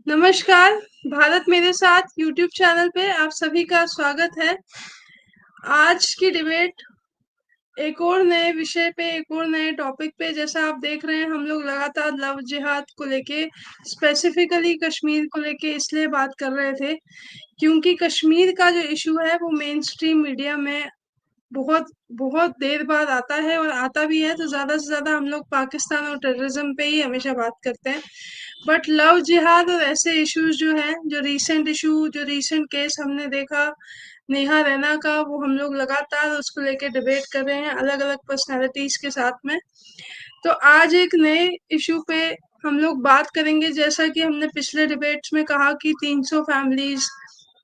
नमस्कार, भारत मेरे साथ यूट्यूब चैनल पे आप सभी का स्वागत है। आज की डिबेट एक और नए विषय पे, एक और नए टॉपिक पे। जैसा आप देख रहे हैं, हम लोग लगातार लव जिहाद को लेके, स्पेसिफिकली कश्मीर को लेके इसलिए बात कर रहे थे क्योंकि कश्मीर का जो इशू है वो मेन स्ट्रीम मीडिया में बहुत बहुत देर बाद आता है, और आता भी है तो ज़्यादा से ज़्यादा हम लोग पाकिस्तान और टेररिज्म पे ही हमेशा बात करते हैं। बट लव जिहाद और ऐसे इश्यूज जो हैं, जो रीसेंट केस हमने देखा नेहा रैना का, वो हम लोग लगातार उसको लेके डिबेट कर रहे हैं अलग अलग पर्सनालिटीज के साथ में। तो आज एक नए इशू पे हम लोग बात करेंगे। जैसा कि हमने पिछले डिबेट्स में कहा कि 300 फैमिलीज,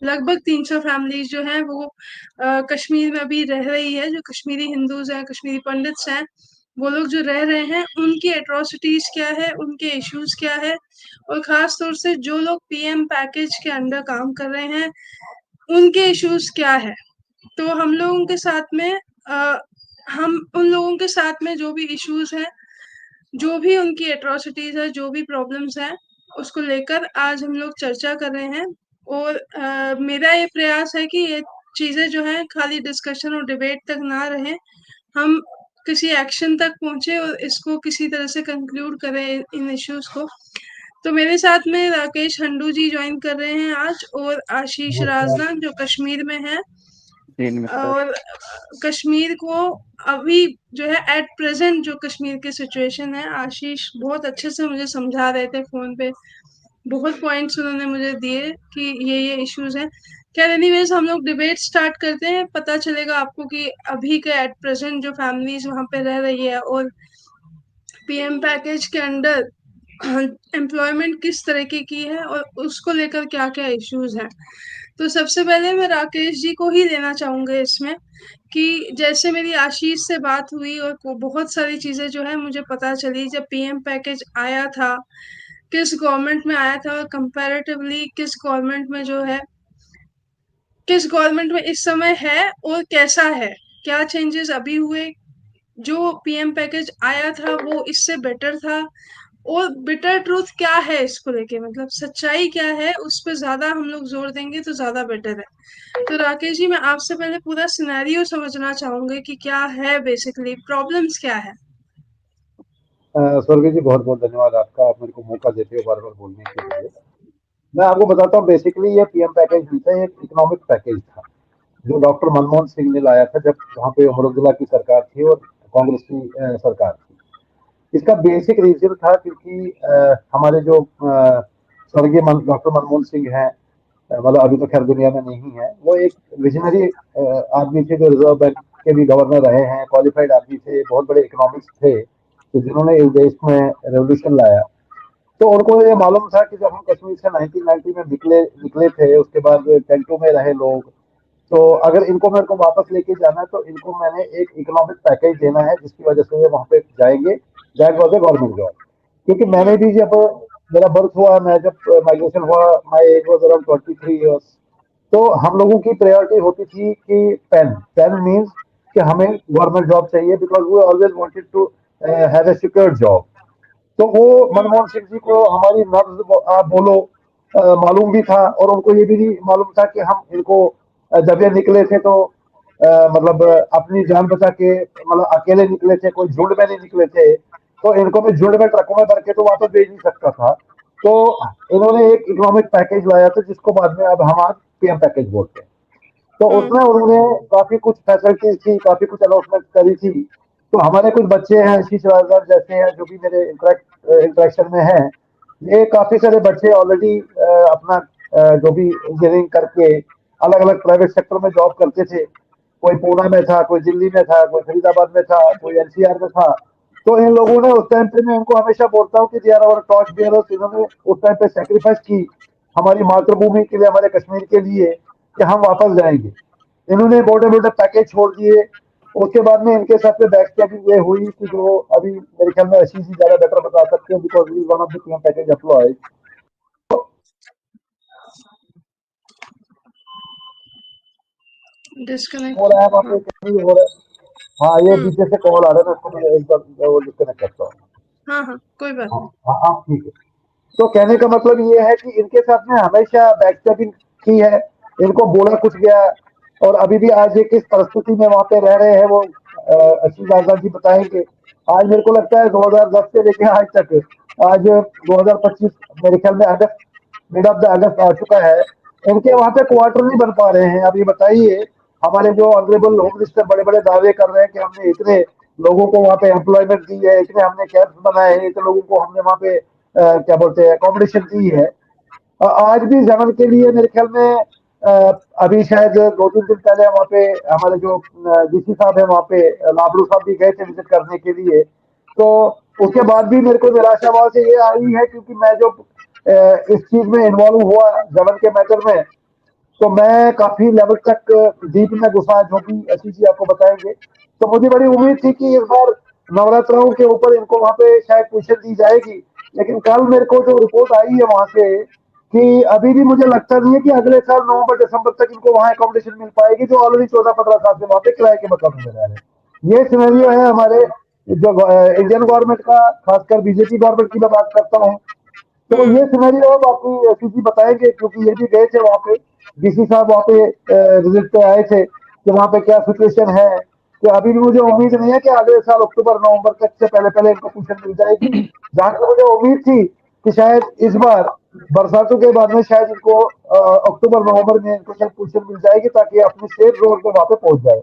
लगभग 300 फैमिलीज जो हैं वो कश्मीर में अभी रह रही है। जो कश्मीरी हिंदूज हैं, कश्मीरी पंडित्स हैं, वो लोग जो रह रहे हैं, उनकी एट्रोसिटीज क्या है, उनके इश्यूज क्या है, और खास तौर से जो लोग पीएम पैकेज के अंडर काम कर रहे हैं, उनके इश्यूज क्या है। तो हम लोगों के साथ में हम उन लोगों के साथ में जो भी इश्यूज हैं, जो भी उनकी एट्रोसिटीज है, जो भी प्रॉब्लम्स हैं, उसको लेकर आज हम लोग चर्चा कर रहे हैं। और मेरा ये प्रयास है कि ये चीजें जो हैं खाली डिस्कशन और डिबेट तक ना रहे, हम किसी एक्शन तक पहुंचे और इसको किसी तरह से कंक्लूड करें इन इश्यूज को। तो मेरे साथ में राकेश हंडू जी ज्वाइन कर रहे हैं आज, और आशीष नमस्कार। राजनाथ जो कश्मीर में है। जी नमस्कार। और कश्मीर को अभी जो है एट प्रेजेंट जो कश्मीर की सिचुएशन है, आशीष बहुत अच्छे से मुझे समझा रहे थे फोन पे। बहुत पॉइंट्स उन्होंने मुझे दिए कि ये इश्यूज हैं। खैर एनीवेज, हम लोग डिबेट स्टार्ट करते हैं। पता चलेगा आपको कि अभी के एट प्रेजेंट जो फैमिलीज वहाँ पे रह रही है, और पीएम पैकेज के अंडर एम्प्लॉयमेंट किस तरीके की है, और उसको लेकर क्या क्या इश्यूज हैं। तो सबसे पहले मैं राकेश जी को ही लेना चाहूंगा इसमें, कि जैसे मेरी आशीष से बात हुई और बहुत सारी चीजें जो है मुझे पता चली जब पीएम पैकेज आया था, किस गवर्नमेंट में आया था, और कंपैरेटिवली किस गवर्नमेंट में इस समय है, और कैसा है, क्या चेंजेस अभी हुए। जो पीएम पैकेज आया था वो इससे बेटर था, और बिटर ट्रूथ क्या है इसको लेके, मतलब सच्चाई क्या है, उस पर ज्यादा हम लोग जोर देंगे तो ज्यादा बेटर है। तो राकेश जी, मैं आपसे पहले पूरा सिनेरियो समझना चाहूंगी कि क्या है, बेसिकली प्रॉब्लम्स क्या है। स्वर्गीय जी, बहुत बहुत धन्यवाद आपका। आप मेरे को मौका देते हो बार बार बोलने के लिए। मैं आपको बताता हूँ, बेसिकली ये पीएम पैकेज नहीं था, ये एक इकोनॉमिक पैकेज था जो डॉक्टर मनमोहन सिंह ने लाया था जब वहाँ पे अमरुद्दुल्ला की सरकार थी और कांग्रेस की सरकार थी। इसका बेसिक रीजन था क्योंकि हमारे जो स्वर्गीय डॉक्टर मनमोहन सिंह हैं, मतलब अभी तो खैर दुनिया में नहीं है, वो एक विजनरी आदमी थे जो रिजर्व बैंक के भी गवर्नर रहे हैं, क्वालिफाइड आदमी थे, बहुत बड़े इकोनॉमिक्स थे, तो जिन्होंने इस देश में रेवोल्यूशन लाया। तो उनको ये मालूम था कि जब हम कश्मीर से 1990 में निकले निकले थे, उसके बाद टेंटों में रहे लोग, तो अगर इनको मेरे को वापस लेके जाना है तो इनको मैंने एक इकोनॉमिक पैकेज देना है जिसकी वजह से ये वहाँ पे जाएंगे। That was a government job. क्योंकि मैंने भी जब मेरा बर्थ हुआ, मैं जब माइग्रेशन हुआ, my age was around 23 years, तो हम लोगों की प्रायोरिटी होती थी कि पेन पेन मीन्स कि हमें गवर्नमेंट जॉब चाहिए, because we always wanted to have a secure job. तो वो मनमोहन सिंह जी को हमारी नब्ज आप बोलो मालूम भी था, और उनको ये भी नहीं मालूम था कि हम इनको जब ये निकले थे तो मतलब अपनी जान बचा के, मतलब अकेले निकले थे, कोई झुंड में नहीं निकले थे, तो इनको मैं झुंड में ट्रकों में भर के तो वापस भेज नहीं सकता था। तो इन्होंने एक इकोनॉमिक पैकेज लाया था जिसको बाद में अब हम आज पीएम पैकेज बोलते हैं। तो हम्म। उसमें उन्होंने काफी कुछ फैसिलिटीज थी, काफी कुछ अनाउंसमेंट करी थी। तो हमारे कुछ बच्चे हैं, आशीष राजभर जैसे हैं, जो भी मेरे इंटरेक्शन में हैं, ये काफी सारे बच्चे ऑलरेडी अपना जो भी इंजीनियरिंग करके अलग अलग प्राइवेट सेक्टर में जॉब करते थे। कोई पूना में था, कोई दिल्ली में था, कोई फरीदाबाद में था, कोई एनसीआर में था। तो इन लोगों ने उस टाइम पे, मैं उनको हमेशा बोलता हूँ कि they are our torch bearers, इन्होंने उस टाइम पे सेक्रीफाइस की हमारी मातृभूमि के लिए, हमारे कश्मीर के लिए, कि हम वापस जाएंगे। इन्होंने मोटे मोटे पैकेज छोड़ दिए। उसके बाद में इनके साथ में बैक स्टैबिंग ये हुई कि जो अभी मेरे ख्याल में आशीष जी ज्यादा बेटर बता सकते हैं, because he one of the PM package employ. हो डिस्कनेक्ट। रहा है वहाँ हाँ। पे, कहीं हो रहा है। हाँ, ये हम्म। पीछे से कॉल आ रहा है, मैं उसको मैं एक बार वो डिस्कनेक्ट करता हूँ। हाँ हाँ, कोई बात हाँ नहीं। हाँ हाँ, ठीक है। तो कहने का मतलब ये है कि इनके साथ में हमेशा बैकस्टेपिंग की है, इनको बोला कुछ गया, और अभी भी आज ये किस परिस्थिति में वहां पे रह रहे हैं वो अशीष आजाद जी बताएंगे। आज मेरे को लगता है 2010 से लेकर आज तक, आज 2025 मेरे ख्याल में अगस्त, मिड ऑफ द अगस्त आ चुका है, इनके वहां पे क्वार्टर नहीं बन पा रहे हैं। अब ये बताइए, हमारे जो ऑनरेबल होम मिनिस्टर बड़े बड़े दावे कर रहे हैं कि हमने इतने लोगों को वहां पे एम्प्लॉयमेंट दी है, इतने हमने कैंप्स बनाए हैं, इतने लोगों को हमने वहां पे क्या बोलते हैं अकोमोडेशन दी है। आज भी जमन के लिए मेरे ख्याल में अभी शायद 2-3 दिन पहले वहाँ पे हमारे जो डीसी साहब है वहाँ पे लाबरू साहब भी गए थे विजिट करने के लिए। तो उसके बाद भी मेरे को निराशा वहां से ये आई है, क्योंकि मैं जो इस चीज में इन्वॉल्व हुआ जमन के मैटर में, तो मैं काफी लेवल तक डीप में घुसा, जो भी आशीष जी आपको बताएंगे। तो मुझे बड़ी उम्मीद थी कि इस बार नवरात्रों के ऊपर इनको वहां पे शायद पोजीशन दी जाएगी, लेकिन कल मेरे को जो रिपोर्ट आई है वहां से कि अभी भी मुझे लगता नहीं है कि अगले साल नवंबर दिसंबर तक इनको वहां एकोमोडेशन मिल पाएगी, जो ऑलरेडी 14-15 साल से वहां पे किराए के मकान में रह रहे हैं। ये सिनेरियो है हमारे जो इंडियन गवर्नमेंट का, खासकर बीजेपी गवर्नमेंट की मैं बात करता हूँ। तो ये सिनेरियो बाकी सीसी बताएंगे, क्योंकि ये भी गए थे वहाँ पे, डीसी साहब वहाँ पे विजिट पे आए थे कि वहाँ पे क्या सिचुएशन है। कि अभी भी मुझे उम्मीद नहीं है कि अगले साल अक्टूबर नवंबर तक से पहले पहले इनको पोजीशन मिल जाएगी। जहाँ तक मुझे उम्मीद थी कि शायद इस बार बरसातों के बाद में शायद इनको अक्टूबर नवंबर में इनको शायद पोजीशन मिल जाएगी, ताकि अपने सेफ रोड पे वहाँ पे पहुंच जाए।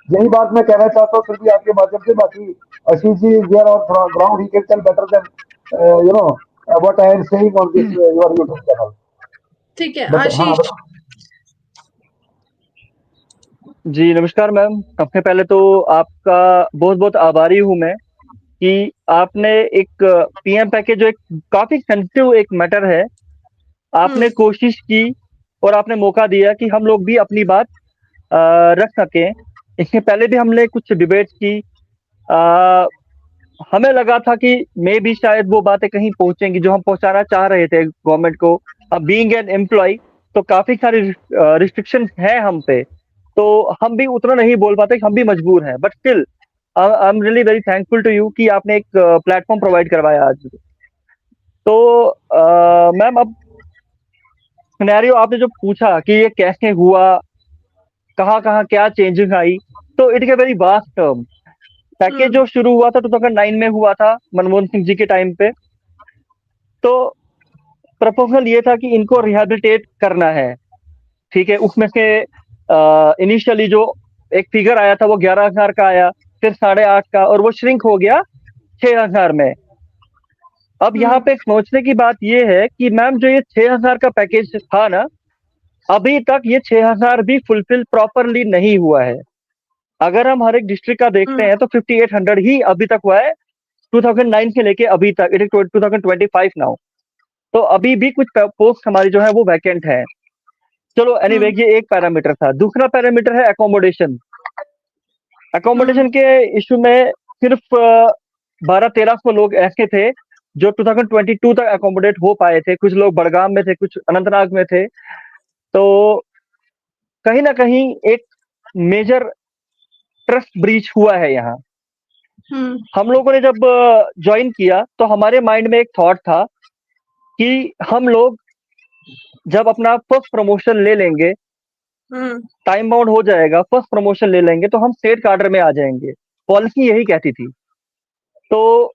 यही बात मैं कहना चाहता हूँ फिर भी आपके माध्यम से। बाकी Ashish ji here on ground he can tell better than you know what I am saying on this your YouTube channel. ठीक है बट हाँ आशीष। जी, नमस्कार मैम। सबसे पहले तो आपका बहुत-बहुत आभारी हूँ मैं कि आपने एक पीएम पैकेज जो एक काफ़ी सेंसिटिव एक मैटर है, आपने कोशिश की और आपने मौका दिया कि हम लोग भी अपनी बात रख सकें। इससे पहले भी हमने कुछ डिबेट्स की। हमें लगा था कि मेबी शायद वो बातें कहीं पहुँचेंगी जो हम पहुँचाना चाह रहे थे गवर्नमेंट को। बीइंग एन एम्प्लॉयी तो काफ़ी सारी रिस्ट्रिक्शंस हैं हम पे, तो हम भी उतना नहीं बोल पाते, हम भी मजबूर हैं। But still I am really very thankful to you कि आपने एक प्लेटफॉर्म प्रोवाइड करवाया आज मुझे। तो मैम, अब सिनेरियो आपने जो पूछा कि ये कैसे हुआ, कहाँ-कहाँ क्या चेंजेस आई, तो it is a very vast term. Package जो शुरू हुआ था 2009 में हुआ था मनमोहन सिंह जी के टाइम पे। तो प्रपोजल ये था कि इनको रिहैबिलिटेट करना है, ठीक है। उसमें से इनिशियली जो एक फिगर आया था वो 11,000 का आया, फिर 8.5 का, और वो श्रिंक हो गया 6,000 में। अब यहाँ पे सोचने की बात ये है कि मैम जो ये 6,000 का पैकेज था ना, अभी तक ये 6,000 भी फुलफिल प्रॉपरली नहीं हुआ है। अगर हम हर एक डिस्ट्रिक्ट का देखते हैं तो 5,800 ही अभी तक हुआ है 2009 से लेके अभी तक। It is 2025 now. तो अभी भी कुछ पोस्ट हमारी जो है वो वैकेंट है। चलो एनीवे, ये एक पैरामीटर था। दूसरा पैरामीटर है एकोमोडेशन। एकोमोडेशन के इशू में सिर्फ 1200-1300 लोग ऐसे थे जो 2022 तक एकोमोडेट हो पाए थे। कुछ लोग बड़गाम में थे, कुछ अनंतनाग में थे। तो कहीं ना कहीं एक मेजर ट्रस्ट ब्रीच हुआ है यहाँ। हम लोगों ने जब ज्वाइन किया तो हमारे माइंड में एक थॉट था कि हम लोग जब अपना फर्स्ट प्रमोशन ले लेंगे, टाइम बाउंड हो जाएगा, फर्स्ट प्रमोशन ले लेंगे तो हम स्टेट कार्डर में आ जाएंगे। पॉलिसी यही कहती थी। तो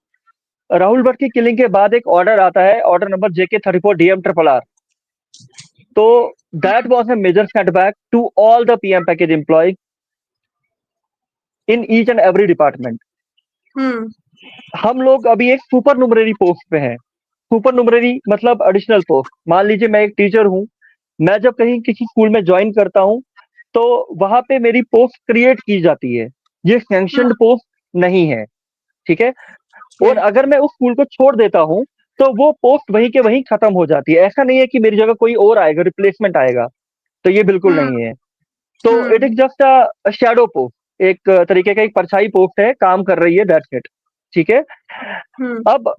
राहुल भट्ट की किलिंग के बाद एक ऑर्डर आता है, order number JK 34 DM RRR। तो that was a major setback to all the PM package employ in each and every department. हम लोग अभी एक सुपर नुमरेरी पोस्ट पे हैं। सुपर नुमरेरी मतलब एडिशनल पोस्ट। मान लीजिए मैं एक टीचर हूँ, मैं जब कहीं किसी स्कूल में ज्वाइन करता हूँ तो वहां पे मेरी पोस्ट क्रिएट की जाती है, ये सैंक्शनड पोस्ट नहीं है, ठीक है। और अगर मैं उस स्कूल को छोड़ देता हूँ तो वो पोस्ट वहीं के वहीं खत्म हो जाती है। ऐसा नहीं है कि मेरी जगह कोई और आएगा, रिप्लेसमेंट आएगा, तो ये बिल्कुल नहीं है। तो it is just a shadow post, एक तरीके का एक परछाई पोस्ट है, काम कर रही है, दैट्स इट, ठीक है। अब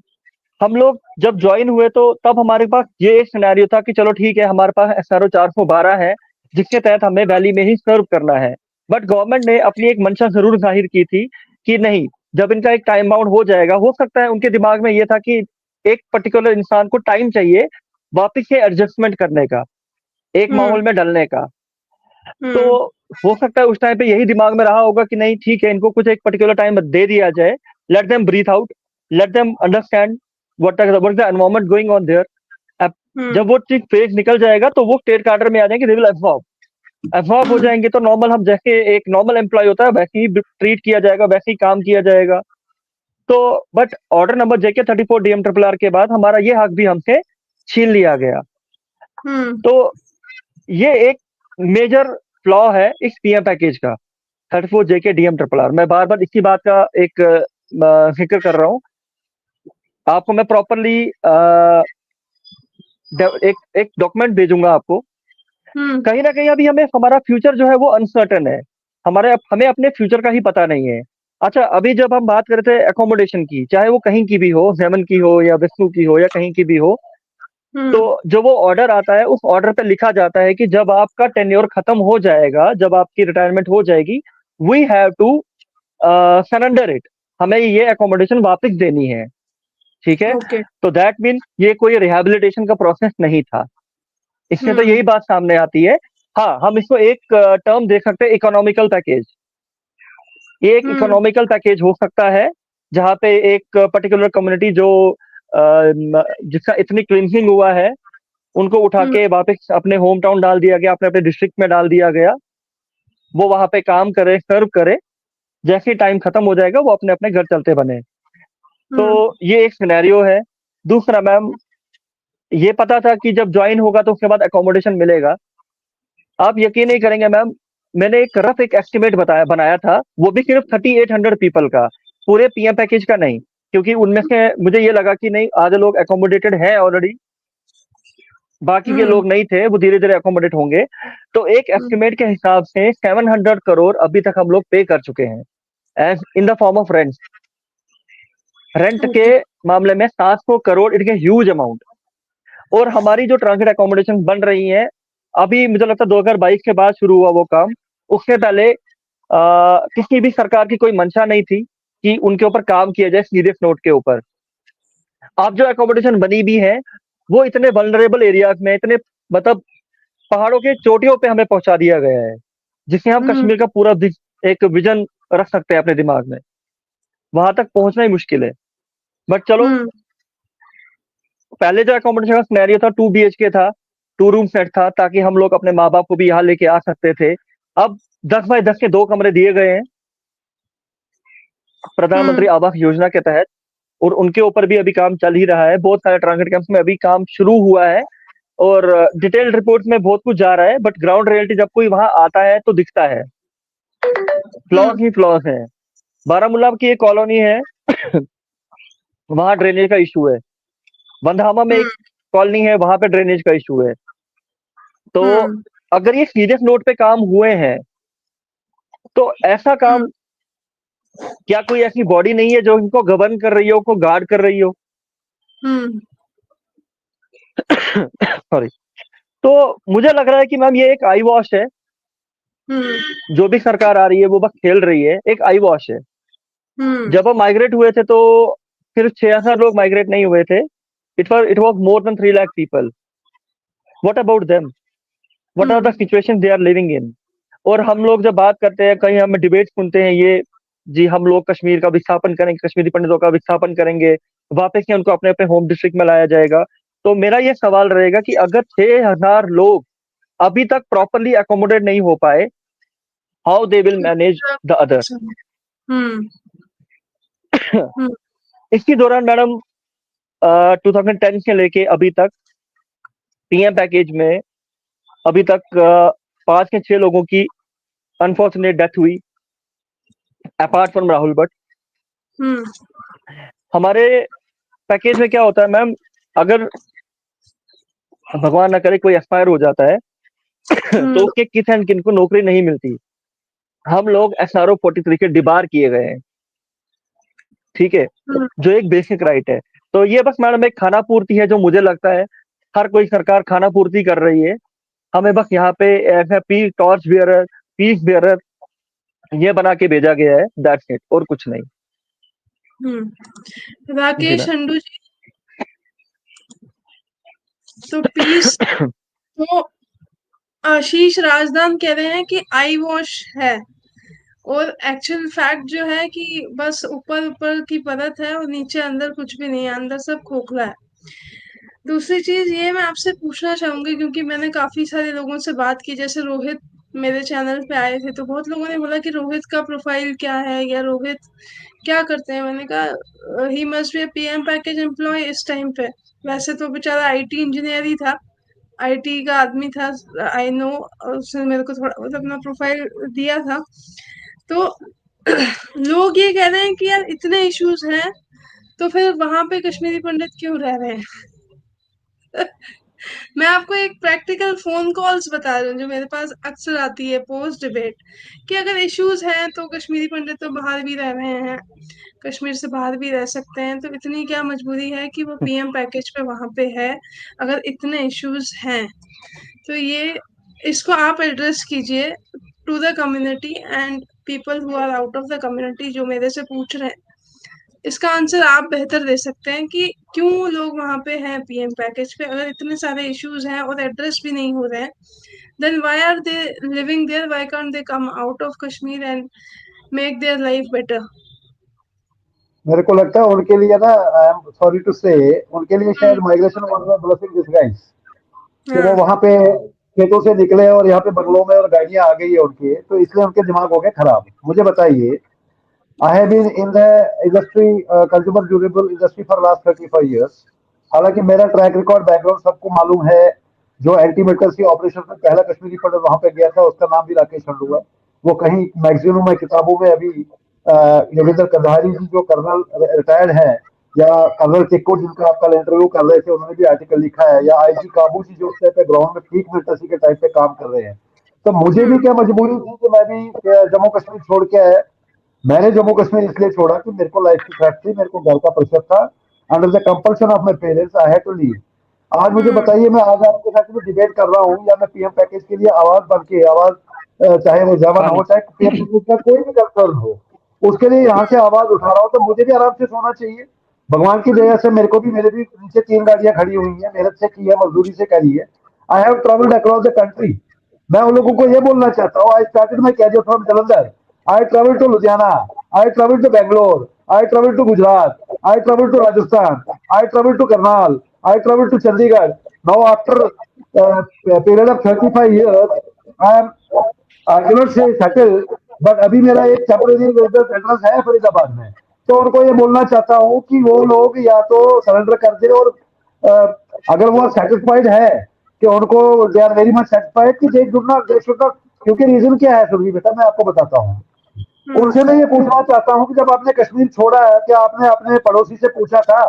हम लोग जब ज्वाइन हुए तो तब हमारे पास ये एक सिनेरियो था कि चलो ठीक है, हमारे पास SRO 412 है जिसके तहत हमें वैली में ही सर्व करना है। बट गवर्नमेंट ने अपनी एक मंशा जरूर जाहिर की थी कि नहीं, जब इनका एक टाइम बाउंड हो जाएगा, हो सकता है उनके दिमाग में ये था कि एक पर्टिकुलर इंसान को टाइम चाहिए वापस से एडजस्टमेंट करने का, एक माहौल में डलने का। तो हो सकता है उस टाइम पे यही दिमाग में रहा होगा कि नहीं ठीक है, इनको कुछ एक पर्टिकुलर टाइम दे दिया जाए, let them breathe out, let them understand what the environment going on there. जब वो चीज फेज निकल जाएगा तो वो स्टेट कार्डर में आ जाएंगे, दे विल एब्जॉर्ब हो जाएंगे। तो नॉर्मल, हम जैसे एक नॉर्मल एम्प्लॉय होता है वैसे ही ट्रीट किया जाएगा, वैसे ही काम किया जाएगा। तो but order number JK 34 DM RRR के बाद हमारा ये हक भी हमसे छीन लिया गया। तो ये एक मेजर फ्लॉ है इस पीएम पैकेज का, 34 JK DM RRR। मैं बार बार इसी बात का एक जिक्र कर रहा हूँ। आपको मैं प्रॉपरली एक डॉक्यूमेंट भेजूंगा आपको। कहीं ना कहीं अभी हमें हमारा फ्यूचर जो है वो अनसर्टेन है, हमें अपने फ्यूचर का ही पता नहीं है। अच्छा, अभी जब हम बात करते हैं एकोमोडेशन की, चाहे वो कहीं की भी हो, जेमन की हो या विष्णु की हो या कहीं की भी हो, तो जो वो ऑर्डर आता है उस ऑर्डर पे लिखा जाता है कि जब आपका टेन्योर खत्म हो जाएगा, जब आपकी रिटायरमेंट हो जाएगी, we have to surrender it, हमें ये एकोमोडेशन वापस देनी है। ठीक है, तो दैट मीन ये कोई रिहैबिलिटेशन का प्रोसेस नहीं था। इससे तो यही बात सामने आती है। हाँ, हम इसको एक टर्म देख सकते हैं, इकोनॉमिकल पैकेज। ये एक इकोनॉमिकल पैकेज हो सकता है जहाँ पे एक पर्टिकुलर कम्युनिटी जो जिसका इतनी क्लिनजिंग हुआ है, उनको उठा के वापस अपने होम टाउन डाल दिया गया, अपने अपने डिस्ट्रिक्ट में डाल दिया गया। वो वहां पे काम करे, सर्व करे, जैसे ही टाइम खत्म हो जाएगा वो अपने अपने घर चलते बने। तो ये एक सिनेरियो है। दूसरा मैम, ये पता था कि जब ज्वाइन होगा तो उसके बाद एकोमोडेशन मिलेगा। आप यकीन नहीं करेंगे मैम, मैंने एक एस्टिमेट बनाया था, वो भी सिर्फ 3800 पीपल का, पूरे पीएम पैकेज का नहीं, क्योंकि उनमें से मुझे ये लगा कि नहीं, आधे लोग एकोमोडेटेड हैं ऑलरेडी, बाकी के लोग नहीं थे, वो धीरे धीरे एकोमोडेट होंगे। तो एक एस्टिमेट के हिसाब से 700 करोड़ अभी तक हम लोग पे कर चुके हैं, as in the form of rent के मामले में 700 crore, it is huge amount. और हमारी जो ट्रांजिट एकोमोडेशन बन रही है, अभी मुझे लगता है 2022 के बाद शुरू हुआ वो काम। उससे पहले किसी भी सरकार की कोई मंशा नहीं थी कि उनके ऊपर काम किया जाए सीरियस नोट के ऊपर। अब जो एकोमोडेशन बनी भी है वो इतने वल्नरेबल एरियाज में, इतने मतलब पहाड़ों के चोटियों पे हमें पहुंचा दिया गया है, जिससे हम कश्मीर का पूरा एक विजन रख सकते हैं अपने दिमाग में। वहां तक पहुंचना ही मुश्किल है। बट चलो, पहले जो एकोमोडेशन का सिनेरियो था 2 BHK था, 2 रूम सेट था, ताकि हम लोग अपने माँ बाप को भी यहाँ लेके आ सकते थे। अब 10 बाय 10 के 2 कमरे दिए गए हैं प्रधानमंत्री आवास योजना के तहत, और उनके ऊपर भी अभी काम चल ही रहा है। बहुत सारे ट्रांजिट कैंप्स में अभी काम शुरू हुआ है और डिटेल्ड रिपोर्ट में बहुत कुछ जा रहा है, बट ग्राउंड रियलिटी जब कोई वहां आता है तो दिखता है फ्लॉज ही फ्लॉज है। बारामूला की एक कॉलोनी है वहां ड्रेनेज का इशू है। बंधामा में एक कॉलोनी है, वहां पे ड्रेनेज का इशू है। तो अगर ये सीरियस नोट पे काम हुए हैं तो ऐसा काम, क्या कोई ऐसी बॉडी नहीं है जो इनको गवर्न कर रही हो, को गार्ड कर रही हो? सॉरी। तो मुझे लग रहा है कि मैम ये एक आई वॉश है। जो भी सरकार आ रही है वो बस खेल रही है, एक आई वॉश है। जब हम माइग्रेट हुए थे तो सिर्फ 6000 लोग माइग्रेट नहीं हुए थे, it was more than 3 lakh people. What about them? What are the situation they are living in? और हम लोग जब बात करते हैं, कहीं हमें डिबेट सुनते हैं, ये जी हम लोग कश्मीर का विस्थापन करेंगे, कश्मीरी पंडितों का विस्थापन करेंगे, वापस से उनको अपने अपने होम डिस्ट्रिक्ट में लाया जाएगा। तो मेरा ये सवाल रहेगा कि अगर 6000 लोग अभी तक प्रॉपरली एकोमोडेट नहीं हो पाए, how they will manage the other? इसके दौरान मैडम 2010 से लेके अभी तक पीएम पैकेज में अभी तक 5 से 6 लोगों की अनफॉर्चुनेट डेथ हुई, अपार्ट फ्रॉम राहुल भट्ट। हमारे पैकेज में क्या होता है मैम, अगर भगवान ना करे कोई एक्सपायर हो जाता है तो उसके किस एंड किन को नौकरी नहीं मिलती। हम लोग SRO 43 के डिबार किए गए हैं, ठीक है, जो एक बेसिक राइट है। तो ये बस मैडम एक खाना पूर्ति है, जो मुझे लगता है हर कोई सरकार खाना पूर्ति कर रही है। हमें बस यहाँ पे FAP, torch bearer, piece bearer ये बना के भेजा गया है, दैट्स इट, और कुछ नहीं। राकेश हंडू जी, तो पीस तो आशीष राजदान कह रहे हैं कि आई वॉश है, और एक्चुअल फैक्ट जो है कि बस ऊपर ऊपर की परत है और नीचे अंदर कुछ भी नहीं है, अंदर सब खोखला है। दूसरी चीज ये मैं आपसे पूछना चाहूंगी, क्योंकि मैंने काफी सारे लोगों से बात की, जैसे रोहित मेरे चैनल पे आए थे, तो बहुत लोगों ने बोला कि रोहित का प्रोफाइल क्या है या रोहित क्या करते हैं। मैंने कहा he must be PM package employ इस टाइम पे। वैसे तो बेचारा आईटी इंजीनियर ही था, आईटी का आदमी था, आई नो। उसने मेरे को थोड़ा बहुत अपना प्रोफाइल दिया था। तो लोग ये कह रहे हैं कि यार इतने इश्यूज हैं, तो फिर वहां पे कश्मीरी पंडित क्यों रह रहे हैं? मैं आपको एक प्रैक्टिकल फोन कॉल्स बता रही हूँ जो मेरे पास अक्सर आती है पोस्ट डिबेट, कि अगर इश्यूज हैं तो कश्मीरी पंडित तो बाहर भी रह रहे हैं, कश्मीर से बाहर भी रह सकते हैं, तो इतनी क्या मजबूरी है कि वो पीएम पैकेज पे वहां पे है, अगर इतने इश्यूज हैं। तो ये इसको आप एड्रेस कीजिए to the community and people who are out of the community जो मेरे से पूछ रहे हैं। इसका आंसर आप बेहतर दे सकते हैं कि क्यों लोग वहां पे हैं पीएम पैकेज पे, अगर इतने सारे इश्यूज हैं और एड्रेस भी नहीं हो रहे हैं, then why are they living there, why can't they come out of Kashmir and make their life better. मेरे को लगता है उनके लिए ना, आई एम सॉरी टू से, उनके लिए शायद migration was a blessing disguise, कि वो हाँ। वहां पे खेतों से निकले और यहाँ पे बंगलों में और गाड़ियां आ गई है उनके, तो इसलिए उनके दिमाग हो गए खराब। मुझे बताइए, I have been in the industry, consumer durable industry for last 35 years। हालांकि मेरा ट्रैक रिकॉर्ड बैकग्राउंड सबको मालूम है। जो एंटी मेटल्स ऑपरेशन में पहला कश्मीरी पंडित वहां पे गया था, उसका नाम भी राकेश शंडू है। वो कहीं मैगजीनों में, किताबों में अभी योगेंद्र कंधारी जी जो कर्नल रिटायर्ड है, या कर्नल टिक्को जिनका आप कल इंटरव्यू कर रहे थे, उन्होंने भी आर्टिकल लिखा है, या आईजी काबू जी जो उस टाइम पे ग्राउंड में पीक मिलिटेंसी के टाइप पे काम कर रहे हैं। तो मुझे भी क्या मजबूरी थी कि मैं भी जम्मू कश्मीर छोड़ के आया। मैंने जम्मू कश्मीर इसलिए छोड़ा कि मेरे को लाइफ की थ्रेट थी, मेरे को घर का प्रेशर था। Under the compulsion of my parents I had to leave. आज मुझे बताइए, मैं आज आपके साथ में डिबेट कर रहा हूँ, या मैं पीएम पैकेज के लिए आवाज बन के आवाज, चाहे वो जवान हो, चाहे पीएम पैकेज का कोई भी कंसर्न हो, उसके लिए यहाँ से आवाज उठा रहा हूँ, तो मुझे भी आराम से सोना चाहिए। भगवान की दया से मेरे को भी, मेरे भी नीचे 3 गाड़ियां खड़ी हुई हैं, मेहनत से की है, मजदूरी से करी है। I have travelled across the country. मैं उन लोगों को ये बोलना चाहता हूँ, I started my career from Jalandhar, I travel to Ludhiana, I travel to Bangalore, I travel to Gujarat, I travel to Rajasthan, I travel to Karnal, I travel to Chandigarh. Now after period of 35 years, I am I not say settle, but अभी मेरा एक temporary residence address है फरीदाबाद में। तो उनको ये बोलना चाहता हूँ कि वो लोग या तो सरेंडर कर दे, और अगर वो सेटिस्फाइड है कि उनको, they are very much satisfied कि दे शुड नॉट। क्योंकि रीजन क्या है सुरभि बेटा, मैं आपको बताता हूँ। उनसे मैं ये पूछना चाहता हूँ कि जब आपने कश्मीर छोड़ा है, क्या आपने अपने पड़ोसी से पूछा था?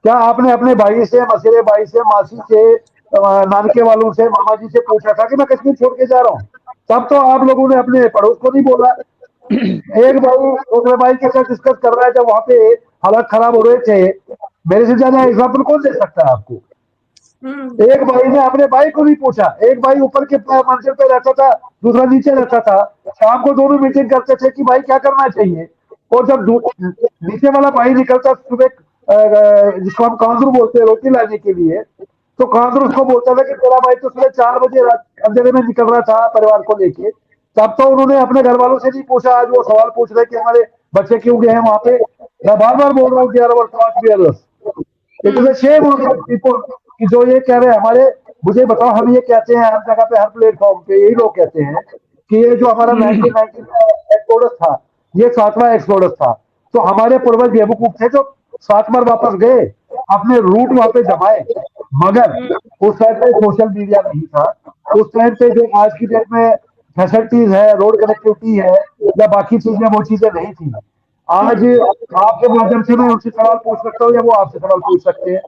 क्या आपने अपने भाई से, मसीरे भाई से, मासी से, नानके वालों से, मामा जी से पूछा था कि मैं कश्मीर छोड़ के जा रहा हूँ? तब तो आप लोगों ने अपने पड़ोस को नहीं बोला। एक भाई दूसरे भाई के साथ डिस्कस कर रहा है जब वहां पे हालात खराब हो रहे थे। मेरे से ज्यादा एग्जाम्पल कौन दे सकता है आपको? एक भाई ने अपने भाई को नहीं पूछा। एक भाई ऊपर के मंजिल पे रहता था, दूसरा नीचे रहता था। शाम को दोनों मीटिंग करते थे कि भाई क्या करना चाहिए। और जब नीचे वाला भाई निकलता सुबह, जिसको हम कांदरू बोलते हैं, रोटी लाने के लिए, तो कांदरू उसको बोलता था कि तेरा भाई तो सुबह 4 बजे अंधेरे में निकल रहा था परिवार को लेके। तब तो उन्होंने अपने घर वालों से नहीं पूछा। आज वो सवाल पूछ रहे कि हमारे बच्चे क्यों गए हैं वहां पे। मैं बार बार बोल रहा हूँ कि it is a shame on people कि जो ये कह रहे हैं हमारे। मुझे बताओ, हम ये कहते हैं हर जगह पे, हर प्लेटफॉर्म पे यही लोग कहते हैं कि ये जो हमारा 1990 का एक्सोडस था, ये 7वां एक्सोडस था। तो हमारे पूर्वज बेवकूफ थे जो 7 बार वापस गए, अपने रूट वहां पे जमाए। मगर उस टाइम पे सोशल मीडिया नहीं था। उस टाइम पे जो आज की डेट में फैसिलिटीज है, रोड कनेक्टिविटी है या बाकी चीजें, वो चीजें नहीं थी। आज आपके माध्यम से मैं उनसे सवाल पूछ सकता हूँ या वो आपसे सवाल पूछ सकते हैं।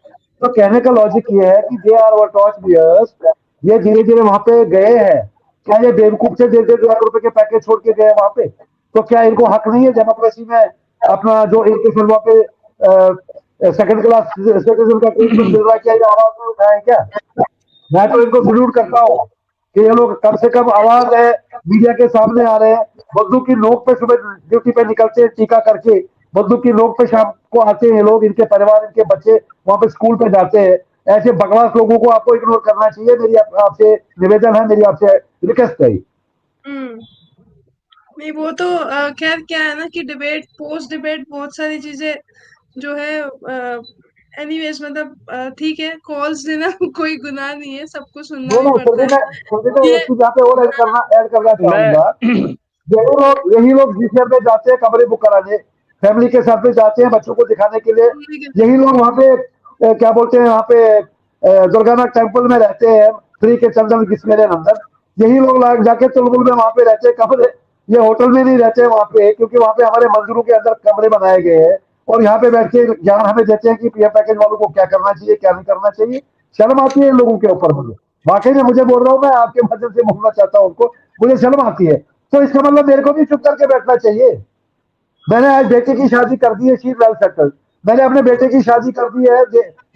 तो कहने का लॉजिक ये है कि they are our torch bearers. ये धीरे धीरे वहां पे गए हैं। क्या ये बेवकूफ से 1.5 लाख रुपए के पैकेज छोड़ के गए वहां पे? तो क्या इनको हक नहीं है डेमोक्रेसी में अपना, जो इनके फिर वहां पे सेकंड क्लास सिटीजन का ट्रीटमेंट मिल रहा है, क्या ये आवाज नहीं उठाए क्या? मैं तो इनको सल्यूट करता हूँ कि ये लोग कम से कम आवाज है, मीडिया के सामने आ रहे हैं। बंदूक की नोक पे सुबह ड्यूटी पे निकलते हैं टीका करके, बंदूक की नोक पे शाम को आते हैं ये लोग, इनके परिवार, इनके बच्चे वहां पे स्कूल पे जाते हैं। ऐसे बकवास लोगों को आपको इग्नोर करना चाहिए। मेरी आपसे निवेदन है, मेरी आपसे रिक्वेस्ट है। हम्म। नहीं, वो तो खैर क्या है ना कि डिबेट, पोस्ट डिबेट बहुत सारी चीजें जो है, एनीवेज मतलब ठीक है, कॉल्स देना कोई गुनाह नहीं है, सबको सुनना नहीं भी नहीं, पड़ता है फिर भी मैं ये। एक चीज यहाँ पे और ऐड करना मैं चाहूंगा। यही लोग जीसीएम में जाते हैं कमरे बुक कराने, फैमिली के साथ में जाते हैं बच्चों को दिखाने के लिए। यही लोग वहाँ पे क्या बोलते हैं, वहाँ पे दुर्गानाथ टेम्पल में रहते हैं, फ्री के चंदन किसमें अंदर। यही लोग जाके चुलबुल में वहाँ पे रहते हैं कमरे। ये होटल में नहीं रहते हैं वहाँ पे, क्योंकि वहाँ पे हमारे मंदिरों के अंदर कमरे बनाए गए हैं, और यहाँ पे बैठ के ज्ञान हमें देते हैं कि पीएम पैकेज वालों को क्या करना चाहिए, क्या नहीं करना चाहिए। शर्म आती है इन लोगों के ऊपर। मुझे वाकई में, मुझे बोल रहा हूँ मैं, आपके माध्यम से बोलना चाहता हूँ उनको, मुझे शर्म आती है। तो इसका मतलब मेरे को भी चुप करके बैठना चाहिए। मैंने आज बेटे की शादी कर दी है, शी इज वेल सेटल्ड। मैंने अपने बेटे की शादी कर दी है,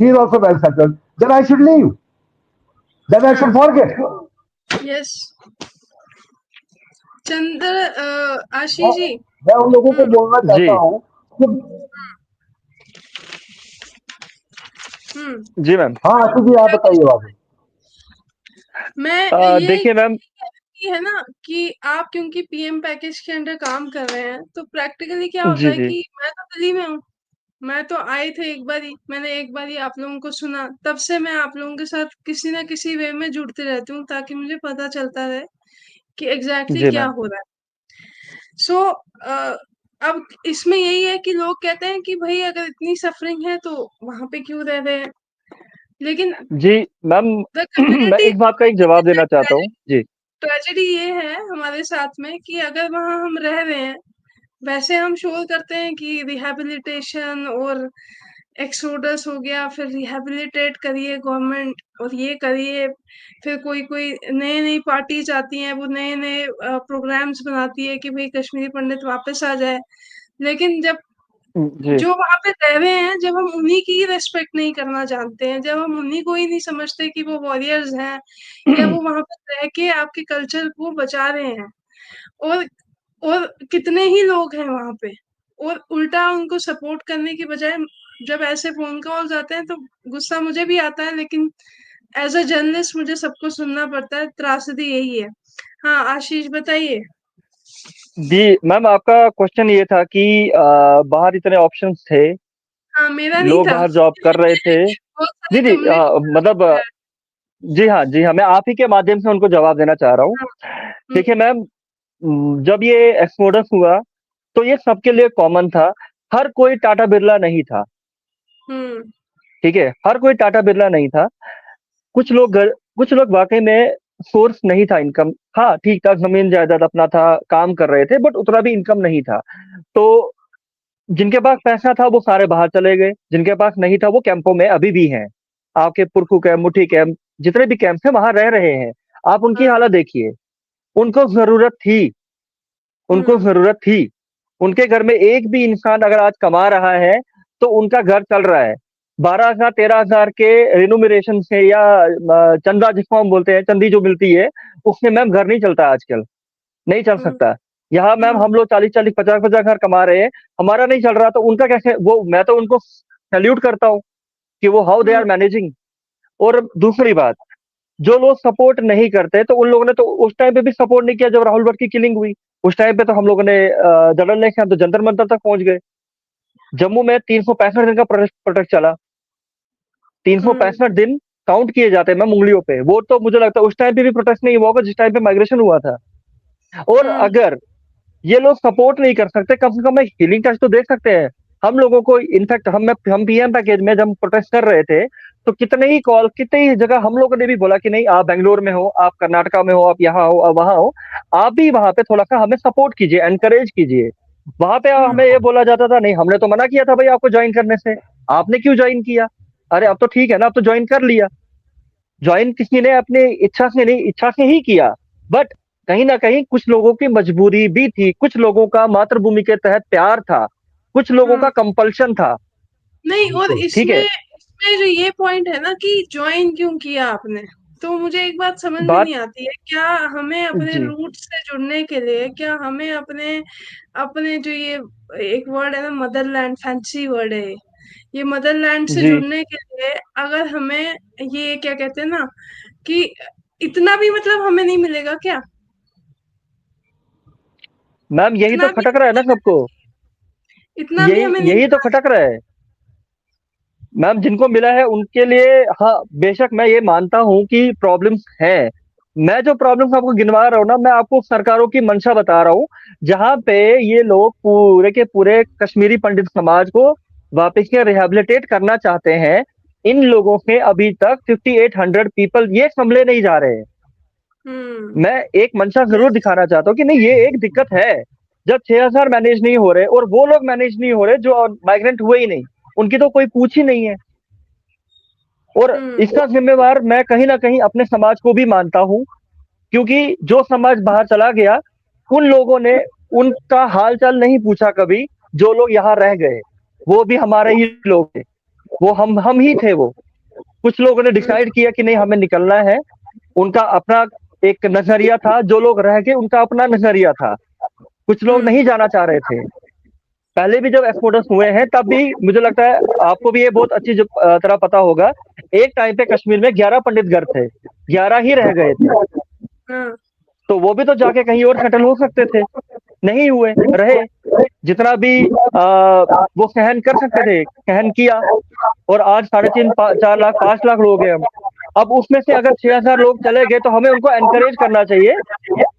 he is also well settled. Then I should leave, then I should हाँ, फॉरगेट। यस। चंद्र आशीष जी। मैं उन लोगों को हम्म। बोलना जी चाहता हूँ कि हम्म। जी मैम। हाँ आशीष जी, आप बताइए बात। मैं ये देखिए मैम। कि है ना कि आप क्योंकि पीएम पैकेज के अंडर काम कर रहे हैं, तो प्रैक्टिकली क्या होता जी है जी कि मैं तो दिल्ली में हूँ। मैं तो आए थे एक बार ही, मैंने एक बार ही आप लोगों को सुना, तब से मैं आप लोगों के साथ किसी ना किसी वे में जुड़ती रहती हूँ, ताकि मुझे पता चलता रहे कि एग्जैक्टली जी क्या मैम। हो रहा है। सो अब इसमें यही है कि लोग कहते हैं कि भाई अगर इतनी सफरिंग है तो वहां पे क्यों रह रहे हैं, लेकिन जी मैम। द मैं कम्युनिटी इस बात का एक जवाब देना चाहता हूँ जी। ट्रेजेडी ये है हमारे साथ में कि अगर वहां हम रह रहे हैं, वैसे हम शोर करते हैं कि रिहैबिलिटेशन और एक्सोडस हो गया, फिर रिहैबिलिटेट करिए गवर्नमेंट और ये करिए, फिर कोई कोई नई नई पार्टीज आती हैं, वो नए नए प्रोग्राम्स बनाती है कि भाई कश्मीरी पंडित वापस आ जाए। लेकिन जब जी जो वहां पे रह रहे हैं, जब हम उन्हीं की रेस्पेक्ट नहीं करना जानते हैं, जब हम उन्हीं को ही नहीं समझते कि वो वॉरियर्स हैं, या वो वहां पर रह के आपके कल्चर को बचा रहे हैं, और और कितने ही लोग हैं वहां पे, और उल्टा उनको सपोर्ट करने की बजाय जब ऐसे फोन कॉल्स आते हैं तो गुस्सा मुझे भी आता है, लेकिन एज अ जर्नलिस्ट मुझे सबको सुनना पड़ता है, त्रासदी यही है। हाँ आशीष बताइए। जी मैम, आपका क्वेश्चन ये था कि बाहर इतने ऑप्शंस थे, हाँ, मेरा नहीं लोग था। बाहर जॉब कर रहे थे। बहुत जी सारी जी मतलब कम्युनिटी। जी हाँ जी हाँ, मैं आप ही के माध्यम से उनको जवाब देना चाह रहा हूँ। हाँ। देखिए हम्म। मैम, जब ये एक्सपोडस हुआ तो ये सबके लिए कॉमन था। हर कोई टाटा बिरला नहीं था। हम्म। ठीक है, हर कोई टाटा बिरला नहीं था। कुछ लोग वाकई में सोर्स नहीं था इनकम। हाँ ठीक था, जमीन जायदाद अपना था, काम कर रहे थे, बट उतना भी इनकम नहीं था। तो जिनके पास पैसा था वो सारे बाहर चले गए, जिनके पास नहीं था वो कैंपों में अभी भी हैं। आपके पुरखू कैंप, मुठी कैंप, जितने भी कैंप है वहां रह रहे हैं। आप उनकी हाँ। हालत देखिए। उनको जरूरत थी, उनको हम्म। जरूरत थी। उनके घर में एक भी इंसान अगर आज कमा रहा है तो उनका घर चल रहा है। 12,000 13,000 के रिन्यूमरेशन से, या चंदा जिसको हम बोलते हैं, चंदी जो मिलती है, उससे मैम घर नहीं चलता आजकल। नहीं चल हम्म। सकता। यहाँ मैम हम्म। हम लोग 40-40 50-50 घर कमा रहे हैं, हमारा नहीं चल रहा, तो उनका कैसे? वो मैं तो उनको सैल्यूट करता हूँ कि वो how they hmm. Are managing. और दूसरी बात, जो लोग सपोर्ट नहीं करते तो उन लोगों ने तो उस टाइम पे भी सपोर्ट नहीं किया जब राहुल भट्ट की किलिंग हुई। उस टाइम पे तो हम लोगों ने जनरल इलेक्शन तो जंतर मंतर तक पहुंच गए। जम्मू में 365 दिन का प्रोटेस्ट चला। तीन सौ हम्म। पैंसठ दिन काउंट किए जाते हैं मैम उंगलियों पे। वो तो मुझे लगता है उस टाइम पे भी प्रोटेस्ट नहीं हुआ होगा जिस टाइम पे माइग्रेशन हुआ था। और हम्म। अगर ये लोग सपोर्ट नहीं कर सकते, कम से कम एक हीलिंग टच तो दे सकते हैं हम लोगों को। इनफैक्ट हम पीएम पैकेज में जब हम प्रोटेस्ट कर रहे थे तो कितने ही कॉल, कितने ही जगह हम लोगों ने भी बोला कि नहीं, आप बेंगलोर में हो, आप कर्नाटका में हो, आप यहाँ हो, आप वहां हो, आप भी वहां पे थोड़ा सा हमें सपोर्ट कीजिए, एनकरेज कीजिए। वहां पे हम्म। हमें ये बोला जाता था, नहीं हमने तो मना किया था भाई आपको ज्वाइन करने से, आपने क्यों ज्वाइन किया? अरे अब तो ठीक है ना, अब तो ज्वाइन कर लिया। ज्वाइन किसी ने अपने इच्छा से नहीं, इच्छा से ही किया। बट कहीं ना कहीं कुछ लोगों की मजबूरी भी थी, कुछ लोगों का मातृभूमि के तहत प्यार था, कुछ लोगों हम्म। का कंपल्शन था। नहीं, और बिल्कुल। ठीक इसमें है। इसमें जो ये पॉइंट है ना कि ज्वाइन क्यों किया आपने, तो मुझे एक बात समझ में बात नहीं आती है। क्या हमें अपने जी रूट से जुड़ने के लिए, क्या हमें अपने अपने जो ये एक वर्ड है ना, मदरलैंड, फैंसी वर्ड है ये, ये मदरलैंड से जी जुड़ने के लिए अगर हमें ये क्या कहते हैं ना कि इतना भी मतलब हमें नहीं मिलेगा क्या? मैम, यही इतना तो भी खटक रहा है ना सबको। इतना भी हमें यही नहीं यही तो मिला। खटक रहा है मैम। जिनको मिला है उनके लिए, हाँ, बेशक मैं ये मानता हूँ कि प्रॉब्लम्स हैं। मैं जो प्रॉब्लम्स आपको गिनवा रहा हूँ ना, मैं आपको सरकारों की मंशा बता रहा हूँ, जहाँ पे ये लोग पूरे के पूरे कश्मीरी पंडित समाज को वापस से रिहैबिलिटेट करना चाहते हैं। इन लोगों के अभी तक 5800 पीपल ये संभले नहीं जा रहे हैं। हम्म। मैं एक मंशा जरूर यस। दिखाना चाहता हूँ कि नहीं, ये एक दिक्कत है। जब 6000 मैनेज नहीं हो रहे और वो लोग मैनेज नहीं हो रहे जो माइग्रेंट हुए ही नहीं, उनकी तो कोई पूछ ही नहीं है। और हम्म। इसका जिम्मेवार मैं कहीं ना कहीं अपने समाज को भी मानता हूँ, क्योंकि जो समाज बाहर चला गया, उन लोगों ने उनका हालचाल नहीं पूछा कभी। जो लोग यहाँ रह गए वो भी हमारे ही लोग थे, वो हम ही थे। वो कुछ लोगों ने हम्म। डिसाइड किया कि नहीं, हमें निकलना है। उनका अपना एक नजरिया था, जो लोग रह गए उनका अपना नजरिया था। कुछ लोग हम्म। नहीं जाना चाह रहे थे। पहले भी जब एक्सपोर्टर्स हुए हैं तब भी मुझे लगता है आपको भी ये बहुत अच्छी तरह पता होगा। एक टाइम पे कश्मीर में 11 पंडित घर थे, 11 ही रह गए थे। हाँ। तो वो भी तो जाके कहीं और सेटल हो सकते थे, नहीं हुए, रहे। जितना भी वो सहन कर सकते थे, सहन किया। और आज 3.5 4 लाख 5 लाख लोग हैं हम। अब उसमें से अगर 6000 लोग चले गए तो हमें उनको एनकरेज करना चाहिए,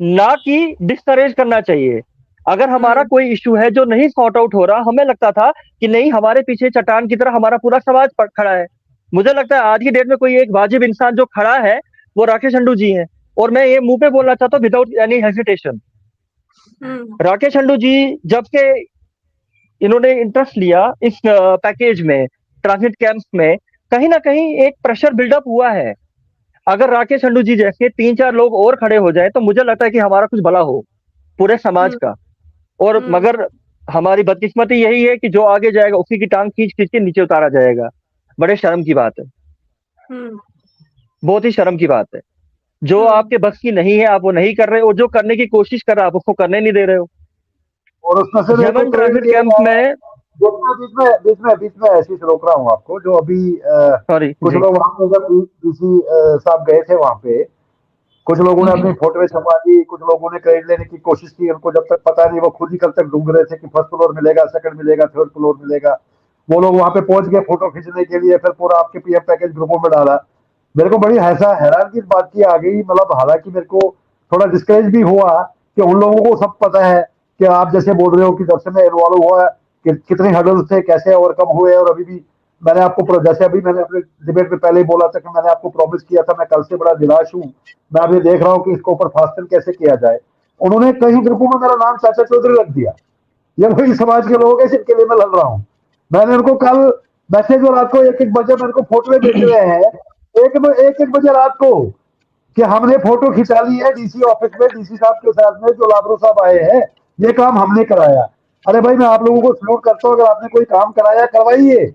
ना कि डिस्करेज करना चाहिए। अगर हमारा हम्म। कोई इश्यू है जो नहीं सॉर्ट आउट हो रहा, हमें लगता था कि नहीं, हमारे पीछे चट्टान की तरह हमारा पूरा समाज खड़ा है। मुझे लगता है आज की डेट में कोई एक वाजिब इंसान जो खड़ा है वो राकेश अंडू जी हैं। और मैं ये मुंह पे बोलना चाहता हूँ विदाउट एनी हेजिटेशन। हम्म। राकेश अंडू जी, जब से इन्होंने इंटरेस्ट लिया इस पैकेज में, ट्रांजिट कैंप्स में, कहीं ना कहीं एक प्रेशर बिल्डअप हुआ है। अगर राकेश अंडू जी जैसे 3 4 लोग और खड़े हो जाए तो मुझे लगता है कि हमारा कुछ भला हो, पूरे समाज हम्म। का। और हम्म। मगर हमारी बदकिस्मती यही है कि जो आगे जाएगा उसी की टांग खींच खींच के नीचे उतारा जाएगा। बड़े शर्म की बात है, हम्म। बहुत ही शर्म की बात है। जो हम्म। आपके बस की नहीं है आप वो नहीं कर रहे, और जो करने की कोशिश कर रहा है आप उसको करने नहीं दे रहे हो। और उसमें से मेरे को यमन क्रेडिट ट्रांजिट दिया कैंप जा रहा है। में, बीच में ऐसे ही रोक रहा हूँ आपको, जो अभी सॉरी कुछ जी। लोग वहां पे जब डीसी साहब गए थे वहां पे, कुछ लोगों ने अपनी फोटो छपवा दी, कुछ लोगों ने क्रेडिट लेने की कोशिश की। उनको जब तक पता नहीं, वो खुद ही कल तक ढूंढ रहे थे कि फर्स्ट फ्लोर मिलेगा, सेकंड मिलेगा, थर्ड फ्लोर मिलेगा। वो लोग वहां पे पहुंच गए फोटो खींचने के लिए, फिर पूरा आपके पीएफ पैकेज ग्रुपों में डाला। मेरे को बड़ी ऐसा हैरान की बात की आ गई, मतलब हालांकि मेरे को थोड़ा डिस्करेज भी हुआ कि उन लोगों को सब पता है कि आप जैसे बोल रहे हो कि जब से मैं इन्वॉल्व हुआ है कि कितने हर्डल्स थे, कैसे ओवरकम हुए। और अभी भी मैंने आपको, जैसे अभी मैंने अपने डिबेट में पहले ही बोला था कि मैंने आपको प्रॉमिस किया था, मैं कल से बड़ा निराश हूँ। मैं अभी देख रहा हूँ कि इसके ऊपर फास्टन कैसे किया जाए। उन्होंने कई ग्रुपों में मेरा नाम चाचा चौधरी रख दिया। ये वही समाज के लोग हैं जिनके लिए मैं लड़ रहा हूँ। मैंने उनको कल मैसेज, और रात को 1 1 बजे मेरे को फोटो भेज रहे हैं, 1 1 बजे रात को, कि हमने फोटो खिंचा ली है डीसी ऑफिस में, डीसी साहब के साथ में जो लाबरो साहब आए हैं, ये काम हमने कराया। अरे भाई, मैं आप लोगों को सल्यूट करता हूँ, अगर आपने कोई काम कराया करवाइए।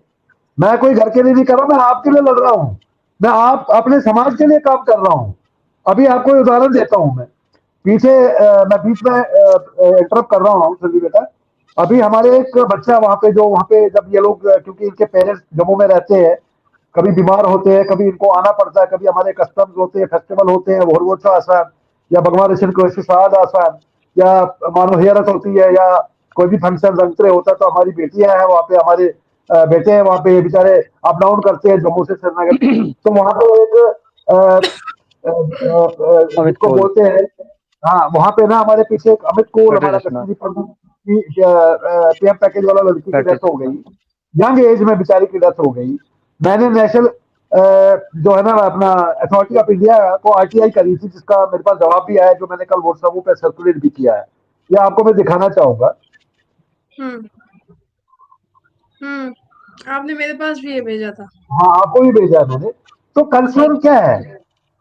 मैं कोई घर के लिए नहीं कर रहा, मैं आपके लिए लड़ रहा हूँ। मैं आप अपने समाज के लिए काम कर रहा हूँ। अभी आपको उदाहरण देता हूँ मैं। पीछे मैं बीच में इंटरप्ट कर रहा हूँ संजीव बेटा। अभी हमारे एक बच्चा वहां पे, जो वहां पे जब ये लोग, क्योंकि इनके पेरेंट्स जम्मू में रहते हैं, कभी बीमार होते हैं, कभी इनको आना पड़ता है, कभी हमारे कस्टम्स होते हैं, फेस्टिवल होते हैं, वोरवोचा आसान, या भगवान ऋषि को साद आसान, या मानो हेरत होती है, या कोई भी फंक्शन रंगतरे होता है, तो हमारी बेटियां हैं वहाँ पे, हमारे बेटे हैं वहाँ पे, बेचारे अप डाउन करते हैं जम्मू से श्रीनगर। तो वहां पे एक अमित जिसको कोल। बोलते हैं, हाँ, वहां पे ना हमारे पीछे एक अमित कोल, कटे हमारा जशनाथ। कश्मीरी पंडित की पीएम पैकेज वाला लड़की की पैटिस। डेथ हो गई। यंग एज में बेचारी की डेथ हो गई। मैंने नेशनल जो है ना अपना अथॉरिटी ऑफ इंडिया को आरटीआई करी थी, जिसका मेरे पास जवाब भी आया, जो मैंने कल व्हाट्सएप पे सर्कुलेट भी किया है। ये आपको मैं दिखाना चाहूंगा। हम्म। आपने मेरे पास भी ये भेजा था। हाँ, आपको भी भेजा है मैंने। तो कंसर्न क्या है?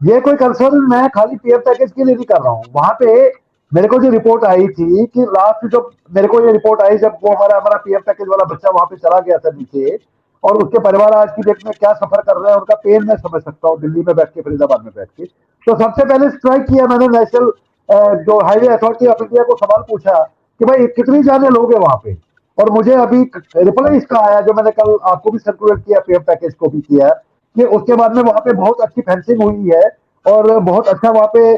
ये कोई कंसर्न मैं खाली पीएफ पैकेज के लिए नहीं कर रहा हूँ। वहां पे मेरे को जो रिपोर्ट आई थी कि लास्ट, जब मेरे को ये रिपोर्ट आई, जब वो हमारा हमारा पीएफ पैकेज वाला बच्चा वहां पे चला गया था नीचे, और उसके परिवार आज की डेट में क्या सफर कर रहे हैं, उनका पेन मैं समझ सकता हूँ, दिल्ली में बैठ के, फरीदाबाद में बैठ के। तो सबसे पहले स्ट्राइक किया मैंने नेशनल जो हाईवे अथॉरिटी ऑफ इंडिया को, सवाल पूछा कि भाई कितनी जाने लोग हैं वहां पे। और मुझे अभी रिप्लाई इसका आया जो मैंने कल आपको भी सर्कुलेट किया, पीएम पैकेज को भी किया, कि उसके बाद में वहां पे बहुत अच्छी फेंसिंग हुई है और बहुत अच्छा वहां पे।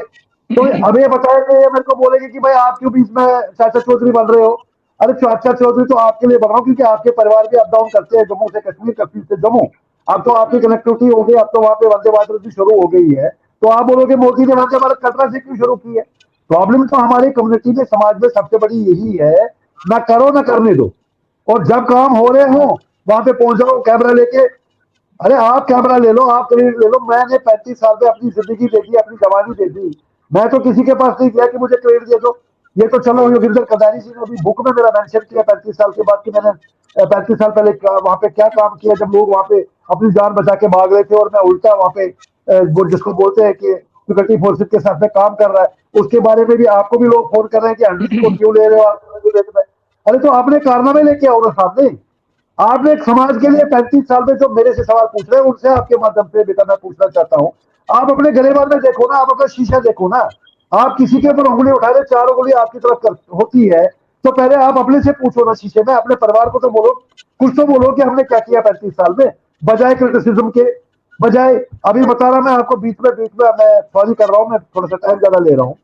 तो अब ये बताएंगे, ये मेरे को बोलेंगे कि भाई आप क्यों बीच में चाचा चौधरी बन रहे हो। अरे चाचा चौधरी तो आपके लिए बन रहा हूँ क्योंकि आपके परिवार भी अप डाउन करते हैं जम्मू से कश्मीर, कश्मीर से जम्मू। अब तो आपकी कनेक्टिविटी हो गई, अब तो वहां पे वंदे भारत भी शुरू हो गई है। तो आप बोलोगे मोदी ने वंदे भारत कटरा से क्यों शुरू की है। प्रॉब्लम तो हमारी कम्युनिटी में, समाज में सबसे बड़ी यही है, ना करो ना करने दो। और जब काम हो रहे हो वहां पे पहुंच जाओ कैमरा लेके। अरे आप कैमरा ले लो, आप क्रेडिट ले लो। मैंने 35 साल में अपनी जिंदगी दे दी, अपनी जवानी दे दी। मैं तो किसी के पास नहीं गया कि मुझे क्रेडिट दे दो। ये तो चलो योगिंदर कदारी जी ने अभी बुक में मेरा मेंशन किया 35 साल के बाद कि मैंने 35 साल पहले वहां पे क्या काम किया जब लोग वहां पे अपनी जान बचा के भाग रहे थे और मैं उल्टा वहां पे वो जिसको बोलते हैं कि सिक्योरिटी फोर्सेज के साथ में काम कर रहा है, उसके बारे में भी आपको भी लोग फोन कर रहे हैं कि हंड्रेड को क्यों ले रहे हो आप, क्यों ले रहे हो। अरे तो आपने कारनामे लेके आओ ना सामने। आपने एक समाज के लिए 35 साल में जो मेरे से सवाल पूछ रहे हैं उनसे आपके माध्यम से बेटा मैं पूछना चाहता हूँ। आप अपने गलेबार में देखो ना, आप अपना शीशा देखो ना। आप किसी के ऊपर उंगली उठा रहे, चार उंगली आपकी तरफ होती है, तो पहले आप अपने से पूछो ना शीशे में, अपने परिवार को तो बोलो, कुछ तो बोलो कि हमने क्या किया 35 साल में, बजाय क्रिटिसिज्म के। बजाय अभी बता रहा मैं आपको, बीच में मैं सॉरी कर रहा हूँ, मैं थोड़ा सा टाइम ज्यादा ले रहा हूँ।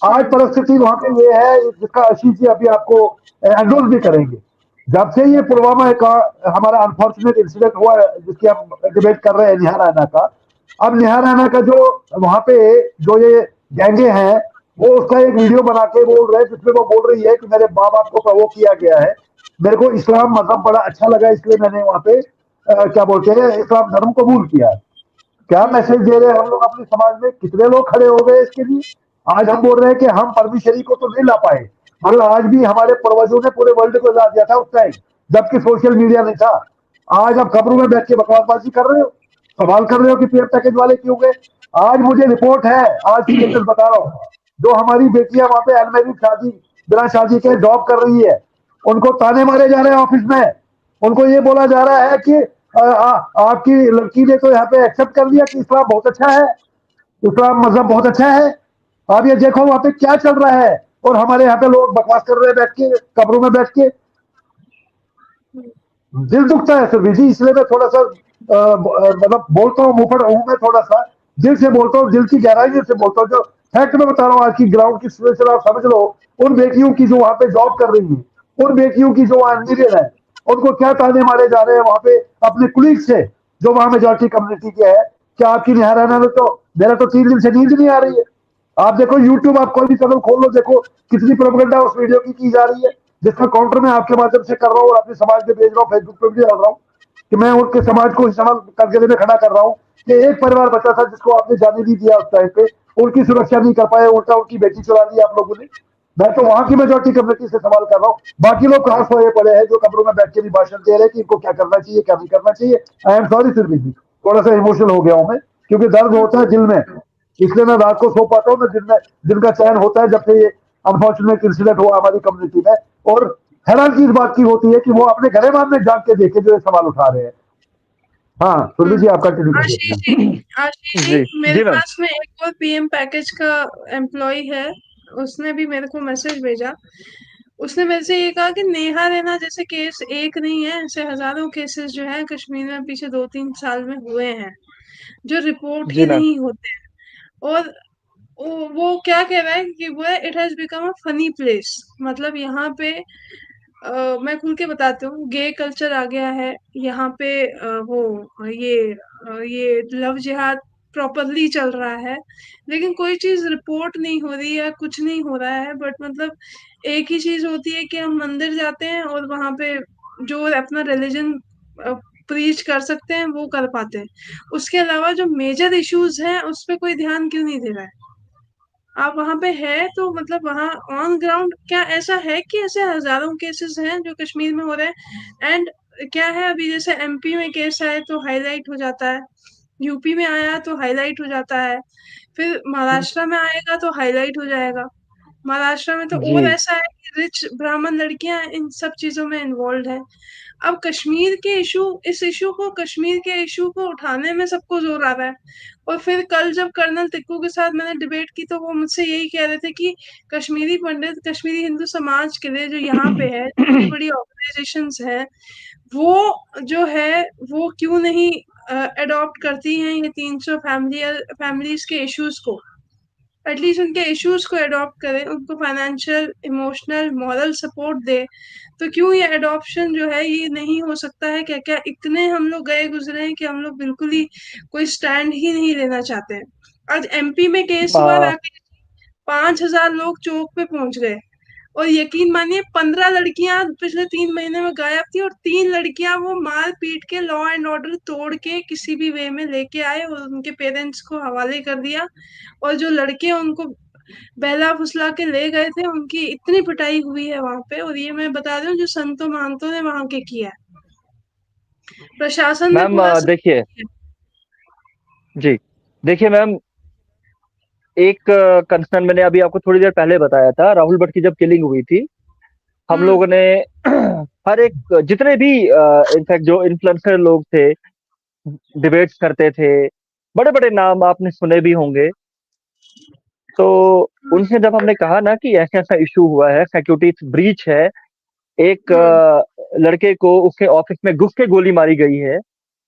आज परिस्थिति वहां पे ये है जिसका आशीष जी अभी आपको एंडोर्स भी करेंगे। जब से ये पुलवामा का हमारा अनफॉर्चुनेट इंसिडेंट हुआ है, जिसकी हम डिबेट कर रहे हैं निहार राणा का। अब निहार राणा का जो वहां पे जो ये गैंगे हैं, वो उसका एक वीडियो बना के बोल रहे हैं जिसमें वो बोल रही है कि मेरे माँ बाप को प्रवोक किया गया है। मेरे को इस्लाम मजहब बड़ा अच्छा लगा, इसलिए मैंने वहां पे क्या बोलते हैं इस्लाम धर्म कबूल किया है। क्या मैसेज दे रहे हैं हम लोग अपने समाज में, कितने लोग खड़े हो गए इसके लिए। आज हम बोल रहे हैं कि हम परमिशरी को तो नहीं ला पाए, मगर आज भी हमारे पूर्वजों ने पूरे वर्ल्ड को ला दिया था उस टाइम, जबकि सोशल मीडिया नहीं था। आज आप खबरों में बैठ के बकवासबाजी कर रहे हो, सवाल कर रहे हो कि पीएम पैकेज वाले क्यों गए। आज मुझे रिपोर्ट है, आज की लेटेस्ट बता रहा हूँ, जो हमारी बेटियां वहां पे अनमेरिड शादी, बिना शादी के जॉब कर रही है, उनको ताने मारे जा रहे हैं ऑफिस में। उनको ये बोला जा रहा है कि आपकी लड़की ने तो यहाँ पे एक्सेप्ट कर लिया कि इस्लाम बहुत अच्छा है, इस्लाम मजहब बहुत अच्छा है। आप ये देखो वहां पे क्या चल रहा है, और हमारे यहाँ पे लोग बकवास कर रहे हैं बैठ के कब्रों में बैठ के। दिल दुखता है सुरभि जी, इसलिए मैं थोड़ा सा मतलब बोलता हूँ, मुंह पर हूं मैं थोड़ा सा, दिल से बोलता हूँ, दिल की गहराई से बोलता हूँ। जो फैक्ट में बता रहा हूँ आज की ग्राउंड की सिचुएशन आप समझ लो। उन बेटियों की जो वहां पे जॉब कर रही है, उन बेटियों की जो वहां इंजीनियर है, उनको क्या ताने मारे जा रहे हैं वहां पे अपने कुलीग से, जो वहां मेजोरिटी कम्युनिटी के है। क्या आपकी निहाराना में तो मेरा तो 3 दिन से नींद नहीं आ रही है। आप देखो यूट्यूब, आप कोई भी कदम खोल लो, देखो कितनी प्रोपेगेंडा उस वीडियो की जा रही है, जिसका काउंटर मैं आपके माध्यम से कर रहा हूँ और अपने समाज में भेज रहा हूँ, फेसबुक पे भी डाल रहा हूँ कि मैं उनके समाज को इस्तेमाल करके में खड़ा कर रहा हूँ कि एक परिवार बचा था जिसको आपने जाने नहीं दिया उस टाइम पे, उनकी सुरक्षा नहीं कर पाए, उल्टा उनकी बेटी चुरा दी आप लोगों ने। मैं तो वहां की मेजोरिटी कम्युनिटी से सवाल कर रहा हूँ। बाकी लोग कहाँ सोए पड़े हैं जो कब्रों में बैठ के भी भाषण दे रहे हैं कि इनको क्या करना चाहिए क्या नहीं करना चाहिए। आई एम सॉरी सिर्फ जी, थोड़ा सा इमोशनल हो गया हूँ मैं, क्योंकि दर्द होता है दिल में, इसलिए मैं रात को सो पाता हूँ, मैं दिन का चैन होता है जब से ये अनफॉर्चुनेट इंसिडेंट हुआ हमारी कम्युनिटी में। और हैरान की इस बात की होती है कि वो अपने गलेबान में जाग के देखे जो ये सवाल उठा रहे हैं। हाँ सुरभि जी, आप कंटिन्यू कर आशीष सकते जी, हैं। आशीष जी जी, मेरे जी मैम। पास में एक और पीएम पैकेज का एम्प्लॉय है। उसने भी मेरे को मैसेज भेजा। उसने मेरे से ये कहा कि नेहा रैना जैसे केस एक नहीं है, ऐसे हजारों केसेस जो है कश्मीर में पीछे 2-3 साल में हुए हैं, जो रिपोर्ट जी ही मैम। नहीं होते हैं। और वो क्या कह रहा है कि वो it has become a funny place. मतलब यहाँ पे मैं खुल के बताती हूँ, गे कल्चर आ गया है यहाँ पे। ये लव जिहाद प्रॉपरली चल रहा है, लेकिन कोई चीज रिपोर्ट नहीं हो रही है, कुछ नहीं हो रहा है। बट मतलब एक ही चीज होती है कि हम मंदिर जाते हैं और वहां पे जो अपना रिलीजन प्रीच कर सकते हैं वो कर पाते हैं। उसके अलावा जो मेजर इश्यूज हैं उस पे कोई ध्यान क्यों नहीं दे रहा है। आप वहां पे है तो मतलब वहां ऑन ग्राउंड क्या ऐसा है कि ऐसे हजारों केसेस हैं जो कश्मीर में हो रहे हैं। एंड क्या है, अभी जैसे एमपी में केस आए तो हाईलाइट हो जाता है, यूपी में आया तो हाईलाइट हो जाता है, फिर महाराष्ट्र में आएगा तो हाईलाइट हो जाएगा। महाराष्ट्र में तो और जी ऐसा है कि रिच ब्राह्मण लड़कियां इन सब चीजों में इन्वॉल्व है। अब कश्मीर के कश्मीर के इशू को उठाने में सबको जोर आ रहा है। और फिर कल जब कर्नल टिक्कू के साथ मैंने डिबेट की तो वो मुझसे यही कह रहे थे कि कश्मीरी पंडित, कश्मीरी हिंदू समाज के लिए जो यहाँ पे है, बड़ी बड़ी ऑर्गेनाइजेशंस हैं, वो जो है वो क्यों नहीं अडॉप्ट करती हैं ये 300 फैमिलीज के इश्यूज को। एटलीस्ट उनके इश्यूज को अडॉप्ट करें, उनको फाइनेंशियल, इमोशनल, मॉरल सपोर्ट दे। तो क्यों ये अडॉप्शन जो है ये नहीं हो सकता है? क्या क्या इतने हम लोग गए गुजरे हैं कि हम लोग बिल्कुल ही कोई स्टैंड ही नहीं लेना चाहते हैं। आज एमपी में केस हुआ, आ, राकेश, 5,000 लोग चौक पे पहुंच गए। और यकीन मानिए 15 लड़कियां पिछले 3 महीने में गायब थी, और 3 लड़कियां वो मार पीट के लॉ एंड ऑर्डर तोड़ के किसी भी वे में लेके आए और उनके पेरेंट्स को हवाले कर दिया। और जो लड़के उनको बहला फुसला के ले गए थे, उनकी इतनी पिटाई हुई है वहां पे। और ये मैं बता रही हूँ जो संतों महंतों ने वहां के किया है, प्रशासन ने मैम पूरा देखिए, किया। जी देखिए मैम, एक कंसर्न मैंने अभी आपको थोड़ी देर पहले बताया था, राहुल भट्ट की जब किलिंग हुई थी, हम हम्म। लोगों ने हर एक जितने भी इनफैक्ट जो इन्फ्लुएंसर लोग थे, डिबेट्स करते थे, बड़े बड़े नाम आपने सुने भी होंगे, तो उनसे जब हमने कहा ना कि ऐसा ऐसा इशू हुआ है, सिक्योरिटी ब्रीच है, एक हम्म। लड़के को उसके ऑफिस में घुस के गोली मारी गई है,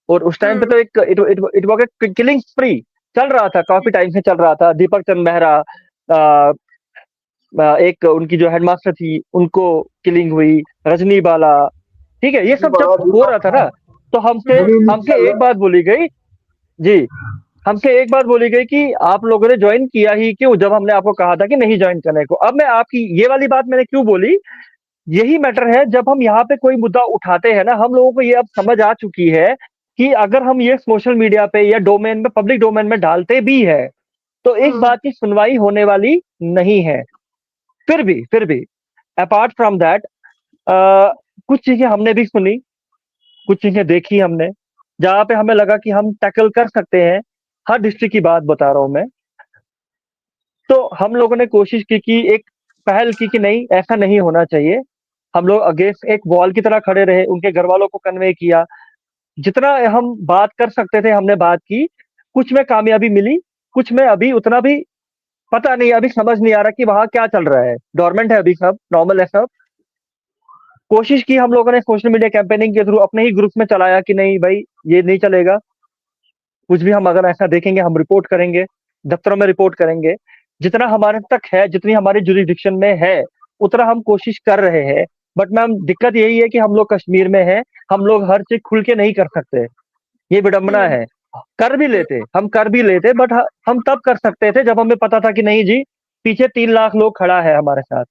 और उस टाइम पे हम्म। तो एक इट वाज ए किलिंग स्प्री चल रहा था, काफी टाइम से चल रहा था। दीपक चंद मेहरा, अ, एक उनकी जो हेडमास्टर थी, उनको किलिंग हुई, रजनी बाला, ठीक है, ये अभी सब जब बड़ा हो रहा था ना, तो हमसे नवीन हमसे निकाल एक बात बोली गई, जी, हमसे एक बात बोली गई कि आप लोगों ने ज्वाइन किया ही क्यों, जब हमने आपको कहा था कि नहीं ज्वाइन करने को। अब मैं आपकी ये वाली बात मैंने क्यों बोली, यही मैटर है, जब हम यहाँ पे कोई मुद्दा उठाते हैं ना, हम लोगों को ये अब समझ आ चुकी है कि अगर हम ये सोशल मीडिया पे या डोमेन में, पब्लिक डोमेन में डालते भी है, तो इस हम्म। बात की सुनवाई होने वाली नहीं है। फिर भी अपार्ट फ्रॉम दैट, कुछ चीजें हमने भी सुनी, कुछ चीजें देखी हमने, जहां पे हमें लगा कि हम टैकल कर सकते हैं। हर डिस्ट्रिक्ट की बात बता रहा हूं मैं। तो हम लोगों ने कोशिश की कि एक पहल की कि नहीं, ऐसा नहीं होना चाहिए। हम लोग अगेंस्ट एक वॉल की तरह खड़े रहे, उनके घर वालों को कन्वे किया, जितना हम बात कर सकते थे हमने बात की। कुछ में कामयाबी मिली, कुछ में अभी उतना भी पता नहीं, अभी समझ नहीं आ रहा कि वहां क्या चल रहा है। डोरमेंट है अभी, सब नॉर्मल है सब। कोशिश की हम लोगों ने सोशल मीडिया कैंपेनिंग के थ्रू, अपने ही ग्रुप में चलाया कि नहीं भाई, ये नहीं चलेगा, कुछ भी हम अगर ऐसा देखेंगे हम रिपोर्ट करेंगे, दफ्तरों में रिपोर्ट करेंगे। जितना हमारे तक है, जितनी हमारी जुरिडिक्शन में है, उतना हम कोशिश कर रहे हैं। बट मैम दिक्कत यही है कि हम लोग कश्मीर में हैं, हम लोग हर चीज खुल के नहीं कर सकते, ये विडंबना हम्म। है। कर भी लेते बट हम तब कर सकते थे जब हमें पता था कि नहीं जी, पीछे 3 लाख लोग खड़ा है हमारे साथ,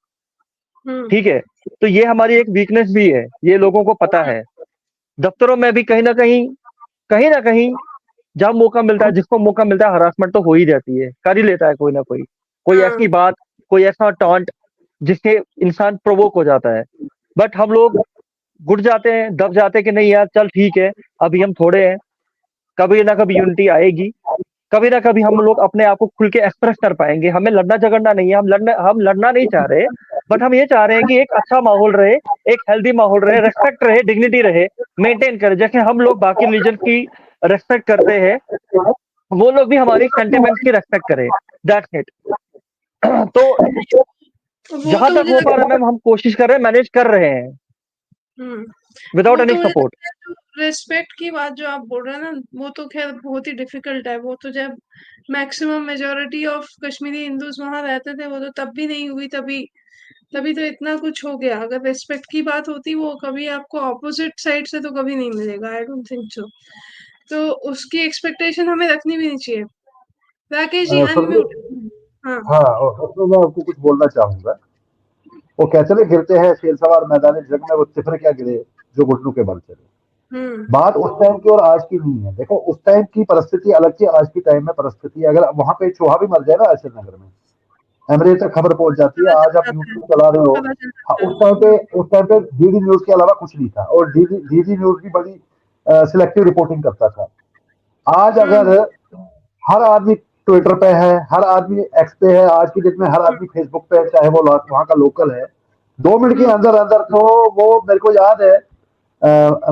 हम्म। ठीक है। तो ये हमारी एक वीकनेस भी है, ये लोगों को पता है। दफ्तरों में भी कहीं ना कहीं जब मौका मिलता है, जिसको मौका मिलता है, हरासमेंट तो हो ही जाती है, कर ही लेता है कोई ना कोई, कोई हाँ। ऐसी बात, कोई ऐसा टॉन्ट जिससे इंसान प्रोवोक हो जाता है। बट हम लोग घुट जाते हैं, दब जाते हैं कि नहीं यार चल ठीक है, अभी हम थोड़े हैं, कभी ना कभी यूनिटी आएगी, कभी ना कभी हम लोग अपने आप को खुल के एक्सप्रेस कर पाएंगे। हमें लड़ना झगड़ना नहीं है, हम लड़ना नहीं चाह रहे, बट हम ये चाह रहे हैं कि एक अच्छा माहौल रहे, एक हेल्दी माहौल रहे, रेस्पेक्ट रहे, डिग्निटी रहे, मेंटेन करें, जैसे हम लोग बाकी रिलीजन की रेस्पेक्ट करते हैं, वो लोग भी हमारी सेंटिमेंट्स की रेस्पेक्ट करें। That's it. तो वो जहां तो तक मुझे हो पा लगता रहा है मैम, हम कोशिश कर रहे हैं, मैनेज कर रहे हैं हम्म विदाउट वो एनी तो मुझे सपोर्ट। लगता है जो रिस्पेक्ट की बात जो आप बोल रहे हैं ना, वो तो खैर बहुत ही डिफिकल्ट है। वो तो जब maximum majority of Kashmiri Hindus वहां रहते थे, वो तो तब भी नहीं हुई। तभी तभी तो इतना कुछ हो गया। अगर रिस्पेक्ट की बात होती, वो कभी आपको ऑपोजिट साइड से तो कभी नहीं मिलेगा, आई डोंट थिंक सो। तो उसकी एक्सपेक्टेशन हमें रखनी भी नहीं चाहिए। Rakesh ji sir unmute. हाँ। हाँ, और उसमें मैं आपको कुछ बोलना चाहूंगा। वो क्या चले गिरते हैं शेर सवार मैदान जंग में, वो तिफर क्या गिरे जो घुटनों के बल चले। हम्म। बात उस टाइम की और आज की नहीं है। देखो उस टाइम की परिस्थिति अलग थी, आज की टाइम में परिस्थिति, अगर वहां पे चूहा भी मर जाए ना आशिर नगर में, एमरे तक खबर पहुंच जाती है। पता चल आज आप जाता है। यूट्यूब चला रहे हो। पता चल हाँ, जाता है। उस टाइम पे डीडी न्यूज के अलावा कुछ नहीं था, और डीडी न्यूज भी बड़ी सिलेक्टिव रिपोर्टिंग करता था। आज हम्म। अगर हर आदमी ट्विटर पे है, हर आदमी एक्स पे है, आज की डेट में हर आदमी फेसबुक पे है, चाहे वो वहाँ का लोकल है। 2 मिनट के अंदर अंदर तो वो मेरे को याद है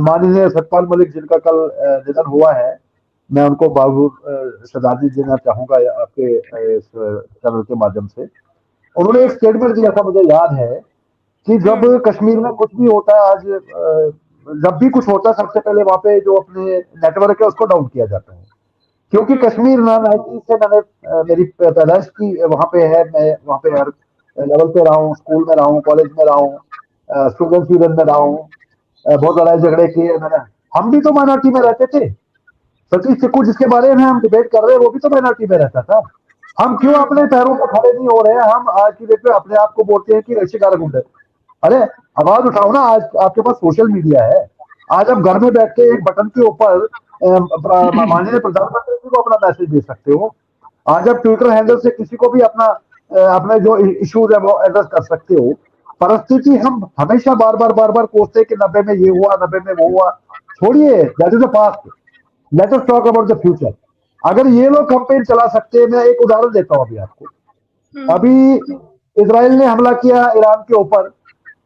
माननीय सतपाल मलिक जिनका कल निधन हुआ है, मैं उनको बाबू श्रद्धांजलि देना चाहूंगा आपके इस चैनल के माध्यम से। उन्होंने एक स्टेटमेंट दिया था, मुझे याद है कि जब कश्मीर में कुछ भी होता है, आज जब भी कुछ होता है सबसे पहले वहां पे जो अपने नेटवर्क है उसको डाउन किया जाता है, क्योंकि कश्मीर ना 90 से मैंने मेरी पैदाइश की वहां पे है, मैं वहां पे हर लेवल पे रहा हूँ, स्कूल में रहा हूँ, कॉलेज में रहा हूँ, स्टूडेंट यूनियन में रहा हूँ, बहुत लड़ाई झगड़े किए मैंने। हम भी तो माइनॉरिटी में रहते थे। सतीश चिक्कू जिसके बारे में हम डिबेट कर रहे हैं वो भी तो माइनॉरिटी में रहता था। हम क्यों अपने पैरों पर खड़े नहीं हो रहे हैं? हम आज की डेट में अपने आप को बोलते हैं कि ऋषिकार गुंडे। अरे आवाज उठाओ ना, आज आपके पास सोशल मीडिया है। आज आप घर में बैठ के एक बटन के ऊपर माननीय प्रधानमंत्री जी को अपना मैसेज दे सकते हो। आज आप ट्विटर हैंडल से किसी को भी अपने जो इश्यूज है वो एड्रेस कर सकते हो। परिस्थिति हम हमेशा बार बार कोसते हैं कि 90 में ये हुआ, 90 में वो हुआ। छोड़िए, that is the past, let us talk about the future. अगर ये लोग कैंपेन चला सकते हैं, मैं एक उदाहरण देता हूं अभी आपको। अभी इजराइल ने हमला किया ईरान के ऊपर,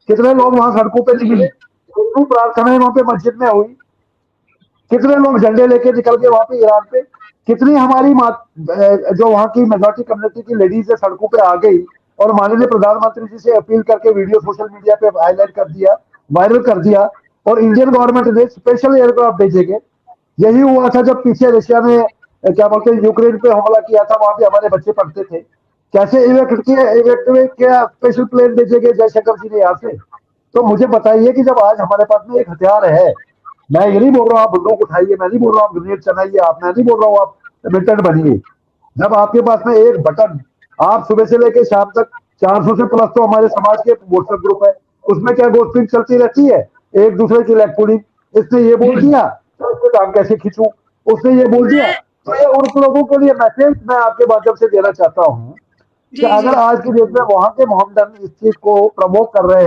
कितने लोग वहां सड़कों पे निकले, कितनी प्रार्थनाएं वहां पे मस्जिद में हुई, कितने लोग झंडे लेके निकल गए वहां पे ईरान पे, कितनी हमारी जो वहां की मेजोरिटी कम्युनिटी की लेडीज है सड़कों पे आ गई और माननीय प्रधानमंत्री जी से अपील करके वीडियो सोशल मीडिया पे हाईलाइट कर दिया, वायरल कर दिया, और इंडियन गवर्नमेंट ने स्पेशल एयरक्राफ्ट भेजे गए। यही हुआ था जब पीछे रशिया ने क्या बोलते हैं यूक्रेन पे हमला किया था, वहां पे हमारे बच्चे पढ़ते थे, कैसे इवेक्टिवेट किया, स्पेशल प्लेन भेजे गए जयशंकर जी ने यहाँ से। तो मुझे बताइए कि जब आज हमारे पास में एक हथियार है, मैं ये नहीं बोल रहा हूँ आप बंदूक उठाइए, मैं नहीं बोल रहा हूँ आप ग्रेनेड चलाइए, मैं नहीं बोल रहा हूँ आप मिलिटेंट बनिए। जब आपके पास में एक बटन, आप सुबह से लेकर शाम तक 400 से प्लस तो हमारे समाज के व्हाट्सएप ग्रुप है, उसमें क्या गोस्टिंग चलती रहती है, एक दूसरे की लेग पुलिंग, इसने ये बोल दिया तो इसके काम कैसे खींचूं, उसने ये बोल दिया। तो ये उन लोगों के लिए मैसेज मैं आपके माध्यम से देना चाहता हूँ कि अगर आज की डेट में वहां के मोहम्मदन इस चीज को प्रमोट कर रहे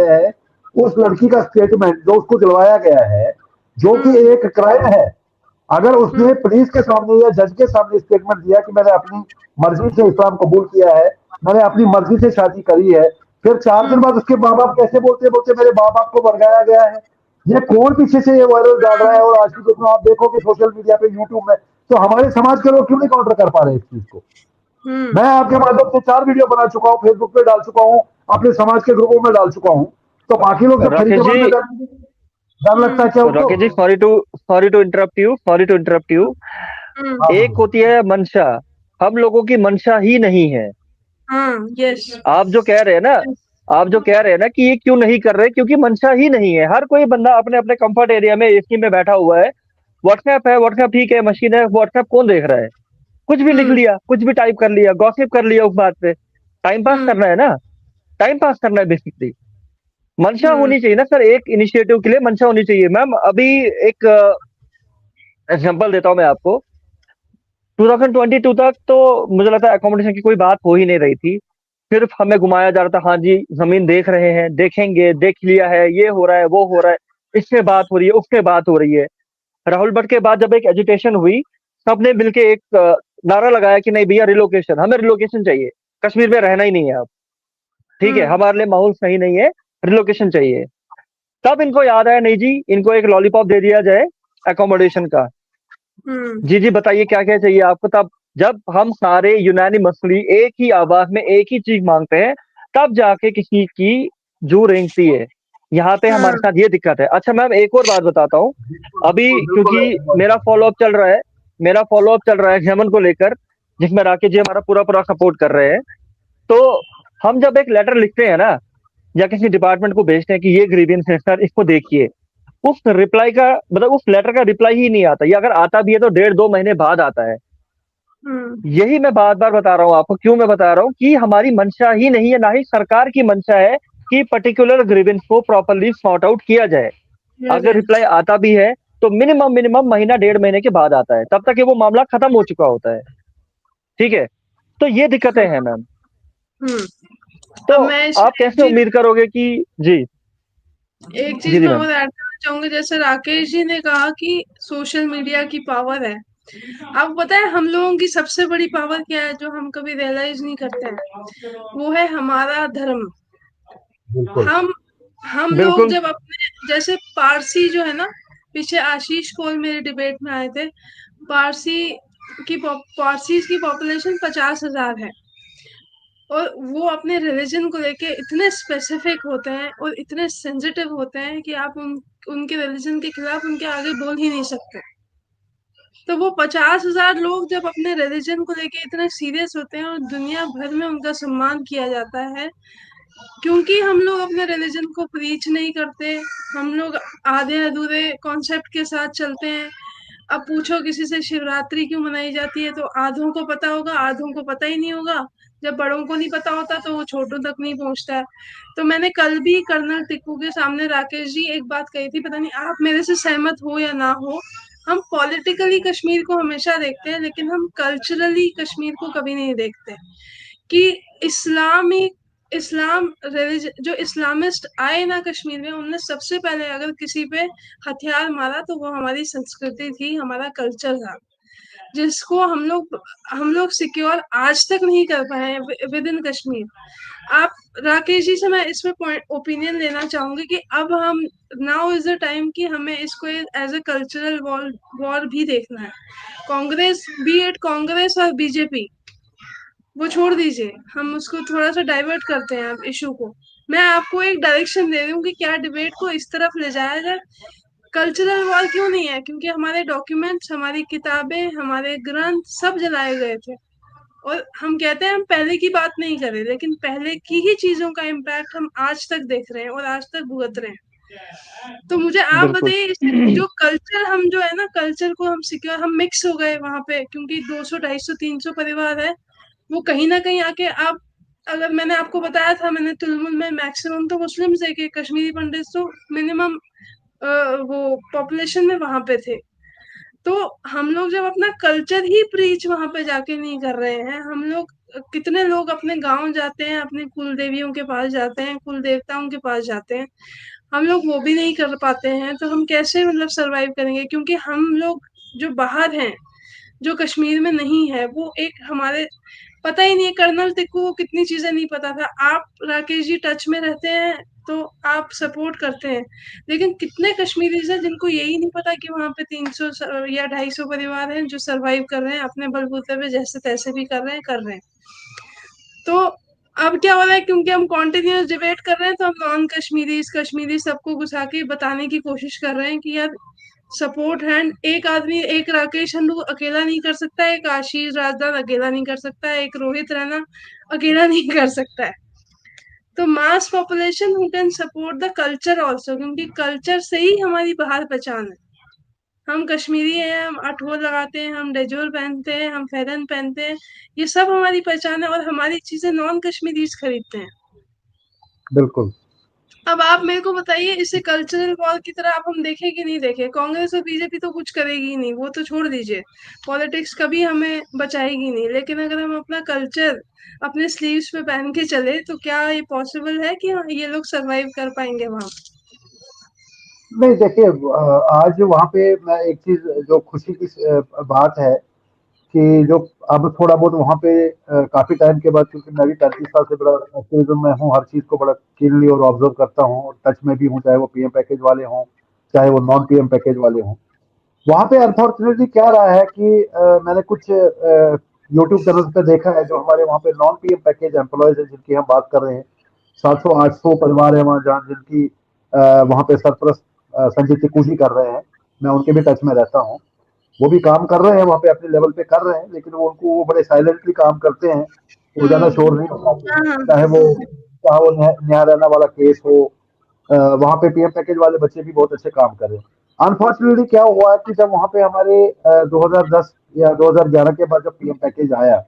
हैं, उस लड़की का स्टेटमेंट जो उसको दिलवाया गया है, जो कि एक क्राइम है, अगर उसने पुलिस के सामने या जज के सामने स्टेटमेंट दिया कि मैंने अपनी मर्जी से इस्लाम कबूल किया है, मैंने अपनी मर्जी से शादी करी है, फिर 4 दिन बाद उसके माँ बाप कैसे बोलते बोलते मेरे माँ बाप को भड़काया गया है, ये कौन पीछे से ये वायरल डाल रहा है? और आज की डेट में आप देखोगे सोशल मीडिया पे, यूट्यूब में, तो हमारे समाज के लोग क्यों नहीं काउंटर कर पा रहे इस चीज को? मैं आपके माध्यम से 4 वीडियो बना चुका हूँ, फेसबुक पे डाल चुका हूँ, अपने समाज के ग्रुपों में डाल चुका हूँ। तो बाकी लोग जब खरीदे में डर लगता है क्या उनको? Rakesh ji, sorry to interrupt you. एक होती है मंशा, हम लोगों की मंशा ही नहीं है। यस, आप जो कह रहे हैं ना, कि ये क्यों नहीं कर रहे, क्योंकि मंशा ही नहीं है। हर कोई बंदा अपने अपने कंफर्ट एरिया में एसी में बैठा हुआ है। व्हाट्सएप ठीक है, मशीन है, व्हाट्सएप कौन देख रहा है? कुछ भी लिख लिया, कुछ भी टाइप कर लिया, गॉसिप कर लिया उस बात पे। टाइम पास करना है ना, टाइम पास करना है बेसिकली। मंशा होनी चाहिए ना सर, एक इनिशिएटिव के लिए मंशा होनी चाहिए। मैम अभी एक एग्जांपल देता हूं मैं आपको। 2022 तक तो मुझे लगता है अकोमोडेशन की कोई बात हो ही नहीं रही थी। सिर्फ हमें घुमाया जा रहा था, हाँ जी जमीन देख रहे हैं, देखेंगे, देख लिया है, ये हो रहा है, वो हो रहा है, इससे बात हो रही है, उससे बात हो रही है। राहुल भट्ट के बाद जब एक एजुटेशन हुई, सबने मिलके एक नारा लगाया कि नहीं भैया रिलोकेशन, हमें रिलोकेशन चाहिए, कश्मीर में रहना ही नहीं है अब, ठीक है, हमारे लिए माहौल सही नहीं है, रिलोकेशन चाहिए। तब इनको याद आया, नहीं जी इनको एक लॉलीपॉप दे दिया जाए अकोमोडेशन का। जी जी बताइए क्या क्या चाहिए आपको। तब जब हम सारे यूनानिमसली एक ही आवाज में एक ही चीज मांगते हैं, तब जाके किसी की जू रेंगती है। यहाँ पे हमारे साथ ये दिक्कत है। अच्छा मैम एक और बात बताता हूँ, अभी क्योंकि मेरा फॉलोअप चल रहा है एग्जामन को लेकर, जिसमें राकेश जी हमारा पूरा पूरा सपोर्ट कर रहे हैं। तो हम जब एक लेटर लिखते हैं ना, या किसी डिपार्टमेंट को भेजते हैं कि ये ग्रीवियंस है सर, इसको देखिए, उस रिप्लाई का मतलब उस लेटर का रिप्लाई ही नहीं आता, या अगर आता भी है तो 1.5-2 महीने बाद आता है। यही मैं बार बार बता रहा हूँ आपको, क्यों मैं बता रहा हूँ कि हमारी मंशा ही नहीं है, ना ही सरकार की मंशा है कि पर्टिकुलर ग्रीवेंस को प्रॉपरली सॉर्ट आउट किया जाए। अगर रिप्लाई आता भी है तो मिनिमम महीना 1.5 महीने के बाद आता है, तब तक ये वो मामला खत्म हो चुका होता है। ठीक है, तो ये दिक्कतें हैं मैम। तो आप कैसे उम्मीद करोगे कि जी एक चीज मैं और ऐड करना चाहूंगी, जैसे राकेश जी ने कहा कि सोशल मीडिया की पावर है, आपको पता है हम लोगों की सबसे बड़ी पावर क्या है जो हम कभी रियलाइज नहीं करते हैं? वो है हमारा धर्म। बिल्कुल। हम हम लोग बिल्कुल। जब अपने जैसे पारसी जो है ना, पीछे आशीष कोल मेरे डिबेट में आए थे, पारसी पारसी की पॉपुलेशन 50,000 है, और वो अपने रिलीजन को लेके इतने स्पेसिफिक होते हैं और इतने सेंसिटिव होते हैं कि आप उनके रिलीजन के खिलाफ उनके आगे बोल ही नहीं सकते। तो वो 50,000 लोग जब अपने रिलीजन को लेके इतने सीरियस होते हैं और दुनिया भर में उनका सम्मान किया जाता है, क्योंकि हम लोग अपने रिलीजन को प्रीच नहीं करते, हम लोग आधे अधूरे कॉन्सेप्ट के साथ चलते हैं। अब पूछो किसी से शिवरात्रि क्यों मनाई जाती है, तो आधों को पता होगा, आधों को पता ही नहीं होगा। जब बड़ों को नहीं पता होता तो वो छोटों तक नहीं पहुंचता है। तो मैंने कल भी कर्नल टिक्कू के सामने राकेश जी एक बात कही थी, पता नहीं आप मेरे से सहमत हो या ना हो, हम पॉलिटिकली कश्मीर को हमेशा देखते हैं लेकिन हम कल्चरली कश्मीर को कभी नहीं देखते। कि इस्लामी इस्लाम रिलीजन जो इस्लामिस्ट आए ना कश्मीर में, उनने सबसे पहले अगर किसी पे हथियार मारा तो वो हमारी संस्कृति थी, हमारा कल्चर था, जिसको हम लोग सिक्योर आज तक नहीं कर पाए विद इन कश्मीर। आप राकेश जी से मैं इसमें पॉइंट ओपिनियन लेना चाहूंगी कि अब हम नाउ इज द टाइम कि हमें इसको एज ए कल्चरल वॉर भी देखना है। कांग्रेस, बी एट कांग्रेस और बीजेपी, वो छोड़ दीजिए, हम उसको थोड़ा सा डाइवर्ट करते हैं अब इशू को। मैं आपको एक डायरेक्शन दे रही हूँ कि क्या डिबेट को इस तरफ ले जाया जाए। कल्चरल वॉर क्यों नहीं है? क्योंकि हमारे डॉक्यूमेंट्स, हमारी किताबें, हमारे ग्रंथ सब जलाए गए थे, और हम कहते हैं हम पहले की बात नहीं कर रहे, लेकिन पहले की ही चीजों का इम्पैक्ट हम आज तक देख रहे हैं और आज तक भुगत रहे हैं। तो मुझे आप बिल्कुल। बताइए, जो कल्चर हम जो है ना, कल्चर को हम सिक्योर, हम मिक्स हो गए वहां पे, क्योंकि 200 250 300 परिवार है, वो कहीं ना कहीं आके आप, अगर मैंने आपको बताया था, मैंने तुलमुल में मैक्सिमम तो मुस्लिम्स है कि कश्मीरी पंडित तो मिनिमम वो पॉपुलेशन में वहां पे थे। तो हम लोग जब अपना कल्चर ही प्रीच वहां पे जाके नहीं कर रहे हैं, हम लोग, कितने लोग अपने गांव जाते हैं, अपने कुल देवियों के पास जाते हैं, कुल देवताओं के पास जाते हैं, हम लोग वो भी नहीं कर पाते हैं, तो हम कैसे मतलब सरवाइव करेंगे? क्योंकि हम लोग जो बाहर हैं, जो कश्मीर में नहीं है, वो एक हमारे पता ही नहीं है। कर्नल टिक्कू को कितनी चीजें नहीं पता था। आप राकेश जी टच में रहते हैं तो आप सपोर्ट करते हैं, लेकिन कितने कश्मीरीज हैं जिनको यही नहीं पता कि वहां पे 300 या 250 परिवार हैं जो सरवाइव कर रहे हैं अपने बलबूते पे, जैसे तैसे भी कर रहे हैं। तो अब क्या हो रहा है, क्योंकि हम कॉन्टिन्यूस डिबेट कर रहे हैं, तो हम नॉन कश्मीरी सबको घुसा के बताने की कोशिश कर रहे हैं कि यार सपोर्ट हैंड एक आदमी, एक राकेश हंडू अकेला नहीं कर सकता, एक आशीष राजदान अकेला नहीं कर सकता, एक रोहित रैना अकेला नहीं कर सकता है। तो mass population who can support the culture also, क्योंकि कल्चर से ही हमारी बाहर पहचान है। हम कश्मीरी हैं, हम अठोल लगाते हैं, हम डेजोल पहनते हैं, हम फैरन पहनते हैं, ये सब हमारी पहचान है, और हमारी चीजें नॉन कश्मीरीज खरीदते हैं। बिल्कुल। अब आप मेरे को बताइए, इसे कल्चरल वॉर की तरह आप हम देखें कि नहीं देखें? कांग्रेस और बीजेपी तो कुछ करेगी ही नहीं, वो तो छोड़ दीजिए, पॉलिटिक्स कभी हमें बचाएगी नहीं, लेकिन अगर हम अपना कल्चर अपने स्लीव्स पे पहन के चले तो क्या ये पॉसिबल है कि ये लोग सरवाइव कर पाएंगे वहां? नहीं देखिए, आज वहाँ पे मैं एक चीज जो खुशी की बात है कि जो अब थोड़ा बहुत वहाँ पे काफी टाइम के बाद, क्योंकि मैं भी 35 साल से बड़ा एक्टिविज्म में हूँ, हर चीज को बड़ा कीनली और ऑब्जर्व करता हूँ और टच में भी हूँ, चाहे वो पीएम पैकेज वाले हों, चाहे वो नॉन पीएम पैकेज वाले हों। वहाँ पे अनफॉर्चुनेटली क्या रहा है कि मैंने कुछ यूट्यूब चैनल पे देखा है, जो हमारे वहाँ पे नॉन पीएम पैकेज एम्प्लॉयज है जिनकी हम बात कर रहे हैं, 700-800 परिवार है वहाँ, जहाँ जिनकी वहाँ पे सरपरस्त संजय टिक्कू जी कर रहे हैं। मैं उनके भी टच में रहता हूँ, वो भी काम कर रहे हैं वहाँ पे, अपने लेवल पे कर रहे हैं, लेकिन वो बड़े साइलेंटली काम करते हैं, वो ज्यादा हम्म। शोर नहीं उठाते हाँ हैं। हाँ। चाहे वो न्याय रैना वाला केस हो, वहाँ पे पीएम पैकेज वाले बच्चे भी बहुत अच्छे काम कर रहे हैं। अनफॉर्चुनेटली क्या हुआ है कि जब वहाँ पे हमारे 2010 या 2011 के बाद जब पीएम पैकेज आया,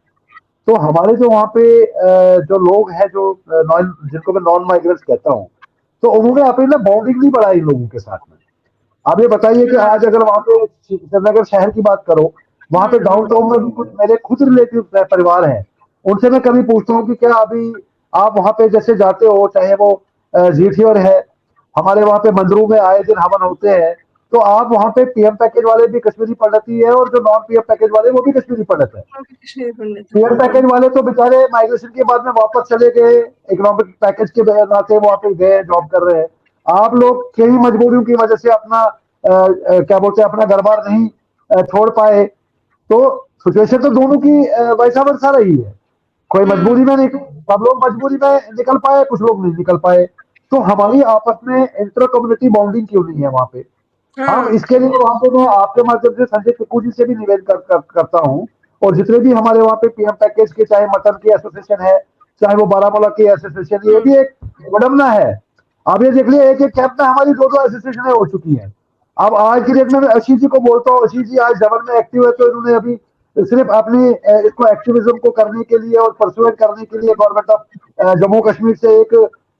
तो हमारे जो वहाँ पे जो लोग हैं, जो जिनको मैं नॉन माइग्रेंट्स कहता हूँ, तो उन्होंने अपनी ना बॉन्डिंग नहीं बढ़ाई लोगों के साथ में। आप ये बताइए कि हाँ। आज अगर वहाँ पे श्रीनगर शहर की बात करो, वहाँ पे डाउनटाउन में भी कुछ मेरे खुद रिलेटिव परिवार हैं, उनसे मैं कभी पूछता हूँ कि क्या अभी आप वहाँ पे जैसे जाते हो, चाहे वो जीठीओर है, हमारे वहाँ पे मंदिरों में आए दिन हवन होते हैं, तो आप वहाँ पे पीएम पैकेज वाले भी कश्मीरी पंडित ही है और जो नॉन पीएम पैकेज वाले वो भी कश्मीरी पंडित है। कश्मीरी पंडित है। पीएम पैकेज वाले तो बेचारे माइग्रेशन के बाद में वापस चले गए, इकोनॉमिक पैकेज के नाते वहाँ पे गए, जॉब कर रहे हैं। आप लोग कई मजबूरियों की वजह से अपना क्या बोलते हैं, अपना घर बार नहीं छोड़ पाए, तो सिचुएशन तो दोनों की वैसा वैसा रही है। कोई मजबूरी में नहीं, सब लोग मजबूरी में निकल पाए, कुछ लोग नहीं निकल पाए। तो हमारी आपस में इंटर कम्युनिटी बॉन्डिंग क्यों नहीं है वहाँ पे? हम हाँ इसके लिए वहाँ पे मैं आपके माध्यम से संजय कपूर जी से भी निवेदन करता हूँ, और जितने भी हमारे वहाँ पे पीएम पैकेज के, चाहे मटन की एसोसिएशन है, चाहे वो बारामूला की एसोसिएशन, ये भी एक विडम्बना है। अब ये देख लिया, एक एक कैंप में हमारी 2-2 एसोसिएशन हो चुकी है। अब आज की डेट में मैं आशीष जी को बोलता हूँ, आशीष जी आज जबल में एक्टिव है, तो इन्होंने अभी सिर्फ अपनी इसको एक्टिविज्म को करने के लिए और परसुएट करने के लिए गवर्नमेंट ऑफ जम्मू कश्मीर से एक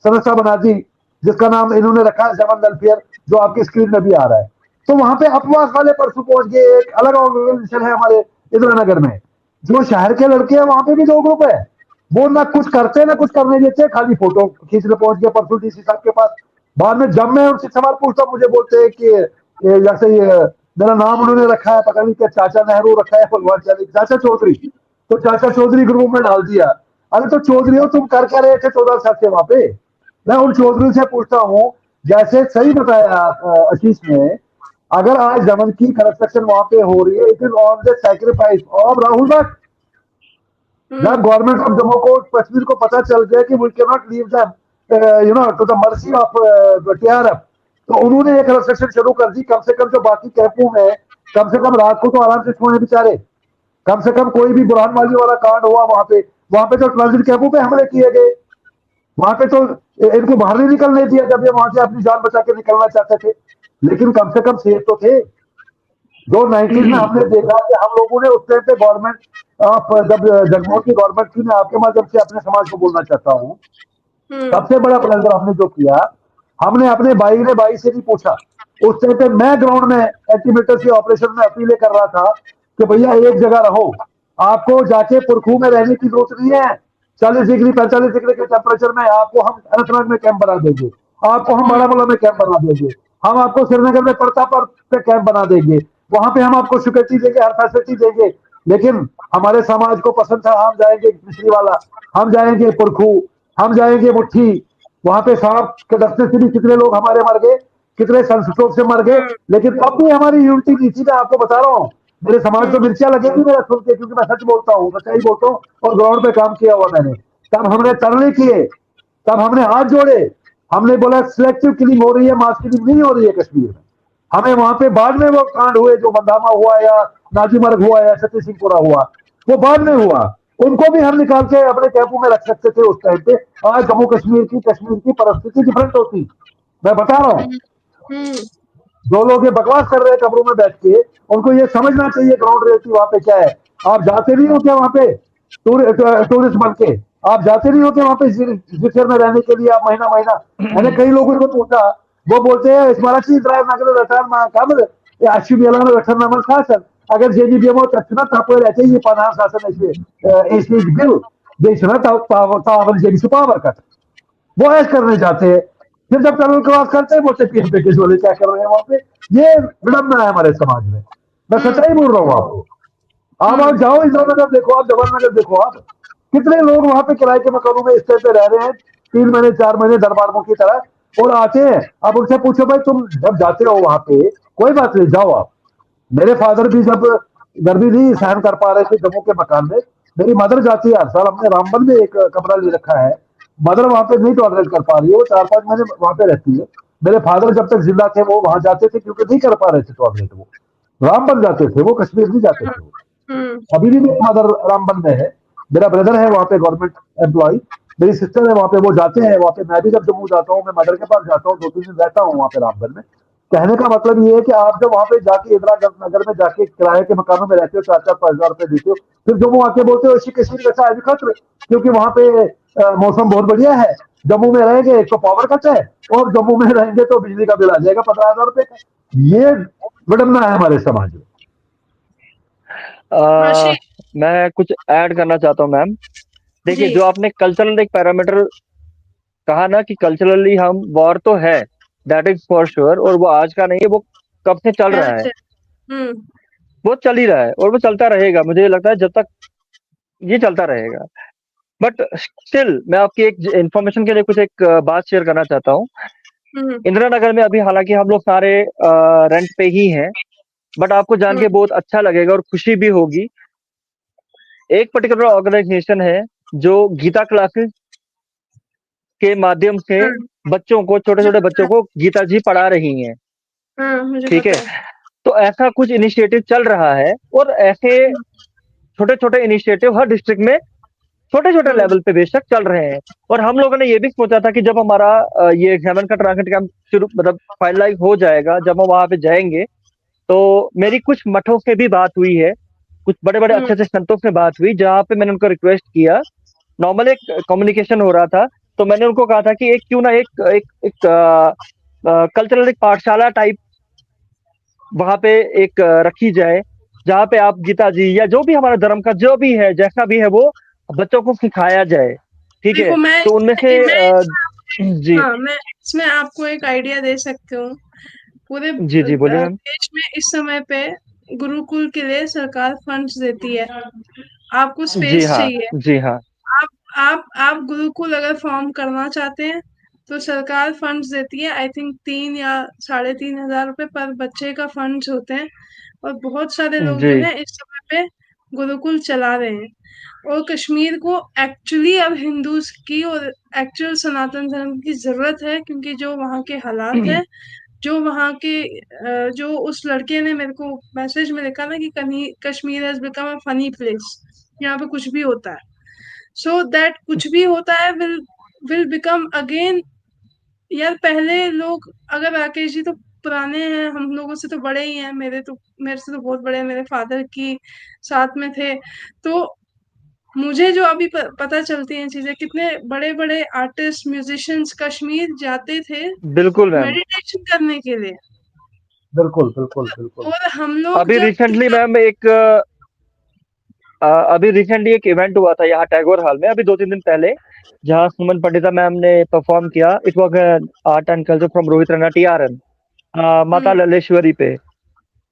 संस्था बना दी, जिसका नाम इन्होंने रखा है जमन वेलफेयर, जो आपकी स्क्रीन में भी आ रहा है। तो वहां पे अपवास वाले परसों पहुंच गए, एक अलग ऑर्गेनाइजेशन है हमारे इंदिरा नगर में। जो शहर के लड़के हैं वहां पे भी 2 ग्रुप है, वो ना कुछ करते ना कुछ करने देते, खाली फोटो खींचने पहुंच गए परसों डीसी साहब के पास। बाद में जब मैं उनसे सवाल पूछता, मुझे बोलते हैं कि जैसे मेरा नाम उन्होंने रखा है, पता नहीं क्या चाचा नेहरू रखा है, भगवान जाने, चाचा चौधरी, तो चाचा चौधरी ग्रुप में डाल दिया। अरे तो चौधरी हो, तुम कर क्या रहे थे 14 साल से वहां पे? मैं उन चौधरी से पूछता हूँ, जैसे सही बताया आशीष ने, अगर आज जमन की कंस्ट्रक्शन वहां पे हो रही है, it is on the sacrifice of Rahul Bhatt. जब गवर्नमेंट ऑफ जम्मू को कश्मीर को पता चल गया कि we can not leave them to the mercy of TRF, तो उन्होंने एक कंस्ट्रक्शन शुरू कर दी। कम से कम जो बाकी कैंपों में, कम से कम रात को तो आराम से सोए बेचारे। कम से कम कोई भी बुरहान वाली वाला कांड हुआ वहां पे तो ट्रांजिट कैंपों पे हमले किए गए, वहां पे तो इनको बाहर नहीं निकलने दिया जब ये वहां से अपनी जान बचा के निकलना चाहते थे। लेकिन कम से कम सेफ तो थे। जो 90s में हमने देखा कि हम लोगों ने उस टाइम पे गवर्नमेंट जब जगमोहन की गवर्नमेंट थी, मैं आपके माध्यम से अपने समाज को बोलना चाहता हूँ, सबसे बड़ा प्लंडर हमने जो किया, हमने अपने भाई ने भाई से नहीं पूछा। उस टाइम पे मैं ग्राउंड में एंटीमीटर से ऑपरेशन में अपीलें कर रहा था कि भैया एक जगह रहो, आपको जाके पुरखू में रहने की जरूरत नहीं है। 40 डिग्री 45 डिग्री के टेम्परेचर में आपको हम अनंतनाग में कैंप बना देंगे, आपको हम बारामूला में कैंप बना देंगे, हम आपको श्रीनगर में प्रतापगढ़ पे कैंप बना देंगे, वहां पे हम आपको सिक्योरिटी देंगे, हर फैसिलिटी देंगे। लेकिन हमारे समाज को पसंद था, हम जाएंगे मिश्री वाला, हम जाएंगे पुरखू, हम जाएंगे मुट्ठी, वहां पे सांप के डसने से भी कितने लोग हमारे मर गए, कितने सनस्ट्रोक से मर गए। लेकिन तब भी हमारी यूनिटी नहीं थी। मैं आपको बता रहा हूँ, मेरे समाज को मिर्चियां लगेगी मेरा सुन के, क्योंकि मैं सच बोलता हूँ, सच्चाई बोलता हूँ, और ग्राउंड पे काम किया हुआ मैंने। तब हमने तरले किए, तब हमने हाथ जोड़े, हमने बोला सिलेक्टिव किलिंग हो रही है, मास किलिंग नहीं हो रही है कश्मीर में। हमें वहां पे बाद में वो कांड हुए, जो बंदामा हुआ या नाजीमर्ग हुआ या सती सिंहपुरा हुआ, वो बाद में हुआ। उनको भी हम निकाल के अपने कैंपों में रख सकते थे उस टाइम पे। आज जम्मू कश्मीर की परिस्थिति डिफरेंट होती, मैं बता रहा हूँ। जो लोग ये बकवास कर रहे हैं कमरों में बैठ के, उनको ये समझना चाहिए ग्राउंड रियलिटी वहां पे क्या है। आप जाते नहीं हो क्या वहां पे टूरिस्ट बन के? आप जाते नहीं हो क्या वहां पे जिक्र में रहने के लिए? आप महीना महीना, मैंने कई लोगों को पूछा, वो बोलते हैं स्मारक ड्राइव नगर रटान कामर आशिबियाला रटन नामल शासन अगर जेजीबीएमओ तक्षण तापोर रहते ये पनाह शासन ऐसे बिल देशना तावल जेबी सुपावर का वो ऐश करने जाते हैं। फिर जब टनल क्रॉस करते हैं बोलते पीएम पैकेज वाले क्या कर रहे हैं वहां पे। ये विडम्बना है हमारे समाज में, मैं सच्चाई बोल रहा हूँ आपको। आप जाओ इंदिरा नगर देखो, आप जवाहर नगर देखो, आप कितने लोग वहां पे किराए के मकानों में इस टाइप पे रह रहे हैं, 3 महीने 4 महीने दरबारों की तरह, और आते हैं। अब उनसे पूछो भाई तुम जब जाते हो वहां पे, कोई बात नहीं जाओ आप। मेरे फादर भी जब गर्मी नहीं सहन कर पा रहे थे जम्मू के मकान में, मेरी मदर जाती है हर साल, हमने रामबन में एक कमरा ले रखा है, मदर वहां पे नहीं टॉलरेट कर पा रही है, वो 4-5 महीने वहां पे रहती है। मेरे फादर जब तक जिंदा थे वो वहां जाते थे, क्योंकि नहीं कर पा रहे थे टॉलरेट, वो रामबन जाते थे, वो कश्मीर नहीं जाते थे। अभी भी मेरी मदर रामबन में है, मेरा ब्रदर है वहां पे गवर्नमेंट एम्प्लॉय, मेरी सिस्टर है वहां पे, वो जाते हैं वहां पे। मैं भी जब जम्मू जाता हूँ, मैं मदर के पास जाता हूँ, 2-3 दिन रहता हूँ वहां पे रामबन में। कहने का मतलब ये है कि आप जब वहां पे जाके इंदिरा नगर में जाके किराए के मकानों में रहते हो, 4-4-5 हजार रुपए देते हो, फिर जम्मू आके बोलते हो इसी कश्मीर कैसा है खतर, क्योंकि वहां पे मौसम बहुत बढ़िया है। जम्मू में रहेंगे एक तो पावर कट है, और जम्मू में रहेंगे तो बिजली का बिल आ जाएगा 15,000 रुपए का। ये विडम्बना है हमारे समाज में। मैं कुछ ऐड करना चाहता हूँ मैम। देखिए, जो आपने कल्चरल एक पैरामीटर कहा ना कि कल्चरली हम वॉर तो है, दैट इज फॉर श्योर, और वो आज का नहीं है, वो कब से चल रहा है, हेल्थ। हम्म। वो चल ही रहा है और वो चलता रहेगा। मुझे लगता है जब तक ये चलता रहेगा। बट स्टिल मैं आपकी एक इंफॉर्मेशन के लिए कुछ एक बात शेयर करना चाहता हूँ। हम्म। इंदिरा नगर में अभी हालांकि हम लोग सारे रेंट पे ही हैं, बट आपको जान हम्म। के बहुत अच्छा लगेगा और खुशी भी होगी। एक पर्टिकुलर ऑर्गेनाइजेशन है जो गीता क्लासेस के माध्यम से हाँ, बच्चों को, छोटे मुझे छोटे पता बच्चों है। को गीता जी पढ़ा रही हैं। हाँ, मुझे ठीक पता है, है। तो ऐसा कुछ इनिशिएटिव चल रहा है और ऐसे हम्म। छोटे छोटे इनिशिएटिव हर डिस्ट्रिक्ट में छोटे छोटे हम्म। लेवल पे बेशक चल रहे हैं। और हम लोगों ने ये भी सोचा था कि जब हमारा ये एग्जामिन का ट्रांसलेट कैंप शुरू मतलब फाइनलाइज हो जाएगा, जब हम वहां पे जाएंगे, तो मेरी कुछ मठों से भी बात हुई है, कुछ बड़े बड़े हम्म। अच्छे अच्छे संतों से बात हुई, जहाँ पे मैंने उनको रिक्वेस्ट किया। नॉर्मल एक कम्युनिकेशन हो रहा था, तो मैंने उनको कहा था कि एक क्यों ना एक एक एक कल्चरल एक पाठशाला टाइप वहां पे एक रखी जाए, जहाँ पे आप गीता जी या जो भी हमारा धर्म का जो भी है, जैसा भी है, वो बच्चों को सिखाया जाए। ठीक है, देखो, मैं तो उनमें से जी हाँ, मैं इसमें आपको एक आइडिया दे सकती हूँ। पूरे जी जी बोलिए मैम। देश में इस समय पे गुरुकुल के लिए सरकार फंड्स देती है। आपको जी स्पेस हाँ, चाहिए। जी हाँ, आप आप गुरुकुल अगर फॉर्म करना चाहते हैं, तो सरकार फंड्स देती है। आई थिंक 3 या 3,500 रुपए पर बच्चे का फंड्स होते हैं। और बहुत सारे लोग जी जो है इस समय पे गुरुकुल चला रहे हैं। और कश्मीर को एक्चुअली अब हिंदूज की और एक्चुअल सनातन धर्म की जरूरत है, क्योंकि जो वहाँ के हालात हैं, जो वहाँ के जो उस लड़के ने मेरे को मैसेज में लिखा ना कि Kashmir has become a funny place, यहाँ पे कुछ भी होता है। सो दैट कुछ भी होता है विल बिकम अगेन। यार, पहले लोग, अगर राकेश जी तो पुराने हैं, हम लोगों से तो बड़े ही हैं, मेरे से तो बहुत बड़े हैं, मेरे फादर की साथ में थे। तो मुझे जो अभी पता चलती हैं चीजें, कितने बड़े बड़े आर्टिस्ट म्यूजिशियंस कश्मीर जाते थे बिल्कुल मैम। मेडिटेशन करने के लिए। बिल्कुल बिल्कुल बिल्कुल। और हम लोग अभी जब रिसेंटली मैम अभी रिसेंटली एक इवेंट हुआ था यहाँ टैगोर हॉल में, अभी 2-3 दिन पहले, जहाँ सुमन पंडिता मैम ने परफॉर्म किया। It was art and culture from Rohit Rana TRN, Mata hmm. Laleshwari पे।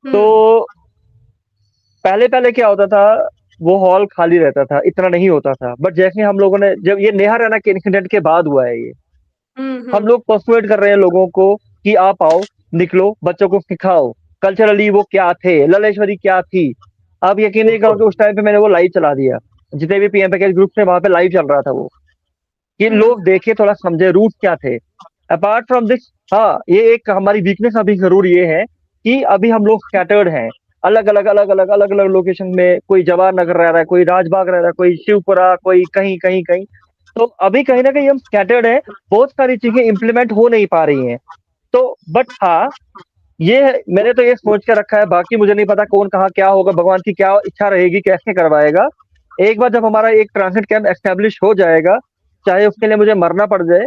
तो हम्म। पहले पहले क्या होता था, वो हॉल खाली रहता था, इतना नहीं होता था। बट जैसे हम लोगों ने, जब ये नेहा रैना के इंसिडेंट के बाद हुआ है ये, हम्म। हम हम्म। लोग परसुएट कर रहे हैं लोगों को कि आप आओ, निकलो, बच्चों को सिखाओ कल्चरली वो क्या थे, ललेश्वरी क्या थी। आप यकीन नहीं बिल्कुल करोगे, उस टाइम पे मैंने वो लाइव चला दिया। जितने भी पीएम पैकेज ग्रुप थे वहां पे लाइव चल रहा था वो, कि हम्म। लोग देखे, थोड़ा समझे रूट क्या थे। अपार्ट फ्रॉम दिस, हाँ, ये एक हमारी वीकनेस अभी जरूर ये है कि अभी हम लोग स्कैटर्ड हैं, अलग अलग लोकेशन में। कोई जवाहर नगर रह रहा है, कोई राजबाग रह रहा है, कोई शिवपुरा, कोई कहीं कहीं कहीं। तो अभी कहीं ना कहीं हम स्कैटर्ड है, बहुत सारी चीजें इंप्लीमेंट हो नहीं पा रही हैं। तो बट हाँ, ये मैंने तो ये सोच के रखा है, बाकी मुझे नहीं पता कौन कहाँ क्या होगा, भगवान की क्या इच्छा रहेगी, कैसे करवाएगा। एक बार जब हमारा एक ट्रांसिट कैंप एस्टेब्लिश हो जाएगा, चाहे उसके लिए मुझे मरना पड़ जाए,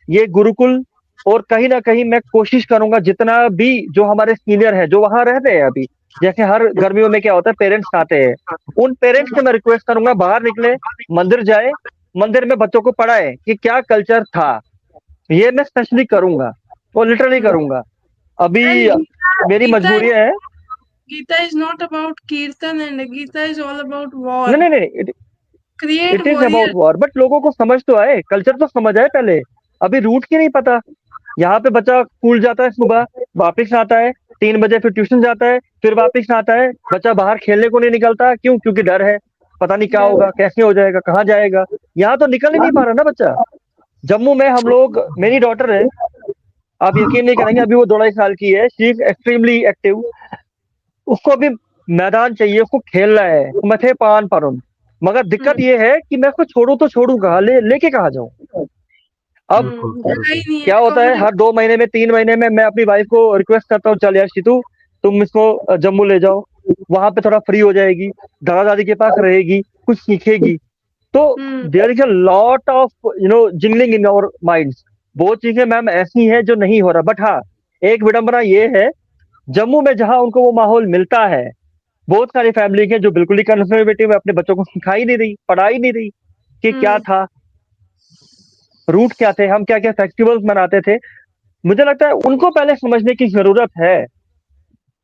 ये गुरुकुल, और कहीं ना कहीं मैं कोशिश करूंगा जितना भी जो हमारे सीनियर हैं जो वहां रहते हैं अभी, जैसे हर गर्मियों में क्या होता है, पेरेंट्स आते हैं, उन पेरेंट्स से मैं रिक्वेस्ट करूंगा बाहर निकले, मंदिर जाए, मंदिर में बच्चों को पढ़ाए कि क्या कल्चर था। ये मैं स्पेशली करूंगा, वो लिटरली करूंगा। अभी एंड गीता मेरी गीता मजबूरियां हैं। Gita is not about kirtan, and Gita is all about नहीं वॉर। नहीं नहीं, create it is about warrior. War, but लोगों को समझ तो आए, कल्चर तो समझ आए पहले। अभी रूट की नहीं पता। यहाँ पे बच्चा स्कूल जाता है सुबह, वापस आता है 3 बजे, फिर ट्यूशन जाता है, फिर वापस आता है। बच्चा बाहर खेलने को नहीं निकलता, क्यों? क्योंकि डर है, पता नहीं क्या होगा, कैसे हो जाएगा, कहाँ जाएगा। यहाँ तो निकल ही नहीं पा रहा ना बच्चा। जम्मू में हम लोग, मेरी डॉटर है, आप यकीन नहीं करेंगे, अभी वो 2-2.5 साल की है, शी इज एक्सट्रीमली एक्टिव। उसको अभी मैदान चाहिए, उसको खेलना है, मथे पान पर उन। मगर दिक्कत ये है कि मैं उसको छोड़ू तो छोड़ू कहाँ, लेके कहाँ जाऊं। अब बिल्कुल जगह ही बिल्कुल। नहीं है। क्या और होता है, मुझे हर 2 महीने में, 3 महीने में मैं अपनी वाइफ को रिक्वेस्ट करता हूँ, चल यार सीतू, तुम इसको जम्मू ले जाओ, वहां पे थोड़ा फ्री हो जाएगी, दादा दादी के पास रहेगी, कुछ सीखेगी। तो hmm. There is a lot of jingling in our minds. वो चीजें मैम ऐसी हैं जो नहीं हो रहा। बट हाँ, एक विडंबना ये है, जम्मू में जहां उनको वो माहौल मिलता है, बहुत सारी फैमिली है जो बिल्कुल ही कंजर्वेटिव है, अपने बच्चों को सिखा ही नहीं रही, पढ़ा ही नहीं रही कि क्या हम्म। था, रूट क्या थे, हम क्या क्या फेस्टिवल्स मनाते थे। मुझे लगता है उनको पहले समझने की जरूरत है।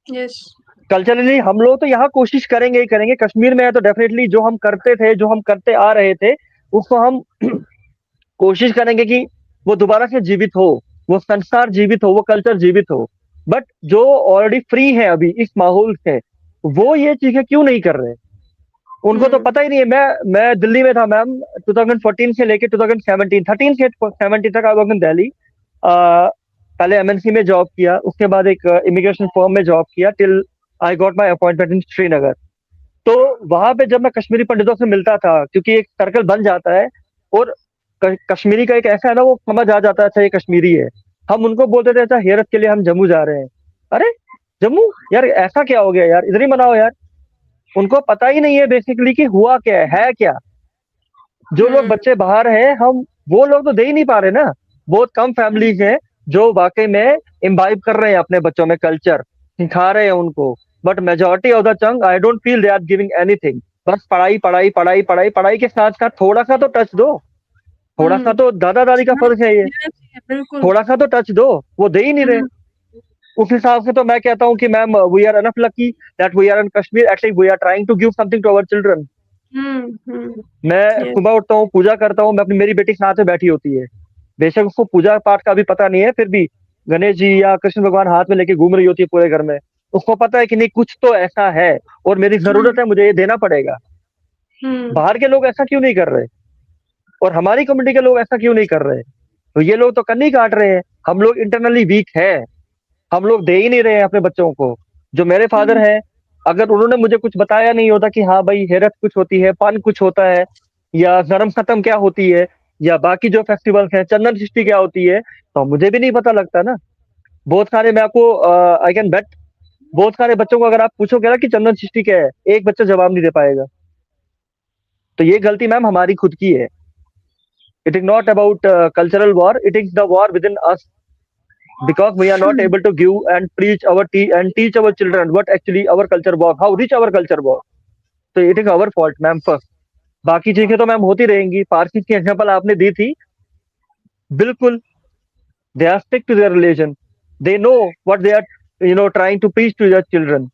यस। कल्चरली हम लोग तो यहाँ कोशिश करेंगे ही करेंगे, कश्मीर में है तो डेफिनेटली जो हम करते थे, जो हम करते आ रहे थे, उसको हम कोशिश करेंगे कि वो दोबारा से जीवित हो, वो संस्कार जीवित हो, वो कल्चर जीवित हो। बट जो ऑलरेडी फ्री है अभी इस माहौल से, वो ये चीजें क्यों नहीं कर रहे? उनको तो पता ही नहीं है। मैं दिल्ली में था मैम, 2014 से लेके 2017, 13 से 17 तक आई वर्क इन दिल्ली। पहले एमएनसी में जॉब किया, उसके बाद एक इमिग्रेशन फर्म में जॉब किया till I got my appointment इन श्रीनगर। तो वहां पे जब मैं कश्मीरी पंडितों से मिलता था, क्योंकि एक सर्कल बन जाता है, और कश्मीरी का एक ऐसा है ना, वो समझ आ जाता है अच्छा ये कश्मीरी है। हम उनको बोलते थे अच्छा हेरत के लिए हम जम्मू जा रहे हैं। अरे जम्मू यार, ऐसा क्या हो गया यार, इधर ही मनाओ यार। उनको पता ही नहीं है बेसिकली कि हुआ क्या है क्या। जो लोग बच्चे बाहर हैं, हम वो लोग तो दे ही नहीं पा रहे ना। बहुत कम फैमिलीज हैं जो वाकई में इम्बाइब कर रहे हैं अपने बच्चों में कल्चर, सिखा रहे हैं उनको। But majority of the chunk I don't feel they are giving anything. बस पढ़ाई पढ़ाई पढ़ाई पढ़ाई पढ़ाई के साथ साथ थोड़ा सा तो टच दो। थोड़ा सा तो दादा दादी का फर्ज है ये, बिल्कुल। थोड़ा सा तो टच दो। वो दे ही नहीं रहे। उस हिसाब से तो मैं कहता हूँ कि ma'am we are enough lucky that we are in Kashmir, at least we are trying to give something to our children. मैं यस। सुबह उठता हूँ, पूजा करता हूँ, मैं अपनी मेरी बेटी साथ में बैठी होती है। बेशक उसको पूजा पाठ का भी पता नहीं है, फिर भी गणेश जी या कृष्ण भगवान हाथ में लेके घूम रही होती है पूरे घर में। उसको पता है कि नहीं कुछ तो ऐसा है और मेरी जरूरत है, मुझे ये देना पड़ेगा। बाहर के लोग ऐसा क्यों नहीं कर रहे, और हमारी कम्युनिटी के लोग ऐसा क्यों नहीं कर रहे? तो ये लोग तो कन्नी काट रहे हैं। हम लोग इंटरनली वीक है, हम लोग दे ही नहीं रहे हैं अपने बच्चों को। जो मेरे फादर हैं, अगर उन्होंने मुझे कुछ बताया नहीं होता कि हाँ भाई हेरत कुछ होती है, पान कुछ होता है, या नरम खत्म क्या होती है, या बाकी जो फेस्टिवल्स हैं, चंदन षष्ठी क्या होती है, तो मुझे भी नहीं पता लगता ना। बहुत सारे, मैं आपको आई कैन बेट, बहुत सारे बच्चों को अगर आप पूछोगे ना कि चंदन षष्ठी क्या है, एक बच्चा जवाब नहीं दे पाएगा। तो ये गलती मैम हमारी खुद की है। It is not about cultural war, it is the war with in us, because we are not able to give and preach and teach our children what actually our culture was, how rich our culture was. So it is our fault ma'am first. बाकी चीजें तो ma'am होती रहेंगी। पारसी की example आपने दी थी, बिल्कुल, they are stick to their religion, they know what they are trying to preach to their children.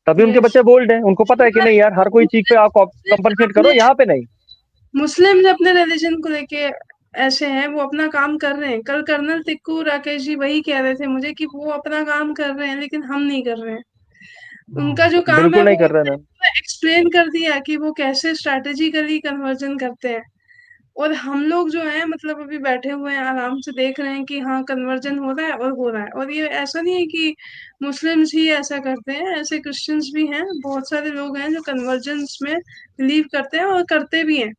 तभी उनके यस। बच्चे बोल्ड हैं, उनको पता है कि नहीं यार हर कोई चीज पे आप कंपनसेट करो, अपने यहाँ पे नहीं। मुस्लिम्स अपने रिलीजन को लेके ऐसे हैं, वो अपना काम कर रहे हैं। कल कर्नल तिक्कू राकेश जी वही कह रहे थे मुझे कि वो अपना काम कर रहे हैं लेकिन हम नहीं कर रहे हैं। उनका जो काम है बिल्कुल नहीं वो कर रहे मैम। एक्सप्लेन कर दिया कि वो कैसे स्ट्रैटेजिकली कन्वर्जन करते हैं। और हम लोग जो है मतलब अभी बैठे हुए हैं आराम से देख रहे हैं कि हाँ कन्वर्जन हो रहा है और हो रहा है। और ये ऐसा नहीं है कि मुस्लिम्स ही ऐसा करते हैं, ऐसे क्रिश्चियंस भी हैं, बहुत सारे लोग हैं जो कन्वर्जन्स में बिलीव करते हैं और करते भी हैं।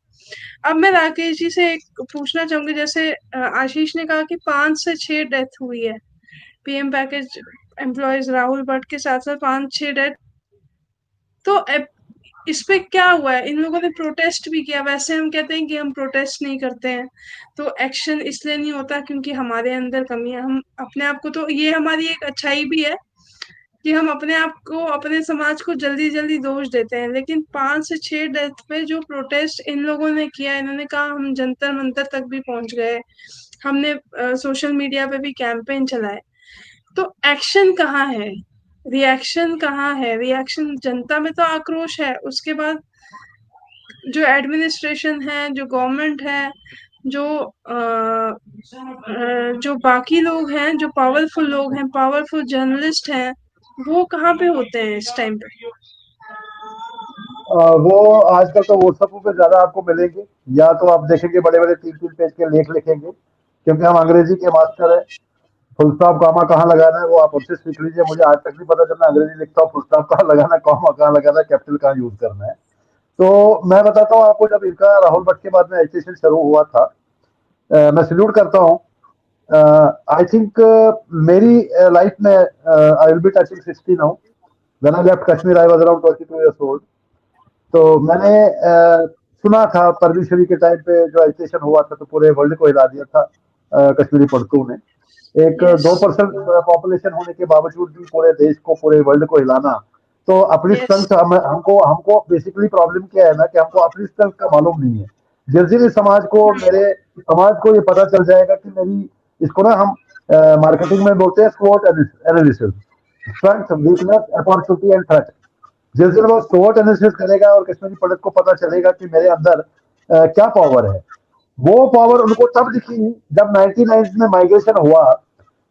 अब मैं राकेश जी से एक पूछना चाहूंगी, जैसे आशीष ने कहा कि 5 से 6 डेथ हुई है PM package employees Rahul Bhatt के साथ साथ 5-6 डेथ। तो इस पे क्या हुआ है? इन लोगों ने प्रोटेस्ट भी किया। वैसे हम कहते हैं कि हम प्रोटेस्ट नहीं करते हैं, तो एक्शन इसलिए नहीं होता क्योंकि हमारे अंदर कमी है। हम अपने आप को, तो ये हमारी एक अच्छाई भी है कि हम अपने आप को, अपने समाज को जल्दी जल्दी दोष देते हैं। लेकिन 5 से 6 डेथ पे जो प्रोटेस्ट इन लोगों ने किया, इन्होंने कहा हम जंतर मंतर तक भी पहुंच गए, हमने सोशल मीडिया पे भी कैंपेन चलाए, तो एक्शन कहाँ है? रिएक्शन कहाँ है? रिएक्शन, जनता में तो आक्रोश है, उसके बाद जो एडमिनिस्ट्रेशन है, जो गवर्नमेंट है, जो जो बाकी लोग हैं, जो पावरफुल लोग हैं, पावरफुल जर्नलिस्ट हैं, वो कहाँ पे होते हैं इस टाइम पे? वो आजकल तो व्हाट्सएप पे ज्यादा आपको मिलेंगे, या तो आप देखेंगे बड़े बड़े 3-3 पेज के लेख लिखेंगे, क्योंकि हम अंग्रेजी के मास्टर हैं। फुल स्टॉप कॉमा कहाँ लगाना है वो आप उनसे सीख लीजिए। मुझे आज तक नहीं पता, जब मैं अंग्रेजी लिखता हूँ फुल स्टॉप कहाँ लगाना है, कॉमा कहाँ लगाना है, कैपिटल कहाँ यूज करना है। तो मैं बताता हूँ आपको, जब इनका राहुल भट्ट के बाद में एजुकेशन शुरू हुआ था, मैं सल्यूट करता हूँ। आई थिंक मेरी लाइफ में I will be touching 60 now. When I left Kashmir I was around 22 years old. तो मैंने सुना था परवीन शरी के टाइम पे जो एजुकेशन हुआ था, तो पूरे वर्ल्ड को हिला दिया था कश्मीरी पढ़तू ने। एक यस। 2% पॉपुलेशन होने के बावजूद भी पूरे देश को, पूरे वर्ल्ड को हिलाना। तो अपनी यस। स्ट्रेंथ हमको हमको बेसिकली प्रॉब्लम क्या है ना, कि हमको अपनी स्ट्रेंथ का मालूम नहीं है। जिस दिन इस समाज को, मेरे समाज को ये पता चल जाएगा कि मेरी, इसको ना हम मार्केटिंग में बोलते हैं स्वॉट analysis, strength, weakness, opportunity and threat. जिस दिन वो SWOT एनालिसिस करेगा और कश्मीरी पंडित को पता चलेगा कि मेरे अंदर क्या पावर है, वो पावर उनको तब दिखी जब 99 में माइग्रेशन हुआ।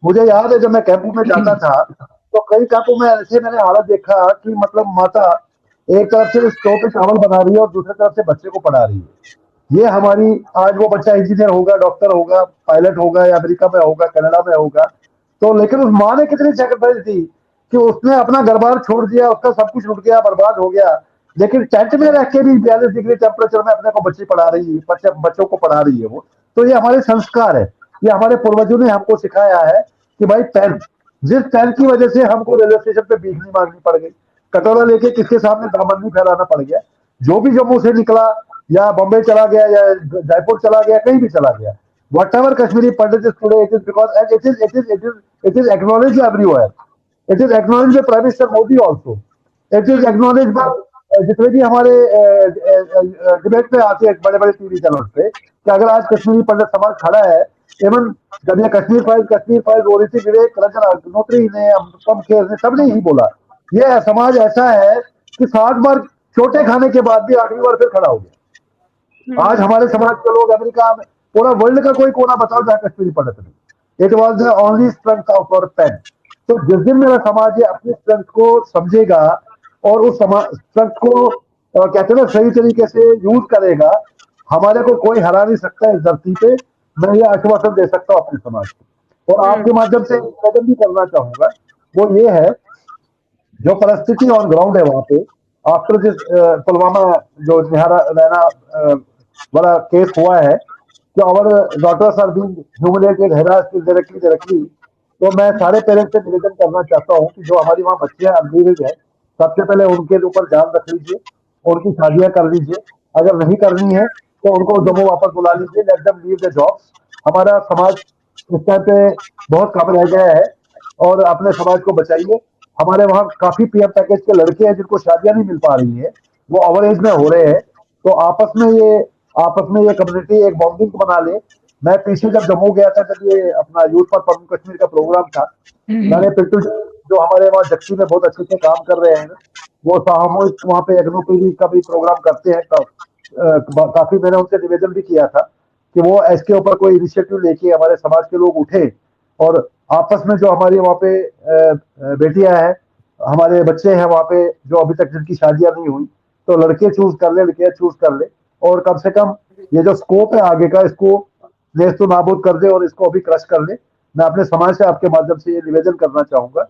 मुझे याद है जब मैं कैंपों में जाता था तो कई कैंपों में ऐसे मैंने हालत देखा कि मतलब माता एक तरफ से स्टोव पे चावल बना रही है और दूसरी तरफ से बच्चे को पढ़ा रही है। ये हमारी, आज वो बच्चा इंजीनियर होगा, डॉक्टर होगा, पायलट होगा, या अमेरिका में होगा, कनाडा में होगा, तो लेकिन उस माँ ने कितनी सेक्रीफाइस दी कि उसने अपना घर बार छोड़ दिया, उसका सब कुछ उठ गया, बर्बाद हो गया, लेकिन टेंट में रह के भी 42 डिग्री टेम्परेचर में अपने को बच्चे पढ़ा रही है, बच्चों को पढ़ा रही है वो। तो ये हमारे संस्कार है, ये हमारे पूर्वजों ने हमको सिखाया है कि भाई पेन, जिस पेन की वजह से हमको रेलवे स्टेशन पे भीख नहीं मांगनी पड़ गई, कटोरा लेके किसके सामने दामन नहीं फैलाना पड़ गया, जो भी जम्मू से निकला या बॉम्बे चला गया या जयपुर चला गया, कहीं भी चला गया, whatever Kashmiri Pandit is today, it is because, and it is acknowledged everywhere. It is acknowledged by Prime Minister Modi also. It is acknowledged by जितने भी हमारे डिबेट में आते हैं बड़े बड़े टीवी चैनल पे, कि अगर आज कश्मीरी पंडित समाज खड़ा है, इवन जब ये कश्मीर फाइल हो रही थी, विवेक रंजन अग्निहोत्री ने, अनुपम खेर ने, सबने ही बोला ये समाज ऐसा है कि 7 बार छोटे खाने के बाद भी 8वीं बार फिर खड़ा हो गया। आज हमारे समाज के लोग अमेरिका में, पूरा वर्ल्ड का कोई कोना बताओ जहाँ कश्मीरी पंडित नहीं। It was the only strength of our pain. तो जिस दिन मेरा समाज ये अपनी स्ट्रेंथ को समझेगा और उस स्ट्रेंथ को कहते हैं ना सही तरीके से यूज करेगा, हमारे को कोई हरा नहीं सकता इस धरती पे। मैं ये आश्वासन दे सकता हूँ अपने समाज को, और आपके माध्यम से निवेदन भी करना चाहूंगा, वो ये है, जो परिस्थिति ऑन ग्राउंड है वहां पे, आफ्टर दिस पुलवामा जो निहारा रैना वाला केस हुआ है कि our daughters are being humiliated, harassed directly, तो मैं सारे पेरेंट्स से निवेदन करना चाहता हूँ कि जो हमारी वहाँ बच्चियां अनमेरिड है, सबसे पहले उनके ऊपर ध्यान रख लीजिए, उनकी शादियां कर लीजिए, अगर नहीं करनी है तो उनको जम्मू वापस बुला लीजिए, let them leave the jobs. हमारा समाज इस टाइम पे बहुत कम रह गया है, और अपने समाज को बचाइए। हमारे वहाँ काफी पीएम पैकेज के लड़के हैं जिनको शादियां नहीं मिल पा रही है, वो ओवर एज में हो रहे हैं, तो आपस में ये कम्युनिटी एक बॉन्डिंग बना ले। मैं पीछे जब जम्मू गया था, जब ये अपना यूथ फॉर जम्मू कश्मीर का प्रोग्राम था, मैंने पिंटू जो हमारे वहाँ जक्सी में बहुत अच्छे से काम कर रहे हैं, वो सामूहिक वहाँ पे एग्नोपीडी का भी प्रोग्राम करते हैं, काफी मैंने उनसे निवेदन भी किया था कि वो इसके ऊपर कोई इनिशिएटिव लेके हमारे समाज के लोग उठे, और आपस में जो हमारी वहाँ पे बेटियां हैं, हमारे बच्चे हैं वहाँ पे जो अभी तक जिनकी शादियां नहीं हुई, तो लड़के चूज कर ले, लड़कियां चूज कर ले, और कम से कम ये जो स्कोप है आगे का, इसको नेस्तु नाबूद कर दे और इसको अभी क्रश कर ले। मैं अपने समाज से आपके माध्यम से ये निवेदन करना चाहूंगा,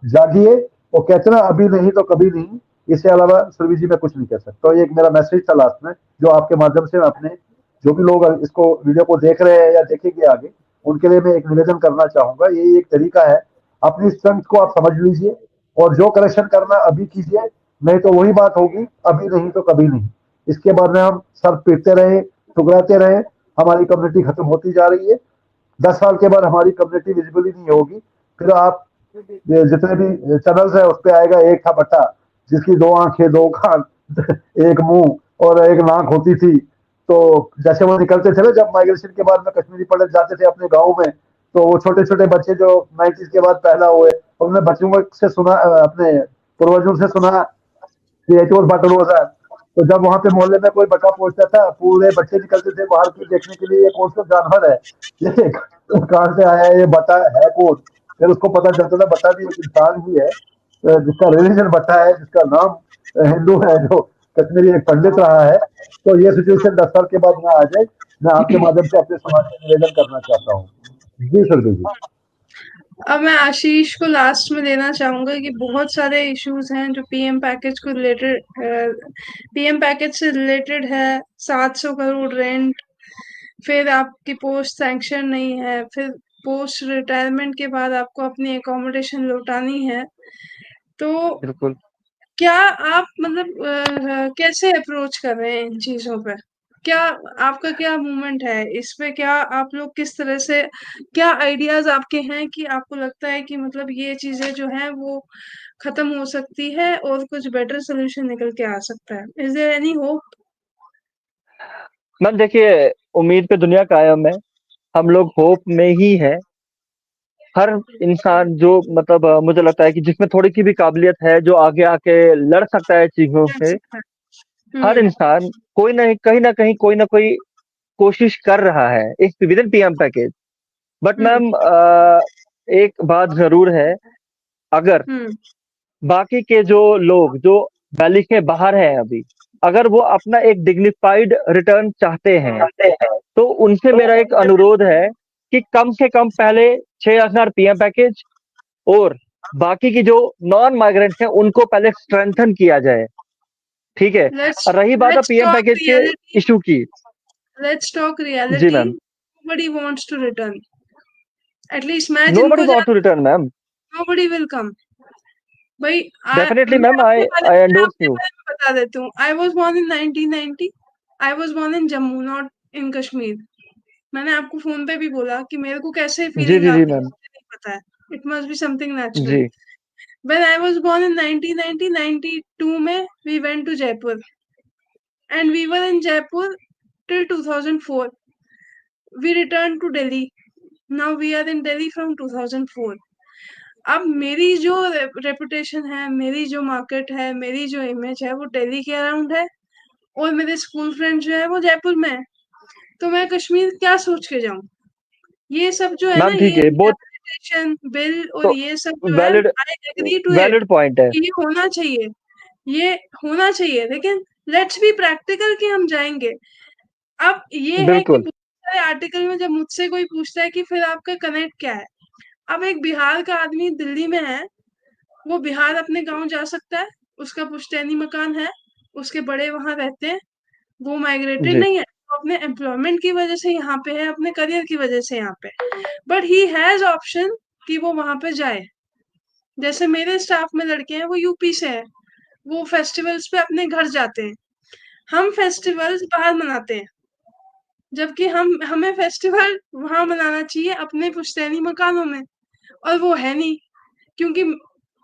जागिए, और कहते ना अभी नहीं तो कभी नहीं। इससे अलावा सुरभि जी मैं कुछ नहीं कह सकता। ये एक मेरा मैसेज था लास्ट में, जो आपके माध्यम से मैं अपने जो भी लोग इसको वीडियो को देख रहे हैं या देखेंगे आगे, उनके लिए मैं एक निवेदन करना चाहूंगा। ये एक तरीका है, अपनी स्ट्रेंथ को आप समझ लीजिए, और जो करेक्शन करना अभी कीजिए, नहीं तो वही बात होगी, अभी नहीं तो कभी नहीं। इसके बाद में हम सर पीटते रहे, ठुकराते रहे, हमारी कम्युनिटी खत्म होती जा रही है। 10 साल के बाद हमारी कम्युनिटी विजिबल ही नहीं होगी। फिर आप जितने भी चैनल्स है उस पर आएगा एक था बट्टा जिसकी 2 आंखें, 2 कान, एक मुंह और एक नाक होती थी। तो जैसे वो निकलते थे ना, जब माइग्रेशन के बाद में कश्मीरी पंडित जाते थे अपने गाँव में, तो वो छोटे छोटे बच्चे जो 90s के बाद पैदा हुए, उन्होंने बच्चों से सुना, अपने पूर्वजों से सुना कि एट वॉज बटन वॉज। तो जब वहां पे मोहल्ले में कोई बच्चा पहुंचता था, पूरे बच्चे निकलते थे बाहर की देखने के लिए, ये कौन सा जानवर है, ये कहाँ से आया है, ये बता है कौन। फिर उसको पता चलता था बता भी एक इंसान ही है, जिसका रिलीजन बता है, जिसका नाम हिंदू है, जो कश्मीरी एक पंडित रहा है। तो ये सिचुएशन 10 साल के बाद ना आ जाए, मैं आपके माध्यम से अपने समाज में निवेदन करना चाहता हूँ। जी सुरभि जी। अब मैं आशीष को लास्ट में देना चाहूंगा कि बहुत सारे इश्यूज हैं जो पीएम पैकेज को रिलेटेड, पीएम पैकेज से रिलेटेड है। 700 करोड़ रेंट, फिर आपकी पोस्ट सैंक्शन नहीं है, फिर पोस्ट रिटायरमेंट के बाद आपको अपनी एकोमोडेशन लौटानी है। तो बिल्कुल। क्या आप मतलब कैसे अप्रोच कर रहे हैं इन चीजों पे? क्या आपका क्या मूवमेंट है इस पे? क्या आप लोग किस तरह से, क्या आइडियाज आपके हैं कि आपको लगता है कि मतलब ये चीजें जो हैं वो खत्म हो सकती है और कुछ बेटर सोल्यूशन निकल के आ सकता है? Is there any hope? Ma'am देखिए, उम्मीद पे दुनिया कायम है, हम लोग होप में ही है। हर इंसान जो मतलब मुझे लगता है कि जिसमें थोड़ी सी भी काबिलियत है, जो आगे आके लड़ सकता है चीजों लड़ से, सकता है। हर हम्म। इंसान कोई ना कहीं कोई ना कोई कोशिश कर रहा है इस with in PM package. But hmm. Ma'am एक बात जरूर है, अगर हम्म। बाकी के जो लोग जो वैली के बाहर हैं अभी, अगर वो अपना एक डिग्निफाइड रिटर्न चाहते हैं, तो उनसे मेरा एक अनुरोध है कि कम से कम पहले 6,000 पीएम पैकेज और बाकी की जो नॉन माइग्रेंट्स हैं उनको पहले स्ट्रेंथन किया जाए। ठीक है। लेट्स और रही बात है लेट्स पीएम टॉक पैकेज के रियलिटी। इशू की। लेट्स टॉक जी reality. Ma'am. nobody wants to return। At least मैं नोबडी जिनको वांट टू जानती रिटर्न मैम। हूँ nobody will come। भाई डेफिनेटली मैम, आई आई मैं एंडोर्स अपने यू। बारे में बता देती हूँ। I was born in 1990। I was born in Jammu, not in Kashmir. मैंने आपको फोन पे भी बोला कि मेरे को कैसे जी फीलिंग जी जी आती है मैम। मुझे नहीं पता है। It must be something natural. जी when I was born in 1990, 92 में we went to Jaipur and we were in Jaipur till 2004। We return to Delhi. Now we are in Delhi from 2004। अब मेरी जो रेपुटेशन है, मेरी जो मार्केट है, मेरी जो इमेज है, वो दिल्ली के अराउंड है। और मेरे स्कूल फ्रेंड जो है वो जयपुर में है। तो मैं कश्मीर क्या सोच के जाऊं? ये सब जो है ना, मैम, ठीक ये है बहुत। रेपुटेशन बिल और तो ये सब जो है, valid I agree to it valid point है। कि ये होना चाहिए। ये होना चाहिए, लेकिन लेट्स बी प्रैक्टिकल कि हम जाएंगे। अब ये है कि बिल्कुल बहुत सारे आर्टिकल में जब मुझसे कोई पूछता है कि फिर आपका कनेक्ट क्या है। अब एक बिहार का आदमी दिल्ली में है, वो बिहार अपने गांव जा सकता है, उसका पुश्तैनी मकान है, उसके बड़े वहां रहते हैं, वो माइग्रेटेड जी। नहीं है, वो अपने एम्प्लॉयमेंट की वजह से यहाँ पे है, अपने करियर की वजह से यहाँ पे। बट ही हैज ऑप्शन कि वो वहां पे जाए। जैसे मेरे स्टाफ में लड़के हैं, वो यूपी से हैं, वो फेस्टिवल्स पे अपने घर जाते हैं। हम फेस्टिवल्स बाहर मनाते हैं, जबकि हमें फेस्टिवल वहां मनाना चाहिए अपने पुश्तैनी मकानों में। और वो है नहीं, क्योंकि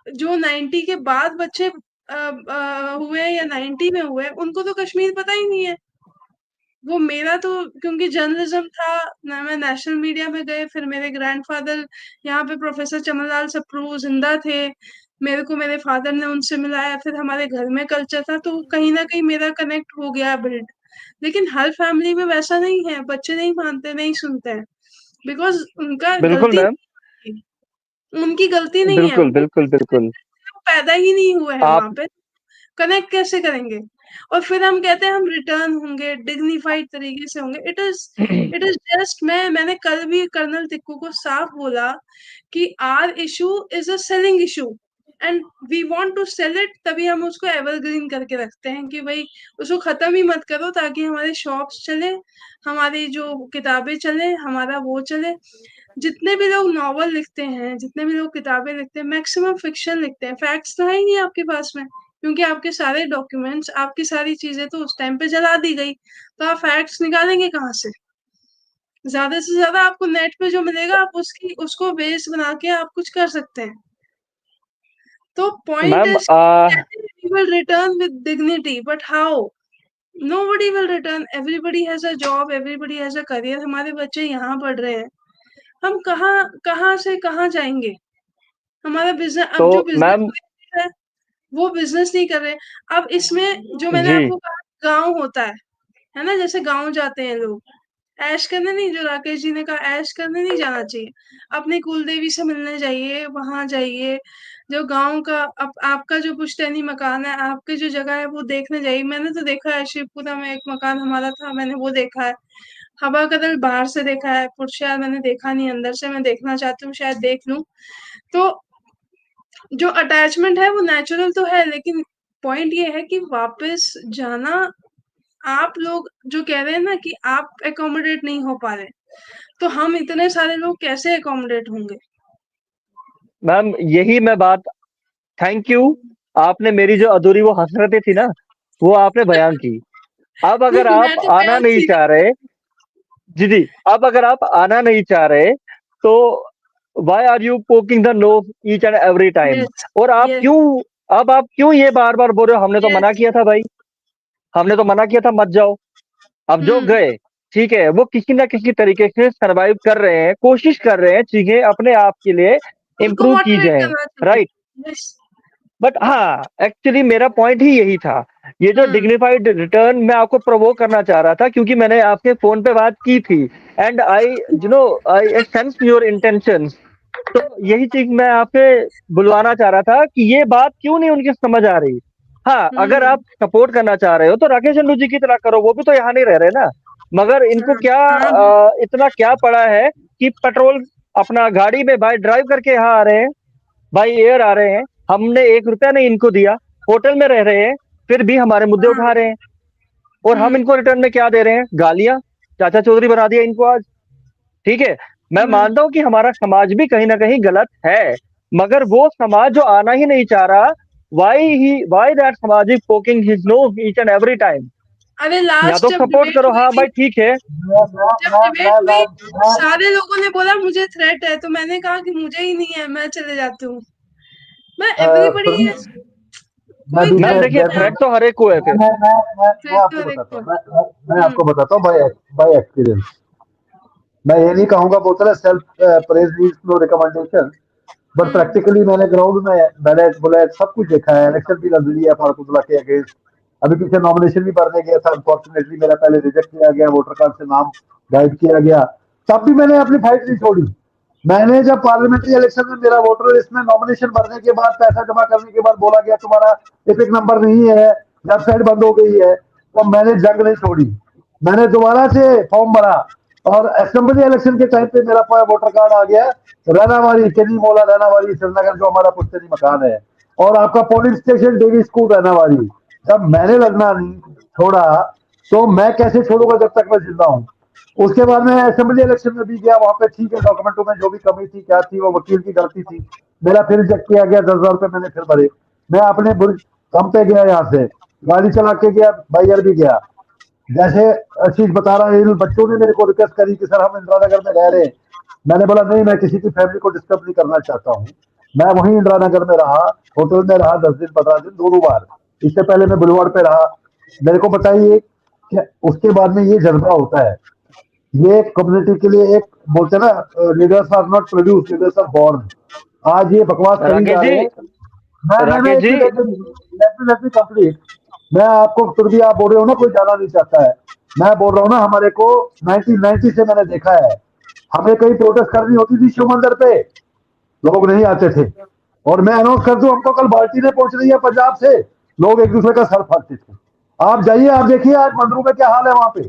जो 90 के बाद बच्चे हुए या 90 में हुए, उनको तो कश्मीर पता ही नहीं है। वो मेरा तो क्योंकि जर्नलिज्म था ना, मैं नेशनल मीडिया में गए, फिर मेरे ग्रैंडफादर यहाँ पे प्रोफेसर चमनलाल सप्रू जिंदा थे, मेरे को मेरे फादर ने उनसे मिलाया, फिर हमारे घर में कल्चर था, तो कहीं ना कहीं मेरा कनेक्ट हो गया बिल्ड। लेकिन हर फैमिली में वैसा नहीं है, बच्चे नहीं मानते, नहीं सुनते हैं, बिकॉज उनका बिल्कुल गलती मैम। नहीं है, उनकी गलती नहीं है, बिल्कुल बिल्कुल बिल्कुल। वो पैदा ही नहीं हुए हैं आप वहां पे, कनेक्ट कैसे करेंगे? और फिर हम कहते हैं हम रिटर्न होंगे, डिग्निफाइड तरीके से होंगे। इट इज जस्ट, मैंने कल भी कर्नल टिक्कू को साफ बोला कि our issue is a selling issue and we want to sell it. तभी हम उसको एवरग्रीन करके रखते हैं कि भाई उसको खत्म ही मत करो, ताकि हमारे शॉप्स चले, हमारी जो किताबें चले, हमारा वो चले। जितने भी लोग नॉवल लिखते हैं, जितने भी लोग किताबें लिखते हैं, मैक्सिमम फिक्शन लिखते हैं। फैक्ट्स तो है ही नहीं आपके पास में, क्योंकि आपके सारे डॉक्यूमेंट्स, आपकी सारी चीजें तो उस टाइम पे जला दी गई। तो आप फैक्ट्स निकालेंगे कहाँ से? ज्यादा से ज्यादा आपको नेट पे जो मिलेगा, आप उसको बेस बना के आप कुछ कर सकते हैं। तो point ma'am is, we will return with dignity, but how? nobody will return। everybody has a job, everybody has a career। हमारे बच्चे यहाँ पढ़ रहे हैं, हम कहाँ कहाँ से कहाँ जाएंगे? हमारा बिजनेस, अब तो जो मैम बिजनेस है वो बिजनेस नहीं कर रहे। अब इसमें जो मैंने जी आपको कहा, गांव होता है ना, जैसे गांव जाते हैं लोग ऐश करने, नहीं, जो राकेश जी ने कहा ऐश करने नहीं जाना चाहिए, अपनी कुल देवी से मिलने जाइए, वहां जाइए। जो गांव का आपका जो पुश्तैनी मकान है, आपकी जो जगह है, वो देखने जाइए। मैंने तो देखा है, शिवपुरा में एक मकान हमारा था, मैंने वो देखा है। हवा का दल बाहर से देखा है, पुरशहर मैंने देखा नहीं, अंदर से मैं देखना चाहती हूँ, शायद देख लूं। तो जो अटैचमेंट है वो नेचुरल तो है, लेकिन पॉइंट ये है कि वापस जाना, आप लोग जो कह रहे हैं ना कि आप एकोमोडेट नहीं हो पा रहे, तो हम इतने सारे लोग कैसे एकोमोडेट होंगे? मैम, यही मैं बात, थैंक यू। आपने मेरी जो अधूरी वो हसरतें थी ना, वो आपने बयान की। अब अगर मैं आप तो आना बयान नहीं सीधे। चाह रहे, जी जी, अब अगर आप आना नहीं चाह रहे, तो why are you poking the nose each and every time? Yes, और यस, अब आप क्यों ये बार बार बोल रहे हो? हमने तो मना यस। किया था भाई, हमने तो मना किया था मत जाओ। अब जो हम्म। गए, ठीक है, वो किसी ना किसी तरीके से सर्वाइव कर रहे हैं, कोशिश कर रहे हैं चीजें अपने आप के लिए उनको इम्प्रूव की मोटिवेट जाए, करना राइट। चाहिए। यस। बट हाँ, एक्चुअली मेरा पॉइंट ही यही था। ये जो हम्म डिग्निफाइड रिटर्न मैं आपको प्रोवोक करना चाह रहा था, क्योंकि मैंने आपके फोन पे बात की थी and I sense your intentions. तो यही चीज मैं आपसे बुलवाना चाह रहा था कि ये बात क्यों नहीं उनकी समझ आ रही। हाँ, अगर हम्म आप सपोर्ट करना चाह रहे हो तो राकेश चंदू जी की तरह करो, वो भी तो यहाँ नहीं रह रहे ना। मगर इनको क्या हाँ इतना क्या पड़ा है कि पेट्रोल अपना गाड़ी में भाई ड्राइव करके यहाँ आ रहे हैं, बाई एयर आ रहे हैं, हमने 1 रुपया नहीं इनको दिया, होटल में रह रहे हैं, फिर भी हमारे मुद्दे हाँ उठा रहे हैं। और हम हम्म इनको रिटर्न में क्या दे रहे हैं? गालियां। चाचा चौधरी बना दिया इनको आज। ठीक है, मैं हम्म मानता हूं कि हमारा समाज भी कहीं ना कहीं गलत है, मगर वो समाज जो आना ही नहीं चाह रहा, वाई दैट समाज is poking his nose each and every time. अरे या लास्ट तो जब सपोर्ट डिबेट करो, हुई हाँ थी, भाई ठीक है। जब डिबेट हुई, सारे लोगों ने बोला मुझे थ्रेट है, तो मैंने कहा कि मुझे ही नहीं है, मैं चले जाती हूँ। मैं एवरीबडी सुनिए, है, मैं कोई बीच मैम में थ्रेट देखिए, नहीं है। थ्रेट तो हर एक को है फिर। मैं थ्रेट आपको तो बताता हूँ, देखो। मैं आपको बताता हूँ बाय बाय एक्सपीरियंस। मैं ये नहीं कहूंगा, बोलते ना self praise needs no recommendation, but hmm practically मैंने ग्राउंड में बैलेट बुलेट सब कुछ देखा है। इलेक्शन भी लड़ लिया फारूकुल्ला के अगेंस्ट, अभी पीछे नॉमिनेशन भी भरने गया था, अनफॉर्चुनेटली मेरा पहले रिजेक्ट किया गया, वोटर कार्ड से नाम गाइड किया गया, तब भी मैंने अपनी फाइट नहीं छोड़ी। मैंने जब पार्लियामेंट्री इलेक्शन में मेरा वोटर लिस्ट में नॉमिनेशन भरने के बाद, पैसा जमा करने के बाद बोला गया तुम्हारा एपिक नंबर नहीं है, वेबसाइट बंद हो गई है, तो मैंने जंग नहीं छोड़ी, मैंने दोबारा से फॉर्म भरा। और असेंबली इलेक्शन के टाइम पे मेरा वोटर कार्ड आ गया, रनावाली केनी मोला रनावाली श्रीनगर, जो हमारा पुश्तैनी मकान है, और आपका पोलिंग स्टेशन डेवी स्कूल रनावाली। जब मैंने लड़ना नहीं छोड़ा, तो मैं कैसे छोड़ूंगा जब तक मैं जिंदा हूँ। उसके बाद मैं असेंबली इलेक्शन में भी गया, वहां पे ठीक है डॉक्यूमेंटों में जो भी कमी थी क्या थी वो वकील की गलती थी, मेरा फिर रिजेक्ट किया गया, 10,000 रुपये मैंने फिर भरे। मैं अपने बुर्ज कम पे गया, यहाँ से गाड़ी चला के गया, बाइयर भी गया। जैसे चीज बता रहा है, इन बच्चों ने मेरे को रिक्वेस्ट करी कि सर हम इंदिरा नगर में रह रहे हैं। मैंने बोला नहीं, मैं किसी की फैमिली को डिस्टर्ब नहीं करना चाहता हूँ। मैं वहीं इंदिरा नगर में रहा, होटल में रहा 10 दिन 15 दिन, दोनों बार। इससे पहले मैं बुलवाड़ पे रहा। मेरे को बताइए कि उसके बाद में ये जज्बा होता है, ये कम्युनिटी के लिए एक, बोलते हैं ना leaders are not produce, leaders are born. आज ये बकवास करी राकेश जा जी, रहे हैं। मैं राकेश एक जी, मिनट, लेट मी कंप्लीट। मैं आपको फिर भी आप बोल रहे हो ना कोई जाना नहीं चाहता है, मैं बोल रहा हूँ ना हमारे को 1990 से मैंने देखा है, हमें कहीं प्रोटेस्ट करनी होती थी शिव मंदिर पे, लोग नहीं आते थे। और मैं अनाउंस कर दूं हमको कल बाल्टी ने पहुंच रही है पंजाब से, लोग एक दूसरे का सर फाड़ते थे। आप जाइए, आप देखिए आज मंदिरों में क्या हाल है वहां पे।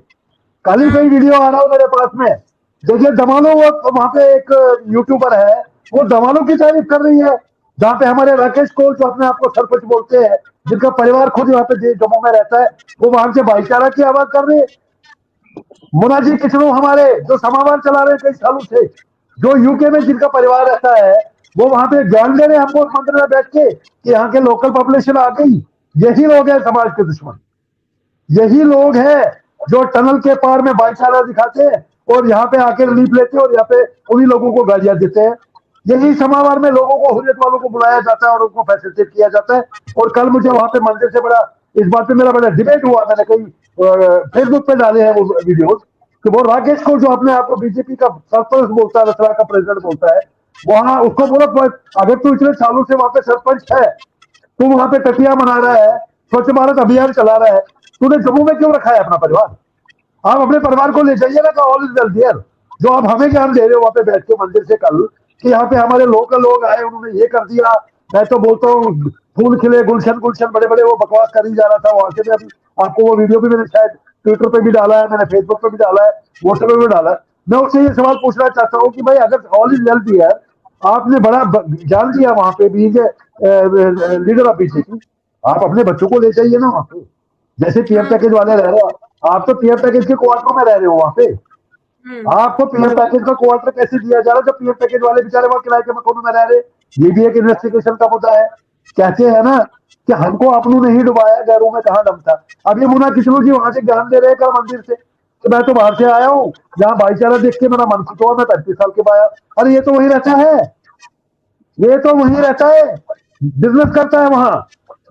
कल ही कई वीडियो आ रहा हो मेरे पास में, देखिए दमालो, वो वहां पे एक यूट्यूबर है, वो दमालो की तारीफ कर रही है, जहाँ पे हमारे राकेश कोल जो अपने आप को सरपंच बोलते हैं, जिनका परिवार खुद यहाँ पे जम्मू में रहता है, वो वहां से भाईचारा की आवाज कर रहे हैं। मुनाजी किचनू हमारे जो समावार चला रहे हैं कई सालों से, जो यूके में जिनका परिवार रहता है, वो वहां पे ज्ञान दे रहे हैं हमको मंदिर में बैठ के कि यहाँ के लोकल पॉपुलेशन आ गई। यही लोग हैं समाज के दुश्मन, यही लोग हैं जो टनल के पार में भाईचारा दिखाते हैं और यहाँ पे आके रिलीफ लेते हैं और यहाँ पे उन्हीं लोगों को गालियां देते हैं। यही समावार में लोगों को, हुर्रियत वालों को बुलाया जाता है और उनको फैसिलिटेट किया जाता है। और कल मुझे वहां पे मंदिर से बड़ा, इस बात पे मेरा बड़ा डिबेट हुआ, मैंने कई फेसबुक पे डाले हैं वो वीडियोज, कि वो राकेश को जो अपने आप को बीजेपी का सरपंच बोलता है, रसरा का प्रेसिडेंट बोलता है, वहां उसको बोला अगर तू इतने सालों से वहां पे सरपंच है, तू वहां पे टटिया मना रहा है, स्वच्छ भारत अभियान चला रहा है, तूने जम्मू में क्यों रखा है अपना परिवार? आप अपने परिवार को ले जाइए ना, का ऑल इज वेल देयर। जो आप हमें ज्ञान दे रहे हो वहां पे बैठ के मंदिर से कल, कि यहाँ पे हमारे लोकल लोग आए, उन्होंने ये कर दिया। मैं तो बोलता हूँ फूल खिले गुलशन गुलशन बड़े बड़े, वो बकवास कर ही जा रहा था वहां से। मैं अभी आपको वो वीडियो भी मैंने शायद ट्विटर पे भी डाला है, मैंने फेसबुक पे भी डाला है, व्हाट्सएप पे भी डाला है। मैं उससे ये सवाल पूछना चाहता हूँ कि भाई अगर ऑल इज वेल दियर, आपने बड़ा ज्ञान दिया वहां पे भी, लीडर ऑफ बीजेपी, आप अपने बच्चों को ले जाइए ना वहां पे। जैसे पीएम हम्म पैकेज वाले रह रहे हो, आप तो पीएम पैकेज के क्वार्टर में रह रहे हो वहां पे। हम्म आपको पीएम पैकेज का क्वार्टर कैसे दिया जा रहा है जब पीएम पैकेज वाले बेचारे वहां किराए के मकानों में रह रहे? ये भी एक इन्वेस्टिगेशन का मुद्दा है। कहते हैं ना कि हमको अपनों ने ही डुबाया, गैरों में कहा दम था। अब ये मुन्ना किशोर जी वहां से ज्ञान दे रहे हैं कल मंदिर से, तो मैं तो बाहर से आया हूँ, यहाँ भाईचारा देख के मेरा मन खुश हुआ, मैं 35 साल के बाद। अरे ये तो वही रहता है, ये तो वही रहता है, बिजनेस करता है वहां,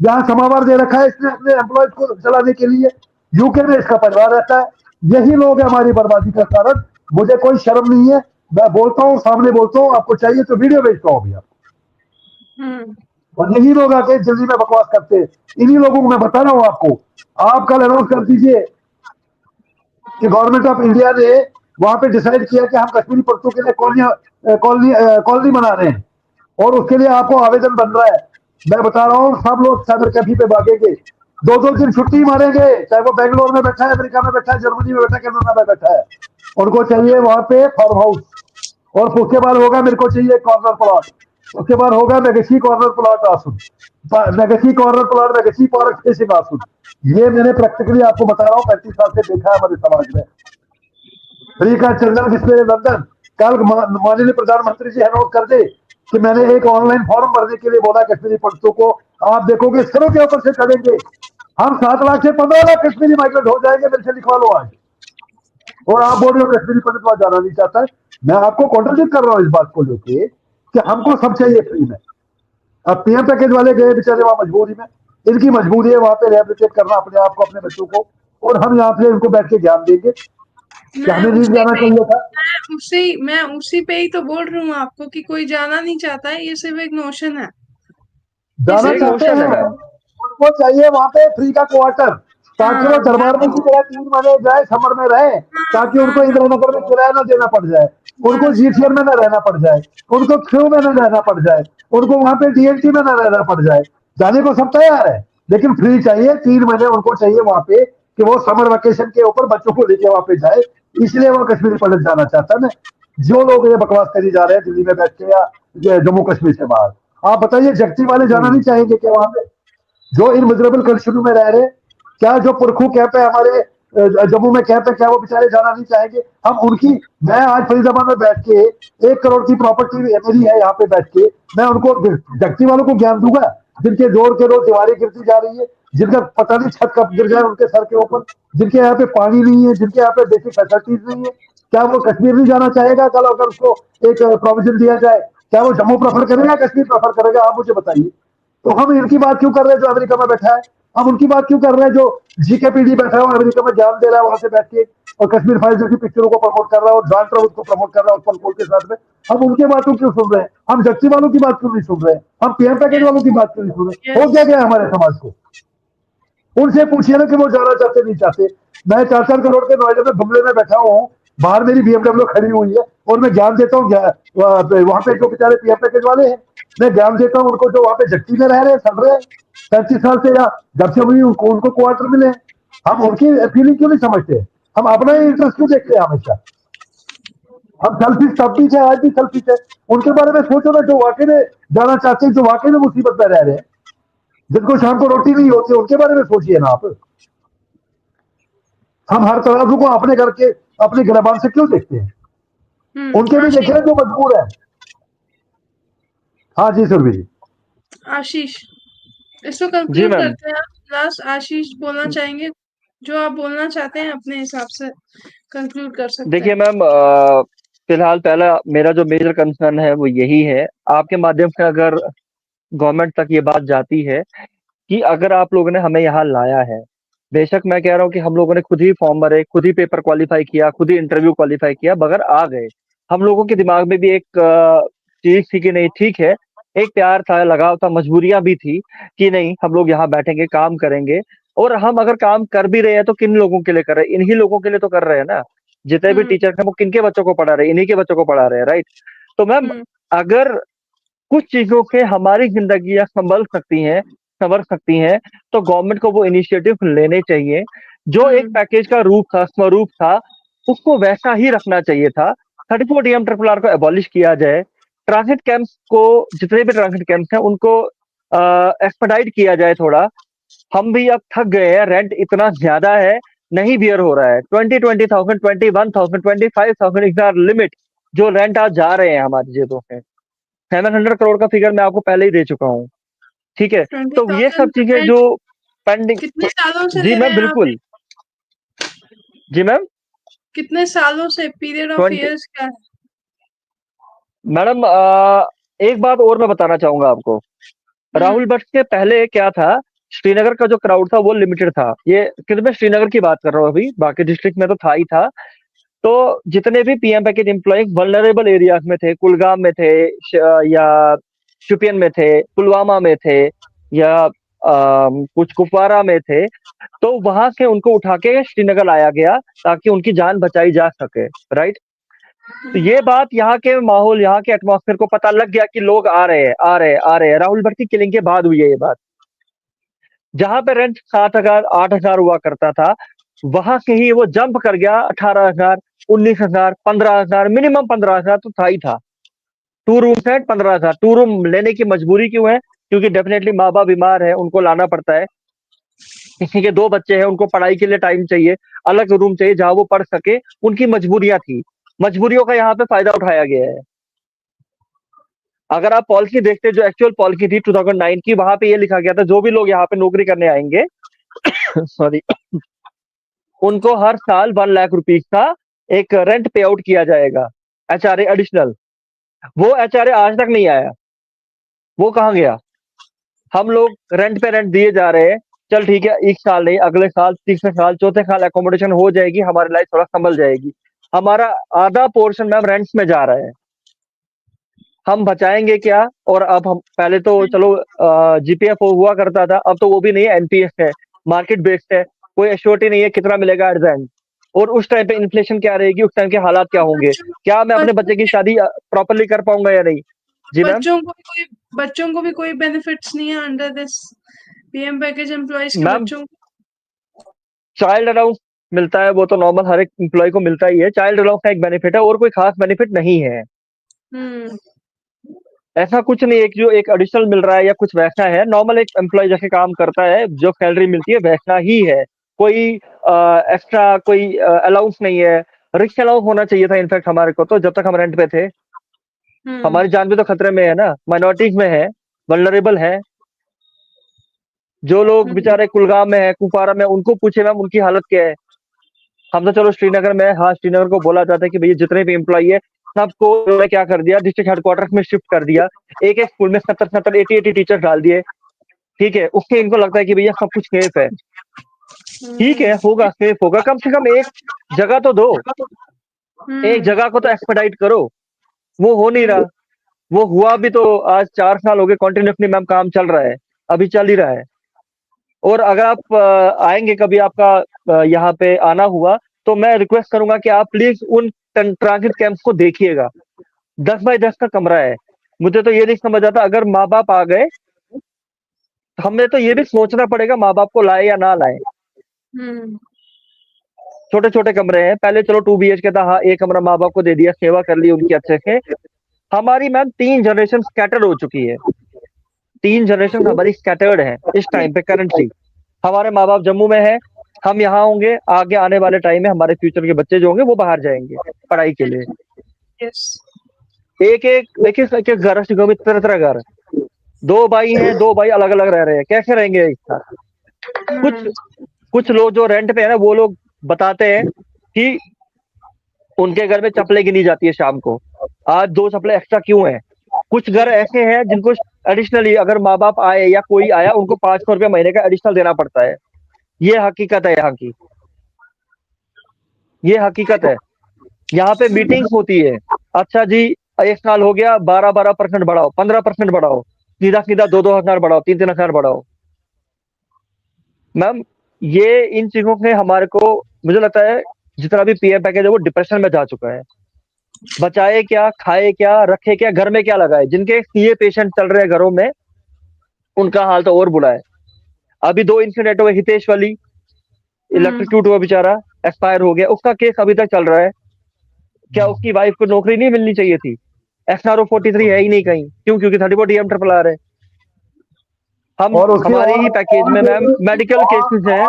जहां समावार दे रखा है इसने अपने एम्प्लॉयज को चलाने के लिए। यूके में इसका परिवार रहता है, यही लोग हैं हमारी बर्बादी का कारण। मुझे कोई शर्म नहीं है, मैं बोलता हूँ, सामने बोलता हूँ, आपको चाहिए तो वीडियो भेजता हूँ अभी आप। हम्म। और यही लोग आके जल्दी में बकवास करते हैं, इन्हीं लोगों को मैं बता रहा हूँ आपको। आप कल अनाउंस कर दीजिए कि गवर्नमेंट ऑफ इंडिया ने वहां पे डिसाइड किया कि हम कश्मीरी पंडितों के लिए कॉलोनी बना रहे हैं, और उसके लिए आपको आवेदन बन रहा है। मैं बता रहा हूँ, सब लोग साइबर कैफे पे भागेंगे, 2-2 दिन छुट्टी मारेंगे, चाहे वो बेंगलोर में बैठा है, अमेरिका में बैठा है, जर्मनी में बैठा है, कनाडा में बैठा है। उनको चाहिए वहां पे फार्म हाउस, और उसके बाद होगा मेरे को चाहिए कॉर्नर प्लॉट, उसके बाद होगा मेगेसी कॉर्नर प्लॉट आसुन, मेगेसी कॉर्नर प्लॉट, मेगेसी पार्क स्पेसिंग आसुन। ये मैंने प्रैक्टिकली आपको बता रहा हूँ, 35 साल से देखा है हमारे समाज में। फ्री का चंदन किसमें लंदन, कल माननीय प्रधानमंत्री जी अनाउंस कर दे कि मैंने एक ऑनलाइन फॉर्म भरने के लिए बोला कश्मीरी पंडितों को। आप देखोगे सरों के ऊपर से चढ़ेंगे, हम 7 लाख से 15 लाख कश्मीरी माइग्रेंट हो जाएंगे, मेरे से लिखवा लो आज। और आप बोल रहे हो कश्मीरी पंडित वहां जाना नहीं चाहता है। मैं आपको कॉन्ट्रोडिक्ट कर रहा हूँ इस बात को लेके कि हमको सब चाहिए फ्री में। अब पीएम पैकेज वाले गए बेचारे वहां मजबूरी में, इनकी मजबूरी है वहां पे रिहेबिलिटेट करना अपने आप को, अपने बच्चों को, और हम यहाँ पे इनको बैठ के ज्ञान देंगे कि मैं हमें नहीं उसी जाना पे चाहिए था। मैं उसी पे ही तो बोल रही हूँ आपको कि कोई जाना नहीं चाहता है, ये सिर्फ एक नोशन है, ये जाना एक सिर्फ चाहते नोशन है हैं, मैम। उनको चाहिए वहां पे फ्री का क्वार्टर, ताकि वो हाँ दरबार में की तरह 3 महीने जाए, समर में रहे, हाँ ताकि हाँ उनको इंदिरा नगर में किराया ना देना पड़ जाए, उनको बस जीटीएम में ना रहना पड़ जाए, उनको क्यू में ना रहना पड़ जाए, उनको वहां पे डीएनटी में ना रहना पड़ जाए। जाने को सब तैयार है, लेकिन फ्री चाहिए, 3 महीने उनको चाहिए वहां पे कि वो समर वेकेशन के ऊपर बच्चों को लेके वहां पे जाए। इसलिए वो कश्मीरी पंडित जाना चाहता है ना। जो लोग ये बकवास करी जा रहे हैं दिल्ली में बैठ के या जम्मू कश्मीर से बाहर, आप बताइए जगती वाले जाना नहीं चाहेंगे क्या वहां पे, जो इन मिजरेबल कंडीशनों में रह रहे हैं? क्या जो पुरखू कैंप है हमारे जम्मू में कैंप है, क्या वो बेचारे जाना नहीं चाहेंगे? हम उनकी, मैं आज फरीदाबाद में बैठ के 1 करोड़ की प्रॉपर्टी मेरी है, यहाँ पे बैठ के मैं उनको जगती वालों को ज्ञान दूंगा, जिनके जोर के रोज दीवारें गिरती जा रही है, जिनका पता नहीं छत कब गिर जाए उनके सर के ऊपर, जिनके यहाँ पे पानी नहीं है, जिनके यहाँ पे बेसिक फैसिलिटीज नहीं है। क्या वो कश्मीर नहीं जाना चाहेगा कल अगर उसको एक प्रोविजन दिया जाए? क्या वो जम्मू प्रेफर करेगा, कश्मीर प्रेफर करेगा? आप मुझे बताइए। तो हम इनकी बात क्यों कर रहे हैं जो अमेरिका में बैठा है? हम उनकी बात क्यों कर रहे हैं जो जीकेपीडी बैठा है अमेरिका में ज्ञान दे रहा है वहां से बैठ के, और कश्मीर फाइल जैसी पिक्चरों को प्रमोट कर रहा है, और जॉन ट्रेवल्स को प्रमोट कर रहा है उत्पल कोल के साथ में? हम उनके बातों क्यों सुन रहे हैं? हम जगती वालों की बात क्यों नहीं सुन रहे हैं? हम पीएम पैकेज वालों की बात क्यों नहीं सुन रहे? हो क्या गया हमारे समाज को? उनसे पूछिए ना कि वो जाना चाहते नहीं चाहते। मैं 4-4 करोड़ के नोएडा में बंगले में बैठा हूँ, बाहर मेरी बीएमडब्ल्यू खड़ी हुई है, और मैं ज्ञान देता हूँ वहां पे जो बेचारे पीएम पैकेज वाले हैं, मैं ज्ञान देता हूँ उनको जो वहां पे जट्टी में रह रहे हैं, सड़ रहे हैं 35 साल से, या जब से हुई उनको क्वार्टर मिले। हम उनकी फीलिंग क्यों नहीं समझते? हम अपना ही इंटरेस्ट क्यों देखते हैं हमेशा? हम सेल्फिश तब भी है, आज भी सेल्फिश है। उनके बारे में सोचो ना, जो वाकई में जाना चाहते हैं, जो वाकई में मुसीबत में रह रहे हैं, जिनको शाम को रोटी नहीं होती, उनके बारे में सोचिए ना आप। हम हर तरह को अपने घर के, अपने गिरबान से क्यों देखते हैं? उनके भी देख आशीष रहे हैं जो मजबूर है। हाँ जी सुरभि जी। आशीष इसको जी कंक्लूड मैम। करते हैं। लास्ट आशीष बोलना चाहेंगे, जो आप बोलना चाहते हैं अपने हिसाब से कंक्लूड कर सकते देखिए हैं। मैम, फिलहाल पहला मेरा जो मेजर कंसर्न है वो यही है, आपके माध्यम से अगर गवर्नमेंट तक ये बात जाती है कि अगर आप लोगों ने हमें यहाँ लाया है, बेशक मैं कह रहा हूँ कि हम लोगों ने खुद ही फॉर्म भरे, खुद ही पेपर क्वालिफाई किया, खुद ही इंटरव्यू क्वालिफाई किया, मगर आ गए। हम लोगों के दिमाग में भी एक चीज थी कि नहीं ठीक है, एक प्यार था, लगाव था, मजबूरियां भी थी कि नहीं हम लोग यहाँ बैठेंगे, काम करेंगे। और हम अगर काम कर भी रहे हैं तो किन लोगों के लिए कर रहे हैं? इन्हीं लोगों के लिए तो कर रहे हैं ना। जितने भी हम्म टीचर हैं वो किनके बच्चों को पढ़ा रहे हैं? इन्हीं के बच्चों को पढ़ा रहे हैं, राइट? तो मैम, हम्म अगर कुछ चीजों के हमारी जिंदगियां संभल सकती हैं, तो गवर्नमेंट को वो इनिशिएटिव लेने चाहिए। जो एक हम्म पैकेज का रूप था, स्वरूप था, उसको वैसा ही रखना चाहिए था। 34 DM ट्रिपल आर को एबॉलिश किया जाए। ट्रांसिट कैंप्स को, जितने भी ट्रांसिट कैंप्स हैं उनको एक्सपेडाइट किया जाए थोड़ा। हम भी अब थक गए हैं, रेंट इतना ज्यादा है, नहीं बियर हो रहा है। 20,000 21,000 25,000 इज आर लिमिट, जो रेंट आज जा रहे हैं हमारी जेबों में। 700 करोड़ का फिगर मैं आपको पहले ही दे चुका हूँ, ठीक है? ट्वेंटी तो ये सब थाउजेंड चीजें जो पेंडिंग। कितने सालों से जी ले रहे मैम हैं आप? बिल्कुल। जी मैम। कितने सालों से, पीरियड ऑफ 20। इयर्स क्या है? मैडम, एक बात और मैं बताना चाहूंगा आपको। हम्म राहुल भट्ट के पहले क्या था श्रीनगर का जो क्राउड था वो लिमिटेड था। ये क्योंकि मैं श्रीनगर की बात कर रहा हूँ अभी, बाकी डिस्ट्रिक्ट में तो था ही था। तो जितने भी PM package employ vulnerable areas में थे, कुलगाम में थे, या शुपियन में थे, पुलवामा में थे, या कुछ कुपवारा में थे, तो वहां से उनको उठा के श्रीनगर लाया गया ताकि उनकी जान बचाई जा सके, राइट। तो ये बात यहाँ के माहौल, यहाँ के एटमॉस्फेयर को पता लग गया कि लोग आ रहे हैं, आ रहे हैं, आ रहे हैं। राहुल भट्ट की किलिंग के बाद हुई है ये बात। जहां पे रेंट 7,000 8,000 हुआ करता था, वहां से ही वो जंप कर गया 18,000, 19,000, 15,000, मिनिमम 15,000 तो था ही था। 2 रूम है, 15,000। 2 रूम लेने की मजबूरी क्यों है? क्योंकि डेफिनेटली माँ बाप बीमार है, उनको लाना पड़ता है। किसी के 2 बच्चे हैं, उनको पढ़ाई के लिए टाइम चाहिए, अलग रूम चाहिए जहां वो पढ़ सके। उनकी मजबूरियां थी, मजबूरियों का यहाँ पे फायदा उठाया गया है। अगर आप पॉलिसी देखते, जो एक्चुअल पॉलिसी थी 2009 की, वहां पे ये लिखा गया था जो भी लोग यहाँ पे नौकरी करने आएंगे सॉरी, उनको हर साल 1 लाख रुपीज का एक रेंट पे आउट किया जाएगा, एचआरए एडिशनल। वो एचआरए आज तक नहीं आया, वो कहाँ गया? हम लोग रेंट पे रेंट दिए जा रहे हैं। चल ठीक है, एक साल नहीं, अगले साल, तीसरे साल, चौथे साल एकोमोडेशन हो जाएगी, हमारी लाइफ थोड़ा संभल जाएगी। हमारा आधा पोर्शन मैम रेंट्स में जा रहा है, हम बचाएंगे क्या? और अब हम, पहले तो चलो जीपीएफ हुआ करता था, अब तो वो भी नहीं है, एनपीएस है, मार्केट बेस्ड है, कोई एश्योरिटी नहीं है कितना मिलेगा एट द एंड। और उस टाइम पे इन्फ्लेशन क्या रहेगी, उस टाइम के हालात क्या होंगे, बच्चों क्या मैं अपने बच्चे की शादी प्रॉपरली कर पाऊंगा या नहीं? जी मैम। बच्चों को भी कोई बेनिफिट्स नहीं है under this PM package employees के मैम, बच्चों चाइल्ड अलाउंस मिलता है, वो तो नॉर्मल हर एक एम्प्लॉय को मिलता ही है। चाइल्ड अलाउंस का एक बेनिफिट है, और कोई खास बेनिफिट नहीं है। हम्म ऐसा कुछ नहीं है कि जो एक एडिशनल मिल रहा है या कुछ वैसा है। नॉर्मल एक एम्प्लॉय जैसे काम करता है, जो सैलरी मिलती है वैसा ही है। कोई एक्स्ट्रा कोई अलाउंस नहीं है। रिक्स अलाउंस होना चाहिए था इनफैक्ट हमारे को, तो जब तक हम रेंट पे थे। हम्म हमारी जान भी तो खतरे में है ना, माइनॉरिटीज में है, वल्नरेबल है। जो लोग हम्म बेचारे कुलगाम में है, कुपवारा में, उनको पूछे मैम उनकी हालत क्या है। हम तो चलो श्रीनगर में है, हाँ श्रीनगर को बोला जाता है कि भैया जितने भी एम्प्लॉई है सबको उन्होंने क्या कर दिया, डिस्ट्रिक्ट हेडक्वार्टर्स में शिफ्ट कर दिया। एक एक स्कूल में 70 70 80 80 टीचर डाल दिए। ठीक है, उससे इनको लगता है कि भैया सब कुछ सेफ है। ठीक है, होगा, सेफ होगा, कम से कम एक जगह तो दो, एक हम्म जगह को तो एक्सपेडाइट करो। वो हो नहीं हम्म रहा। वो हुआ भी तो आज 4 साल हो गए कंटिन्यूसली मैम, काम चल रहा है, अभी चल ही रहा है। और अगर आप आएंगे कभी, आपका यहाँ पे आना हुआ, तो मैं रिक्वेस्ट करूंगा कि आप प्लीज उन ट्रांजिट कैंप्स को देखिएगा। 10 बाय 10 का कमरा है। मुझे तो ये नहीं समझ आता, अगर माँ बाप आ गए, हमें तो ये भी सोचना पड़ेगा माँ बाप को लाए या ना लाए। हम्म छोटे छोटे कमरे हैं, पहले चलो 2 BHK था, हाँ एक कमरा माँ बाप को दे दिया, सेवा कर ली उनकी अच्छे से। हमारी मैम 3 जनरेशन स्कैटर्ड हो चुकी है। 3 जनरेशन हमारी स्कैटर्ड है इस टाइम पे करंटली। हमारे माँ बाप जम्मू में है, हम यहाँ होंगे, आगे आने वाले टाइम में हमारे फ्यूचर के बच्चे जो होंगे वो बाहर जाएंगे पढ़ाई के लिए। यस एक एक देखिए, एक एक घर, तरह तरह घर, 2 भाई हैं, 2 भाई अलग अलग रह रहे हैं, कैसे रहेंगे एक साथ? कुछ हम्म कुछ लोग जो रेंट पे है ना, वो लोग बताते हैं कि उनके घर में चप्पलें गिनी जाती है शाम को, आज 2 चप्पलें एक्स्ट्रा क्यों है। कुछ घर ऐसे हैं जिनको एडिशनली, अगर माँ बाप आए या कोई आया, उनको 500 रुपया महीने का एडिशनल देना पड़ता है। ये हकीकत है यहाँ की, ये हकीकत है। यहाँ पे मीटिंग्स होती है, अच्छा जी, 1 साल हो गया, 12% बढ़ाओ, 15% बढ़ाओ, सीधा सीधा 2 2 हजार बढ़ाओ, 3 3 हजार बढ़ाओ। मैम, ये इन चीजों से हमारे को, मुझे लगता है जितना भी पीएम पैकेज है वो डिप्रेशन में जा चुका है। बचाए क्या, खाए क्या, रखे क्या, घर में क्या लगाए? जिनके सीए पेशेंट चल रहे हैं घरों में, उनका हाल तो और बुरा है। अभी 2 इंसिडेंट हुए, हितेश वाली, हम्म इलेक्ट्रिक्यूट हुआ बेचारा, एक्सपायर हो गया, उसका केस अभी तक चल रहा है। क्या उसकी वाइफ को नौकरी नहीं मिलनी चाहिए थी? SRO 43 है ही नहीं कहीं, क्यों? क्योंकि 34 ट्रिपल आर है। हम और उसकी हमारे ही पैकेज ऑन में मैम मेडिकल ड्यूटी केसेस हैं।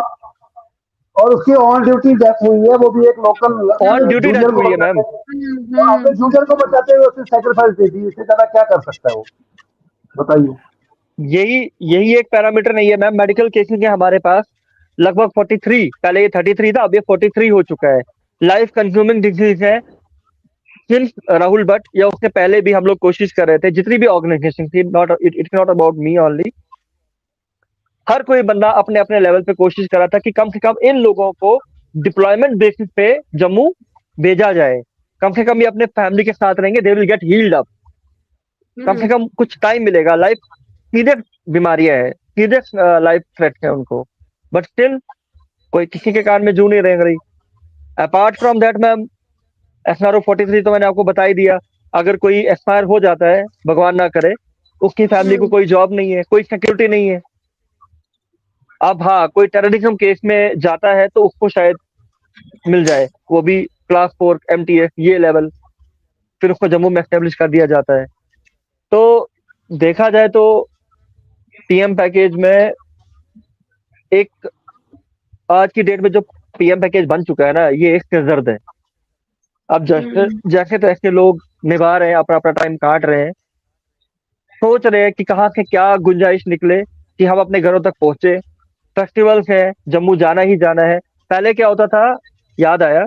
और उसकी ऑन ड्यूटी डेथ हुई है, वो भी एक local on duty junior death को हुई है मैम। बचाते हुए। और अपने जूनियर को बचाते हुए उसने सेक्रीफाइस दे दी, इससे ज्यादा क्या कर सकता है वो, बताइए। यही यही एक पैरामीटर नहीं है मैम, मेडिकल केसेस है हमारे पास लगभग 43। पहले ये 33 था, अब ये 43 हो चुका है। लाइफ कंज्यूमिंग डिजीज है। सिंस राहुल भट्ट या उससे पहले भी हम लोग कोशिश कर रहे थे, जितनी भी ऑर्गेनाइजेशन थी, not it's not about me only, हर कोई बंदा अपने अपने लेवल पे कोशिश कर रहा था कि कम से कम इन लोगों को डिप्लॉयमेंट बेसिस पे जम्मू भेजा जाए, कम से कम ये अपने फैमिली के साथ रहेंगे, they will get healed up, कम से कम कुछ टाइम मिलेगा। लाइफ सीरियस बीमारियां है, सीरियस लाइफ थ्रेट है उनको, बट स्टिल कोई किसी के कान में जू नहीं रेंग रही। Apart from that ma'am, SRO-43 तो मैंने आपको बता ही दिया, अगर कोई एक्सपायर हो जाता है, भगवान ना करे, उसकी फैमिली को कोई जॉब नहीं है, कोई सिक्योरिटी नहीं है। अब हाँ, कोई टेररिज्म केस में जाता है तो उसको शायद मिल जाए, वो भी क्लास 4 MTF ये लेवल, फिर उसको जम्मू में एस्टेब्लिश कर दिया जाता है। तो देखा जाए तो PM पैकेज में एक आज की डेट में जो PM पैकेज बन चुका है ना, ये एक सिरदर्द है। अब जैसे जैसे तैसे लोग निभा रहे हैं, अपना अपना टाइम काट रहे हैं, सोच रहे हैं कि कहाँ से क्या गुंजाइश निकले कि हम अपने घरों तक पहुंचे। फेस्टिवल्स है, जम्मू जाना ही जाना है। पहले क्या होता था, याद आया,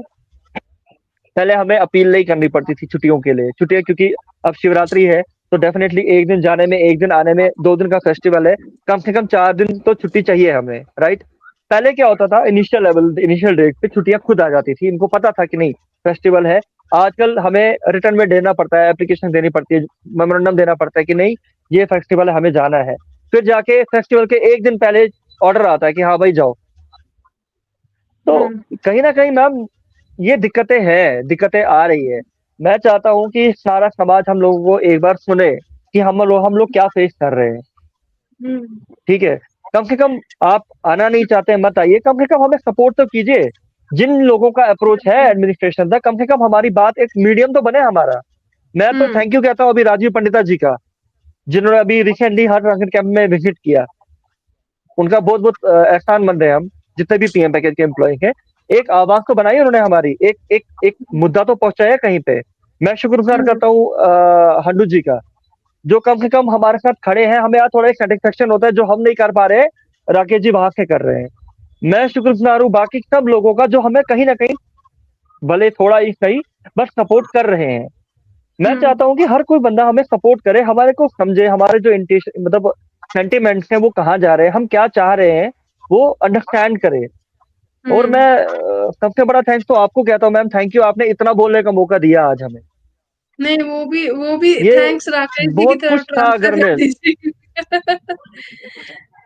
पहले हमें अपील नहीं करनी पड़ती थी छुट्टियों के लिए, छुट्टियां क्योंकि अब शिवरात्रि है तो डेफिनेटली एक दिन जाने में, एक दिन आने में, 2 दिन का फेस्टिवल है, कम से कम 4 दिन तो छुट्टी चाहिए हमें, राइट। पहले क्या होता था, इनिशियल लेवल, इनिशियल डेट पे छुट्टियां खुद आ जाती थी, इनको पता था कि नहीं फेस्टिवल है। आजकल हमें रिटर्न में देना पड़ता है, एप्लीकेशन देनी पड़ती है, मेमोरेंडम देना पड़ता है कि नहीं ये फेस्टिवल है, हमें जाना है। फिर जाके फेस्टिवल के एक दिन पहले ऑर्डर आता है कि हाँ भाई जाओ। तो कहीं ना कहीं मैम ये दिक्कतें हैं, दिक्कतें आ रही है। मैं चाहता हूँ कि सारा समाज हम लोगों को एक बार सुने कि हम लोग क्या फेस कर रहे हैं। ठीक है, कम से कम आप आना नहीं चाहते मत आइए, कम से कम हमें सपोर्ट तो कीजिए। जिन लोगों का अप्रोच है एडमिनिस्ट्रेशन तक, कम से कम हमारी बात, एक मीडियम तो बने हमारा। मैं तो थैंक यू कहता हूँ अभी राजीव पंडिता जी का, जिन्होंने अभी रिसेंटली हर राशन कैंप में विजिट किया। उनका बहुत बहुत एहसान मंद है हम, जितने भी PM पैकेज के एम्प्लॉय हैं। एक आवाज तो बनाई उन्होंने हमारी, एक एक एक मुद्दा तो पहुंचाया कहीं पे। मैं शुक्रगुजार करता हूँ हंडू जी का, जो कम से कम हमारे साथ खड़े हैं। हमें यहाँ थोड़ा एक सेटिस्फेक्शन होता है, जो हम नहीं कर पा रहे, राकेश जी वहां से कर रहे हैं। मैं शुक्रगुजार हूँ बाकी सब लोगों का, जो हमें कहीं ना कहीं भले थोड़ा ही सही बस सपोर्ट कर रहे हैं। मैं चाहता हूँ कि हर कोई बंदा हमें सपोर्ट करे, हमारे को समझे, हमारे जो इंटेंशन मतलब सेंटिमेंट्स हैं वो कहाँ जा रहे हैं, हम क्या चाह रहे हैं, वो अंडरस्टैंड करे। और मैं सबसे बड़ा थैंक्स तो आपको कहता हूँ मैम, थैंक यू, आपने इतना बोलने का मौका दिया आज हमें। नहीं, वो भी ये थैंक्स राकेश जी की बहुत तरफ कुछ था घर ट्रांसफर कर में। दीजिए।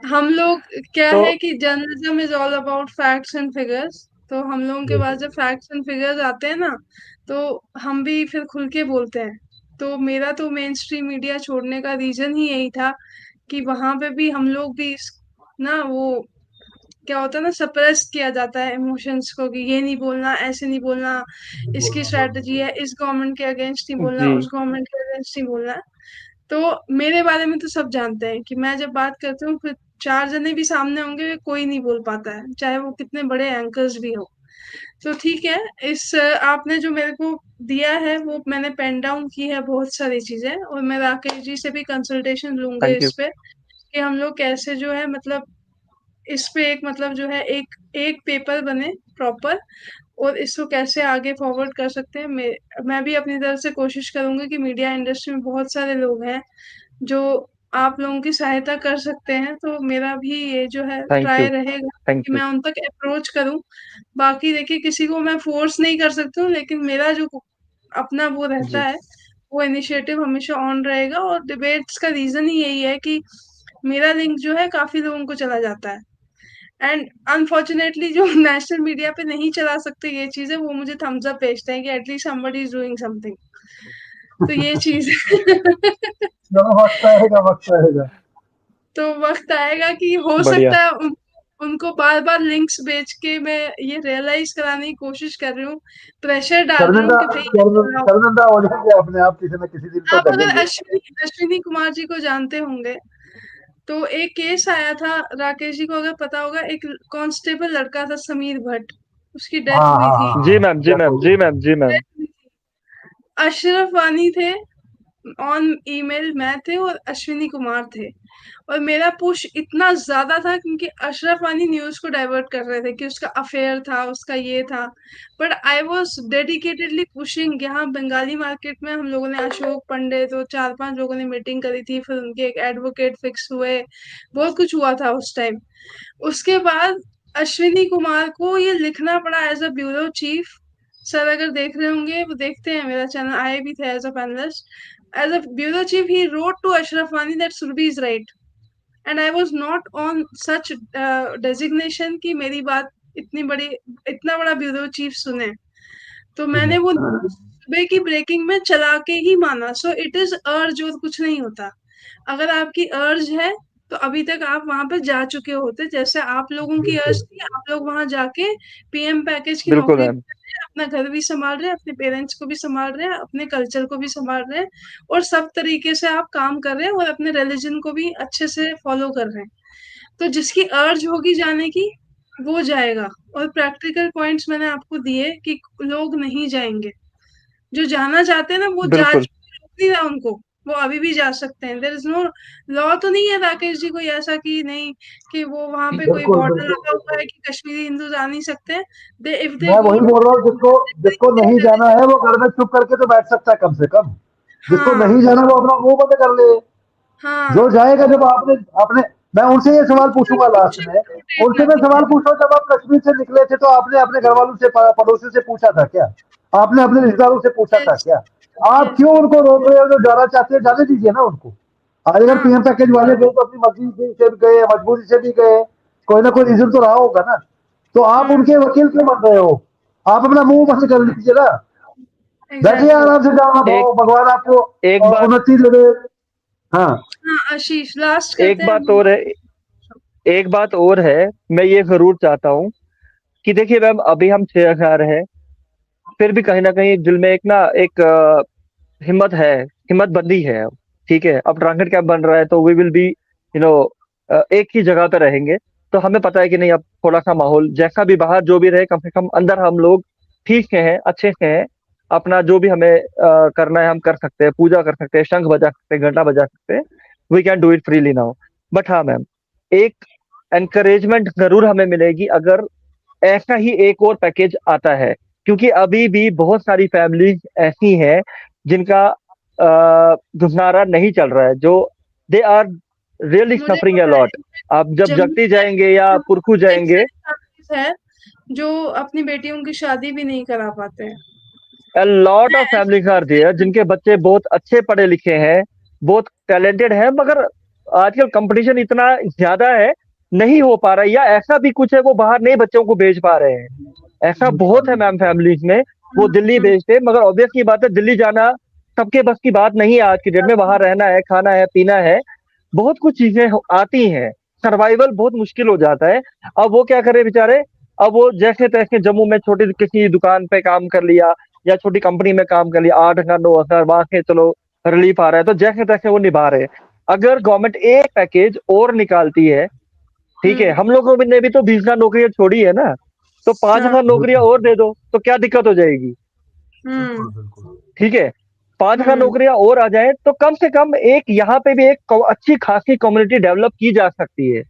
हम लोग क्या तो है कि journalism is all about facts and figures, तो हम लोगों के पास जब फैक्ट्स एंड फिगर्स आते हैं ना, तो हम भी फिर खुल के बोलते हैं। तो मेरा तो मेन स्ट्रीम मीडिया छोड़ने का रीजन ही यही था कि वहां पे भी हम लोग भी ना वो क्या होता है ना, सप्रेस किया जाता है इमोशंस को, कि ये नहीं बोलना, ऐसे नहीं बोलना, इसकी स्ट्रेटजी है, इस गवर्नमेंट के अगेंस्ट नहीं बोलना, जी, उस गवर्नमेंट के अगेंस्ट नहीं बोलना। तो मेरे बारे में तो सब जानते हैं कि मैं जब बात करती हूँ, फिर 4 जने भी सामने होंगे, कोई नहीं बोल पाता है, चाहे वो कितने बड़े एंकर्स भी हो। तो ठीक है, इस आपने जो मेरे को दिया है वो मैंने पेन डाउन की है बहुत सारी चीजें, और मैं राकेश जी से भी कंसल्टेशन लूंगी थैंक यू। इस पे कि हम लोग कैसे जो है मतलब इस पे एक मतलब जो है एक एक पेपर बने प्रॉपर, और इसको कैसे आगे फॉरवर्ड कर सकते हैं। मैं भी अपनी तरफ से कोशिश करूंगी कि मीडिया इंडस्ट्री में बहुत सारे लोग हैं जो आप लोगों की सहायता कर सकते हैं, तो मेरा भी ये जो है थैंक ट्राई यू। रहेगा थैंक कि यू। मैं उन तक अप्रोच करूं। बाकी देखिए, किसी को मैं फोर्स नहीं कर सकती हूँ, लेकिन मेरा जो अपना वो रहता जी, है, वो इनिशिएटिव हमेशा ऑन रहेगा। और डिबेट्स का रीजन ही यही है कि मेरा लिंक जो है काफी लोगों को चला जाता है, एंड अनफॉर्चुनेटली जो नेशनल मीडिया पे नहीं चला सकते ये चीजें, वो मुझे थम्स अप भेजते हैं कि at least somebody is doing something. तो ये चीज चलो, वक्त आएगा, वक्त आएगा। तो वक्त आएगा कि हो बढ़िया। सकता है उनको बार बार लिंक्स भेज के मैं ये रियलाइज कराने की कोशिश कर रही हूँ, प्रेशर डाल रही हूँ शर्मिंदा, कि भाई शर्मिंदा हो जाएंगे अपने आप, किसी न किसी दिन तो आप अगर डगेंगे। अश्विनी अश्विनी कुमार जी को जानते होंगे, तो एक केस आया था, राकेश जी को अगर पता होगा, एक कांस्टेबल लड़का था समीर भट्ट, उसकी हाँ डेथ हुई हाँ थी। हाँ जी हाँ, मैम, जी डेथ हो मैम, गई। जी मैम, जी मैम। डेथ हुई थी। अशरफ वानी थे ऑन ईमेल, मैं थे और अश्विनी कुमार थे। और मेरा पुश इतना ज़्यादा था क्योंकि अशरफ वानी न्यूज़ को डाइवर्ट कर रहे थे कि उसका अफेयर था, उसका ये था। But I was dedicatedly pushing. यहाँ बंगाली मार्केट में हम लोगों ने अशोक पंडित और 4-5 लोगों ने मीटिंग करी थी, फिर उनके एक एडवोकेट फिक्स हुए, बहुत कुछ हुआ था उस टाइम। उसके बाद अश्विनी कुमार को ये लिखना पड़ा as a bureau chief. Sir अगर देख रहे होंगे, वो देखते हैं मेरा चैनल, आए भी थे as a panellist. As a bureau chief he wrote to Ashraf Wani that Surabhi is right. And I was not on such designation कि मेरी बात इतना बड़ा ब्यूरो चीफ सुने। तो मैंने वो सुबह की ब्रेकिंग में चला के ही माना। सो इट इज अर्ज और कुछ नहीं होता। अगर आपकी अर्ज है तो अभी तक आप वहां पे जा चुके होते। जैसे आप लोगों की अर्ज थी, आप लोग वहां जाके पीएम पैकेज की बिल्कुल नौकरी मैम। कर रहे हैं, अपना घर भी संभाल रहे हैं, अपने पेरेंट्स को भी संभाल रहे हैं, अपने कल्चर को भी संभाल रहे हैं, और सब तरीके से आप काम कर रहे हैं और अपने रिलीजन को भी अच्छे से फॉलो कर रहे हैं। तो जिसकी अर्ज होगी जाने की, वो जाएगा। और प्रैक्टिकल पॉइंट्स मैंने आपको दिए कि लोग नहीं जाएंगे। जो जाना चाहते हैं ना, वो जा बिल्कुल चुके, रोक नहीं रहा उनको। वो अभी भी जा सकते हैं। देयर इज नो लॉ तो नहीं है राकेश जी कोई ऐसा कि नहीं, कि वो वहां पे कोई बिल्कुल बॉर्डर बिल्कुल लगा हुआ बिल्कुल। है कि कश्मीरी हिंदू जा नहीं सकते। दे इफ दे मैं गो वही बोल रहा हूँ, जिसको जिसको नहीं जाना है वो घर में चुप करके तो बैठ सकता है कम से कम। जिसको हाँ नहीं जाना वो अपना मुंह बंद कर ले। जो हाँ। जाएगा, जब आपने आपने मैं उनसे ये सवाल पूछूंगा लास्ट में। उनसे मैं सवाल पूछता हूँ, जब आप कश्मीर से निकले थे तो आपने अपने घर वालों से, पड़ोसियों से पूछा था क्या? आपने अपने रिश्तेदारों से पूछा था यस क्या? आप यस। क्यों उनको रोक रहे हो? जो जाना चाहते हैं जाने दीजिए ना उनको। आज अगर हाँ पीएम पैकेज वाले गए तो अपनी मर्जी से भी गए, मजबूरी से भी गए, कोई ना कोई रीजन तो रहा होगा ना। तो आप हाँ। उनके वकील क्यों बन रहे हो? आप अपना मुंह बंद कर लीजिए ना। बैठिए एग्जैक्टली। आराम से, जाओ, एक भगवान आपको एक बात उन्नति दे दे। हाँ। हाँ आशीष, लास्ट करते एक हैं बात और है, एक बात और है, मैं ये जरूर चाहता हूँ कि देखिए मैम, अभी हम 6,000 है, फिर भी कहीं ना कहीं दिल में एक ना एक हिम्मत है, हिम्मत बंदी है। ठीक है, अब ट्रांजिट कैंप बन रहा है तो वी विल बी नो एक ही जगह पे रहेंगे। तो हमें पता है कि नहीं, अब थोड़ा सा माहौल जैसा भी बाहर जो भी रहे, कम से कम अंदर हम लोग ठीक से हैं, अच्छे से हैं। अपना जो भी हमें करना है हम कर सकते हैं, पूजा कर सकते हैं, शंख बजा सकते हैं, घंटा बजा सकते हैं। We can do it freely now. But हाँ मैम, एक एनकरेजमेंट जरूर हमें मिलेगी अगर ऐसा ही एक और पैकेज आता है, क्योंकि अभी भी बहुत सारी फैमिलीज ऐसी हैं जिनका गुजारा नहीं चल रहा है, जो दे आर रियली मुझे सफरिंग अ पता लॉट। है। आप जब जम्मू जगती में जाएंगे या पुरखू बहुत जाएंगे, सारी फैमिलीज है जो अपनी बेटियों की शादी भी नहीं करा पाते हैं। अ लॉट मैं ऑफ ऐसे फैमिलीज आर देयर जिनके बच्चे बहुत अच्छे पढ़े लिखे हैं, बहुत टैलेंटेड हैं, मगर आजकल कंपटीशन इतना ज्यादा है, नहीं हो पा रहा है, या ऐसा भी कुछ है वो बाहर नहीं बच्चों को भेज पा रहे हैं। ऐसा बहुत है मैम फैमिलीज में। वो दिल्ली हम्म, भेजते, मगर ऑब्वियस की बात है, दिल्ली जाना सबके बस की बात नहीं है आज की डेट में। वहां रहना है, खाना है, पीना है, बहुत कुछ चीजें आती हैं, सर्वाइवल बहुत मुश्किल हो जाता है। अब वो क्या करे बेचारे, अब वो जैसे तैसे जम्मू में छोटी किसी दुकान पे काम कर लिया या छोटी कंपनी में काम कर लिया, 8,000 9,000 वहां से चलो रिलीफ आ रहा है, तो जैसे तैसे वो निभा रहे हैं। अगर गवर्नमेंट एक पैकेज और निकालती है, ठीक है, हम्म, हम लोगों ने भी तो 20,000 नौकरियां छोड़ी है ना, तो पांच हाँ, हजार नौकरियां बिल्कुल और दे दो तो क्या दिक्कत हो जाएगी? हम्म, बिल्कुल बिल्कुल। ठीक है, 5,000 हम्म, नौकरियां और आ जाए तो कम से कम एक यहाँ पे भी एक अच्छी खासी कम्युनिटी डेवलप की जा सकती है।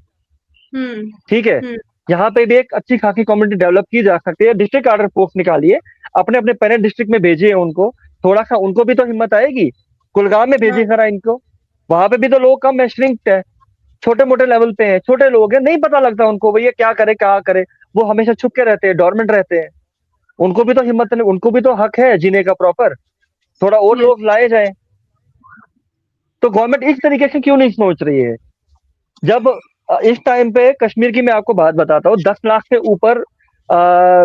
हम्म, ठीक है, हम्म, यहाँ पे भी एक अच्छी खासी कम्युनिटी डेवलप की जा सकती है। डिस्ट्रिक्ट ऑर्डर पोस्ट निकालिए, अपने अपने पेरेंट डिस्ट्रिक्ट में भेजिए उनको, थोड़ा सा उनको भी तो हिम्मत आएगी। कुलगाम में हाँ, भेजिए जरा इनको, वहां पे भी तो लोग कम है, श्रिंक्ड है, छोटे मोटे लेवल पे हैं, छोटे लोग हैं, नहीं पता लगता उनको भैया क्या करे क्या करे। वो हमेशा छुप के रहते हैं, डोरमेंट रहते हैं। उनको भी तो हिम्मत नहीं, उनको भी तो हक है जीने का प्रॉपर। थोड़ा और यस, लोग लाए जाए। तो गवर्नमेंट इस तरीके से क्यों नहीं सोच रही है? जब इस टाइम पे कश्मीर की मैं आपको बात बताता हूँ, 10 लाख से ऊपर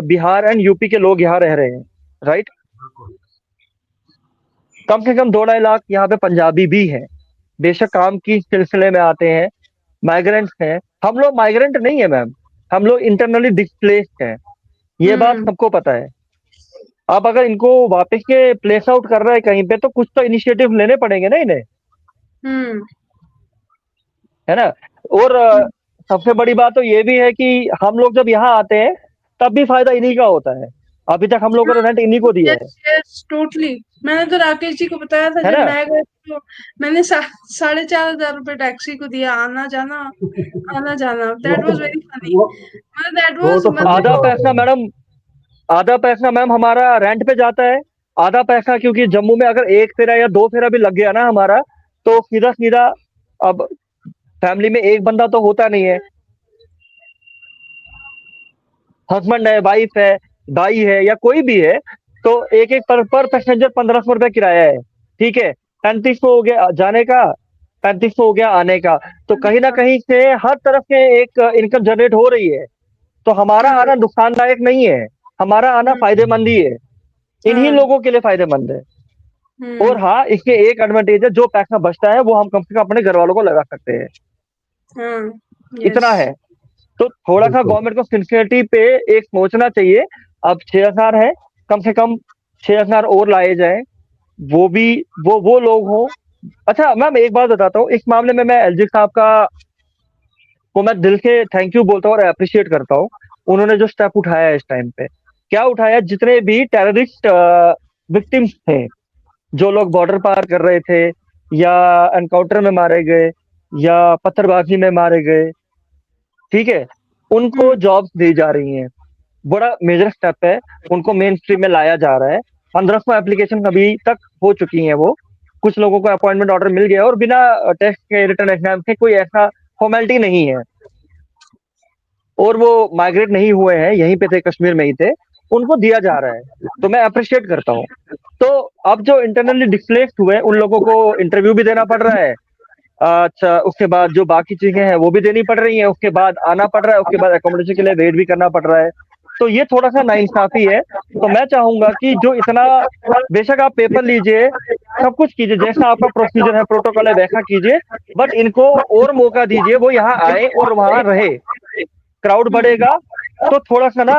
बिहार एंड यूपी के लोग यहाँ रह रहे हैं, राइट। कम से कम 2-2.5 लाख यहाँ पे पंजाबी भी हैं, बेशक काम की सिलसिले में आते हैं, माइग्रेंट्स हैं। हम लोग माइग्रेंट नहीं है मैम, हम लोग इंटरनली डिस्प्लेस्ड हैं, ये बात हम्म, सबको पता है। अब अगर इनको वापस के प्लेस आउट कर रहा है कहीं पे, तो कुछ तो इनिशिएटिव लेने पड़ेंगे ना इन्हें, हम्म, है ना। और सबसे बड़ी बात तो ये भी है कि हम लोग जब यहाँ आते हैं तब भी फायदा इन्हीं का होता है। अभी तक हम लोगों ने रेंट इन्हीं को दिया है, यस यस टोटली। मैंने तो राकेश जी को बताया था है जब ना? मैं गई तो मैंने 4,500 रुपए टैक्सी को दिया, आना जाना आना जाना। वो दैट वाज वेरी फनी। वो मतलब दैट वो वाज तो फनी आधा बात पैसा है। मैडम, आधा पैसा मैम हमारा रेंट पे जाता है, आधा पैसा क्योंकि जम्मू में अगर 1 फेरा या 2 फेरा भी लग गया ना हमारा, तो सीधा-सीधा अब फैमिली में एक बंदा तो होता नहीं है, हस्बैंड है, वाइफ है, भाई है या कोई भी है, तो एक-एक पर पैसेंजर 1500 रुपए किराया है, ठीक है? 3500 हो गया जाने का, 3500 हो गया आने का, तो कहीं न कहीं से हर तरफ से एक इनकम जनरेट हो रही है, तो हमारा हाँ, आना नुकसानदायक नहीं है, हमारा आना हुँ, फ़ायदेमंद ही है, इन्हीं हाँ, लोगों के लिए फ़ायदेमंद है। और हुँ, हाँ, इसके एक एडवांटेज है, जो पैसा बचता है, वो हम कम से कम अपने घरवालों को लगा सकते हैं, हाँ, इतना यस। है। तो थोड़ा-सा बिल्कुल। गवर्नमेंट को सिंसियरिटी पे एक सोचना चाहिए। अब 6,000 है, कम से कम 6,000 और लाए जाएँ, वो भी वो लोग हों। अच्छा मैम एक बात बताता हूँ, इस मामले में मैं एलजी साहब का को मैं दिल से थैंक यू बोलता हूँ और एप्रिशिएट करता हूँ। उन्होंने जो स्टेप उठाया है इस टाइम पे। क्या उठाया? जितने भी टेररिस्ट विक्टिम्स थे, जो लोग बॉर्डर पार कर रहे थे या एनकाउंटर में मारे गए या पत्थरबाजी में मारे गए, ठीक है? हुँ, उनको जॉब्स दी जा रही हैं। बड़ा मेजर स्टेप है, उनको मेन स्ट्रीम में लाया जा रहा है। 1500 एप्लीकेशन अभी तक हो चुकी हैं वो। कुछ लोगों को अपॉइंटमेंट ऑर्डर मिल गया है और बिना टेस्ट के, रिटन एग्ज़ाम के कोई ऐसा फॉर्मेलिटी नहीं है। और वो माइग्रेट नहीं हुए हैं, यहीं पे थे, कश्मीर में ही थे, उनको दिया जा रहा है। तो मैं एप्रिशिएट करता हूँ। तो अब जो इंटरनली डिस्प्लेस्ड हुए, उन लोगों को इंटरव्यू भी देना पड़ रहा है। अच्छा, उसके बाद जो बाकी चीज़ें हैं, वो भी देनी पड़ रही हैं, उसके बाद आना पड़ रहा है, उसके बाद अकोमोडेशन के लिए वेट भी करना पड़ रहा है। तो ये थोड़ा-सा नाइंसाफ़ी है। तो मैं चाहूँगा कि जो इतना बेशक आप पेपर लीजिए, सब कुछ कीजिए, जैसा आपका प्रोसीजर है, प्रोटोकॉल है, वैसा कीजिए, बट इनको और मौका दीजिए, वो यहाँ आएँ और वहाँ रहे। क्राउड हुँ, बढ़ेगा, तो थोड़ा-सा ना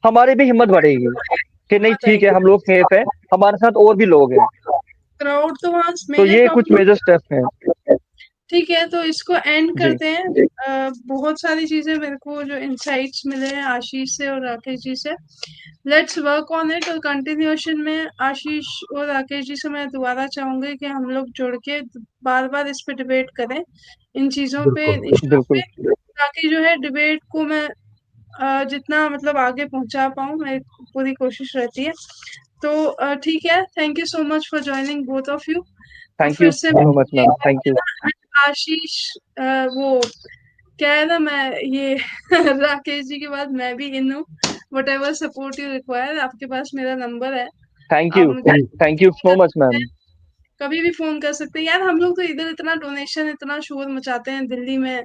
हमारी भी हिम्मत बढ़ेगी, कि नहीं हिम्मत ठीक है, आएगी। हम लोग सेफ हैं, हमारे साथ और भी लोग हैं। क्राउड तो वहाँ तो मेरे ये कुछ प्रॉब्लम मेजर स्टेप्स हैं। ठीक है, तो इसको एंड जी, करते हैं। बहुत सारी चीज़ें मेरे को जो इनसाइट्स मिले हैं आशीष से और राकेश जी से। लेट्स वर्क ऑन इट और कंटिन्यूएशन में आशीष और राकेश जी से मैं दोबारा चाहूँगी कि हम लोग जुड़ के बार-बार इस पे डिबेट करें, इन चीज़ों पे, इन बिल्कुल। इश्यूज़ बिल्कुल। पे, ताकि जो है डिबेट को मैं जितना मतलब आगे पहुँचा पाऊँ, मेरी पूरी कोशिश रहती है। तो ठीक है, thank you so much for joining both of you. और थैंक फिर यू से सो मच मिलेंगे मैम, एक बार थैंक है यू। ना। आशीष वो क्या है ना, मैं ये राकेश जी के बाद मैं भी इन हूँ। व्हाटएवर सपोर्ट यू रिक्वायर, आपके पास मेरा नंबर है, आप मुझे थैंक यू कर सो मच सकते हैं, मैम। कभी भी फ़ोन कर सकते हैं। यार हम लोग तो इधर इतना डोनेशन, इतना शोर मचाते हैं दिल्ली में,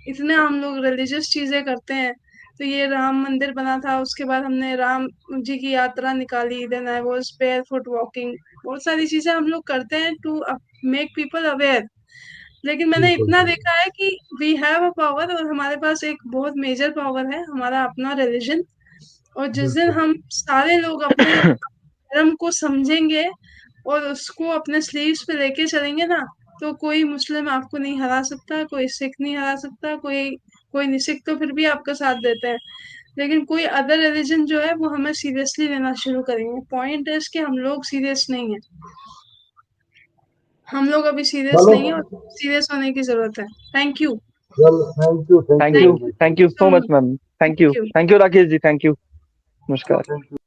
इतने हम लोग रिलीजियस चीज़ें करते हैं। तो ये राम मंदिर बना था, उसके बाद हमने राम जी की यात्रा निकाली, then I was barefoot walking. बहुत सारी चीज़ें हम लोग करते हैं टू मेक पीपल अवेयर। लेकिन मैंने बिल्कुल इतना सही। देखा है कि वी हैव अ पावर, और हमारे पास एक बहुत मेजर पावर है, हमारा अपना रिलिजन। और जिस दिन बिल्कुल। हम सारे लोग अपने धर्म को समझेंगे और उसको अपने स्लीव्स पे लेके चलेंगे ना, तो कोई मुस्लिम आपको नहीं हरा सकता, कोई सिख नहीं हरा सकता, कोई कोई नहीं, सिख तो फिर भी आपका साथ देते हैं, लेकिन कोई अदर रिलीजन जो है वो हमें सीरियसली लेना शुरू करेंगे। पॉइंट इज़ कि हम लोग सीरियस नहीं हैं। हम लोग अभी सीरियस चलो, नहीं है और सीरियस होने की ज़रूरत है। Thank you. चलो, thank you thank very you, thank you much. Thank you so so much much. Ma'am. Thank you. Thank you Rakesh ji, thank you. नमस्कार। Thank you.